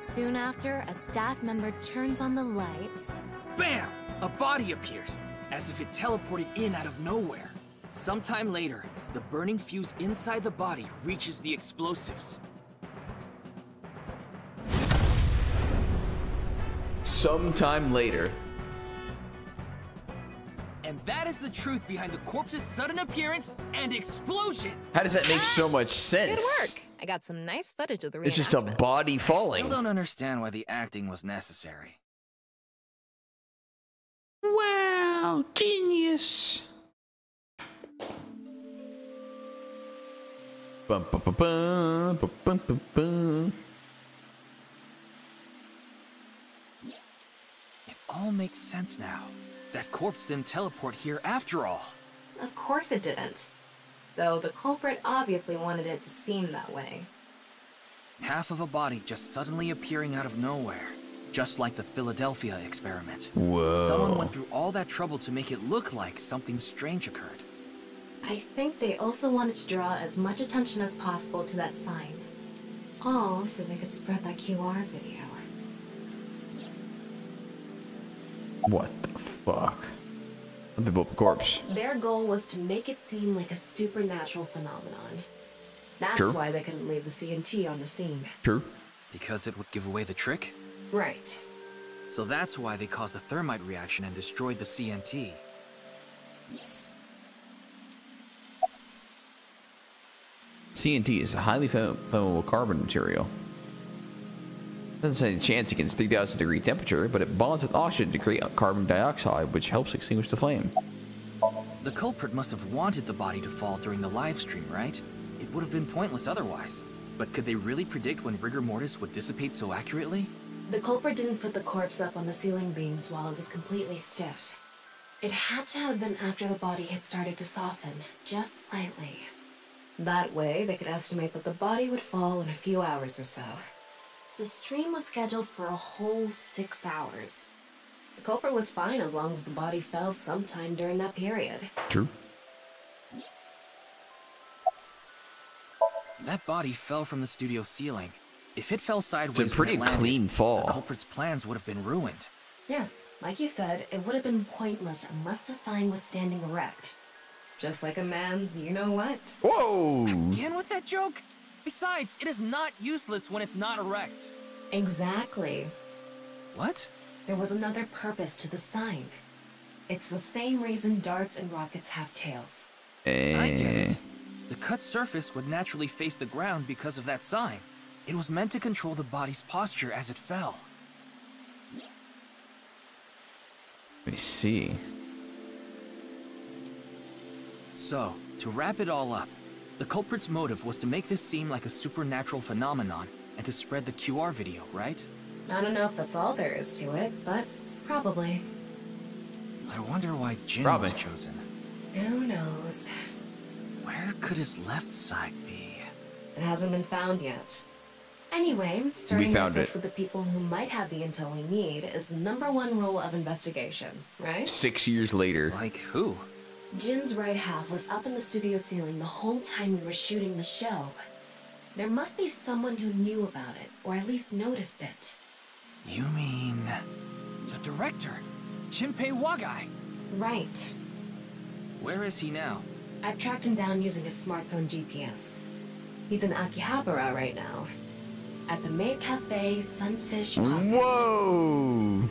S18: Soon after, a staff member turns on the lights.
S4: Bam! A body appears, as if it teleported in out of nowhere. Sometime later, the burning fuse inside the body reaches the explosives.
S1: Sometime later.
S4: And that is the truth behind the corpse's sudden appearance and explosion.
S1: How does that make so much sense?
S18: Good work. I got some nice footage of the reenactment.
S1: It's just a body falling.
S4: I still don't understand why the acting was necessary.
S1: Wow, genius. Bum, bum, bum, bum, bum, bum, bum, bum.
S4: It all makes sense now. That corpse didn't teleport here after all.
S18: Of course it didn't. Though the culprit obviously wanted it to seem that way.
S4: Half of a body just suddenly appearing out of nowhere. Just like the Philadelphia experiment.
S1: Whoa.
S4: Someone went through all that trouble to make it look like something strange occurred.
S6: I think they also wanted to draw as much attention as possible to that sign. All so they could spread that QR video.
S1: What the fuck? The Bob corpse.
S6: Their goal was to make it seem like a supernatural phenomenon. That's
S1: True.
S6: why they couldn't leave the CNT on the scene.
S1: True.
S4: Because it would give away the trick?
S6: Right.
S4: So that's why they caused a thermite reaction and destroyed the CNT.
S1: CNT is a highly flammable carbon material. Doesn't stand a chance against 3,000 degree temperature, but it bonds with oxygen to create carbon dioxide, which helps extinguish the flame.
S4: The culprit must have wanted the body to fall during the live stream, right? It would have been pointless otherwise. But could they really predict when rigor mortis would dissipate so accurately?
S6: The culprit didn't put the corpse up on the ceiling beams while it was completely stiff. It had to have been after the body had started to soften, just slightly. That way, they could estimate that the body would fall in a few hours or so. The stream was scheduled for a whole 6 hours. The culprit was fine as long as the body fell sometime during that period.
S1: True.
S4: That body fell from the studio ceiling. If it fell sideways,
S1: It's a pretty clean fall.
S4: The culprit's plans would have been ruined.
S6: Yes, like you said, it would have been pointless unless the sign was standing erect. Just like a man's you-know-what.
S1: Whoa!
S4: Again with that joke? Besides, it is not useless when it's not erect.
S6: Exactly.
S4: What?
S6: There was another purpose to the sign. It's the same reason darts and rockets have tails.
S4: I get it. The cut surface would naturally face the ground because of that sign. It was meant to control the body's posture as it fell.
S1: Let me see.
S4: So, to wrap it all up, the culprit's motive was to make this seem like a supernatural phenomenon and to spread the QR video, right?
S6: I don't know if that's all there is to it, but probably.
S4: I wonder why Jin was chosen.
S6: Who knows?
S4: Where could his left side be?
S6: It hasn't been found yet. Anyway, starting
S1: found
S6: research
S1: it.
S6: with the people who might have the intel we need is the #1 rule of investigation, right?
S1: 6 years later.
S4: Like who?
S6: Jin's right half was up in the studio ceiling the whole time we were shooting the show. There must be someone who knew about it, or at least noticed it.
S4: You mean... the director, Jinpei Wagai?
S6: Right.
S4: Where is he now?
S6: I've tracked him down using his smartphone GPS. He's in Akihabara right now. At the Maid Cafe Sunfish Pocket.
S1: Whoa!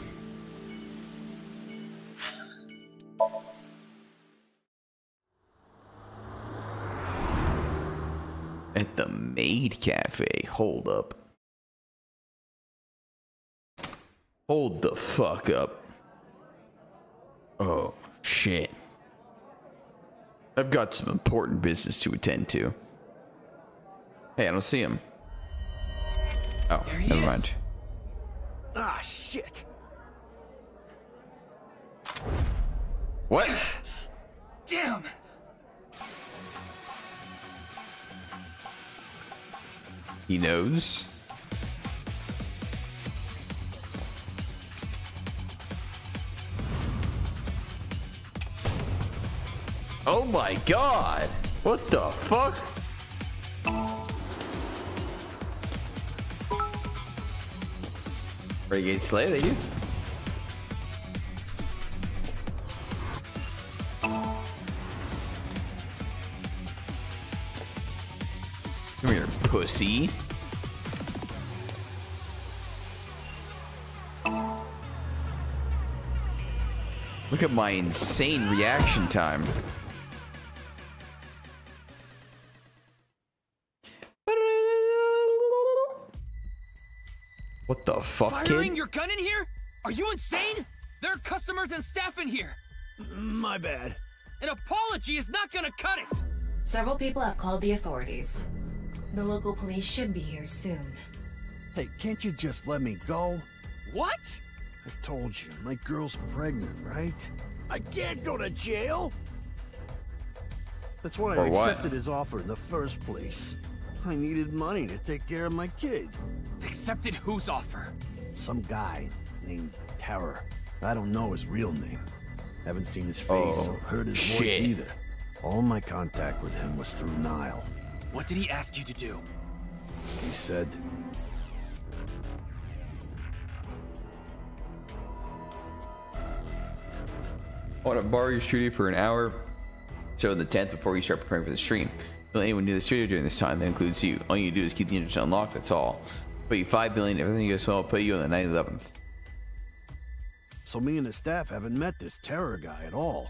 S1: At the Maid Cafe. Hold up. Hold the fuck up. Oh, shit. I've got some important business to attend to. Hey, I don't see him. Oh, never mind.
S13: Ah, shit.
S1: What?
S4: Damn!
S1: He knows. Oh my god! What the fuck? Renegade Slayer, they do. Come here, pussy. Look at my insane reaction time. What the fuck,
S3: Firing
S1: kid?
S3: your gun in here? Are you insane? There are customers and staff in here.
S5: My bad.
S3: An apology is not gonna cut it.
S6: Several people have called the authorities. The local police should be here soon.
S5: Hey, can't you just let me go?
S3: What?
S5: I told you, my girl's pregnant, right? I can't go to jail! That's why I accepted his offer in the first place. I needed money to take care of my kid.
S3: Accepted whose offer?
S5: Some guy named Terror. I don't know his real name. Haven't seen his face or heard his voice either. All my contact with him was through Nile.
S3: What did he ask you to do?
S5: He said...
S1: I want to borrow your studio for an hour, so the 10th before you start preparing for the stream. Don't let anyone near the studio during this time. That includes you. All you do is keep the internet unlocked. That's all. Pay you $5 billion. Everything goes well. I'll pay you on the night of the 11th.
S5: So me and the staff haven't met this Terror guy at all.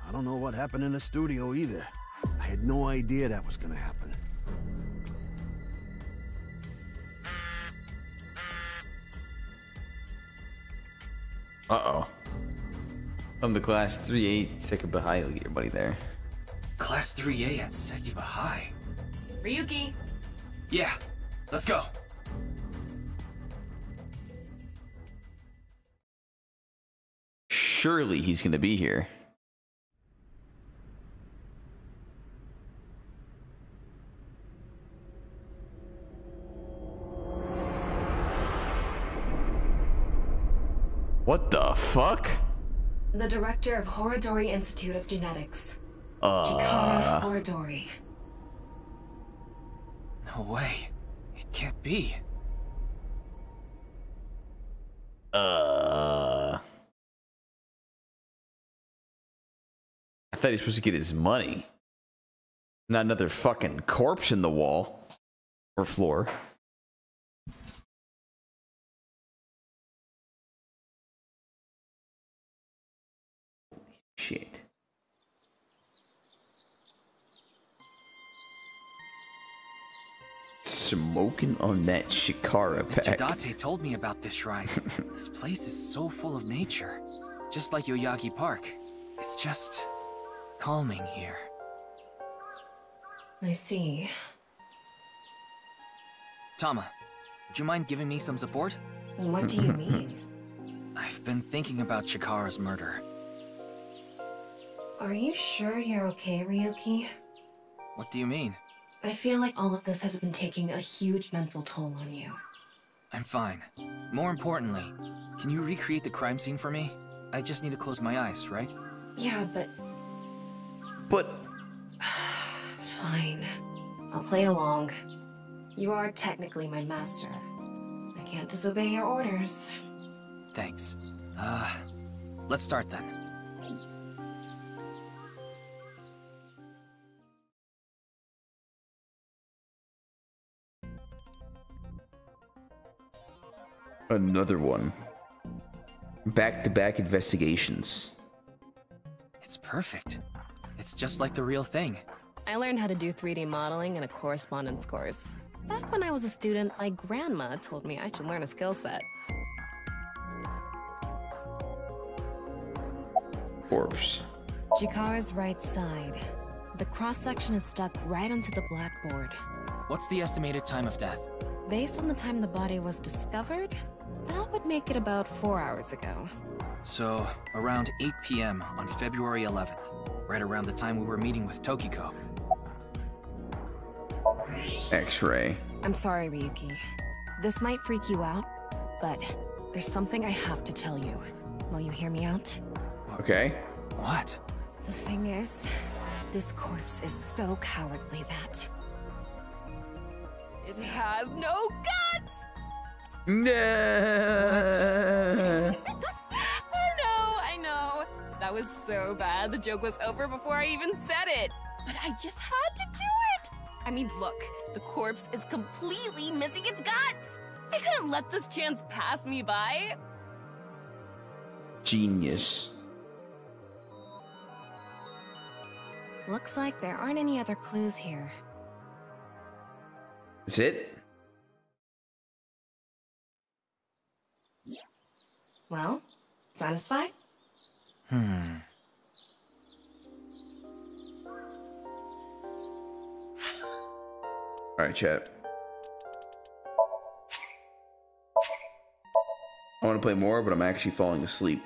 S5: I don't know what happened in the studio either. I had no idea that was gonna happen.
S1: Uh-oh. I'm the Class 3A Sekibahai. High. Look at your buddy there.
S4: Class 3A at Sekibahai.
S6: Ryuki!
S3: Yeah, let's go.
S1: Surely he's gonna be here. What the fuck?
S6: The director of Horodori Institute of Genetics. Chikara Horodori.
S4: No way. It can't be.
S1: I thought he was supposed to get his money. Not another fucking corpse in the wall. Or floor. Shit. Smoking on that Chikara pack.
S4: Mr. Date told me about this shrine. This place is so full of nature. Just like Yoyagi Park. It's just calming here.
S6: I see.
S4: Tama, would you mind giving me some support?
S6: What do you mean?
S4: I've been thinking about Chikara's murder.
S6: Are you sure you're okay, Ryuki?
S4: What do you mean?
S6: I feel like all of this has been taking a huge mental toll on you.
S4: I'm fine. More importantly, can you recreate the crime scene for me? I just need to close my eyes, right?
S6: Yeah, but...
S1: But...
S6: Fine. I'll play along. You are technically my master. I can't disobey your orders.
S4: Thanks. Let's start then.
S1: Another one. Back-to-back investigations.
S4: It's perfect. It's just like the real thing.
S18: I learned how to do 3D modeling in a correspondence course. Back when I was a student, my grandma told me I should learn a skill set.
S1: Corpse.
S18: Chikara's right side. The cross-section is stuck right onto the blackboard.
S4: What's the estimated time of death?
S18: Based on the time the body was discovered, that would make it about 4 hours ago.
S4: So, around 8 p.m. on February 11th, right around the time we were meeting with Tokiko.
S1: X-ray.
S18: I'm sorry, Ryuki. This might freak you out, but there's something I have to tell you. Will you hear me out?
S1: Okay.
S4: What?
S18: The thing is,
S6: This corpse is so cowardly that...
S20: It has no guts!
S1: No.
S20: I know. That was so bad. The joke was over before I even said it. But I just had to do it. I mean, look, the corpse is completely missing its guts. I couldn't let this chance pass me by.
S1: Genius.
S6: Looks like there aren't any other clues here.
S1: That's it?
S6: Well, satisfied?
S1: Alright, chat. I want to play more, but I'm actually falling asleep.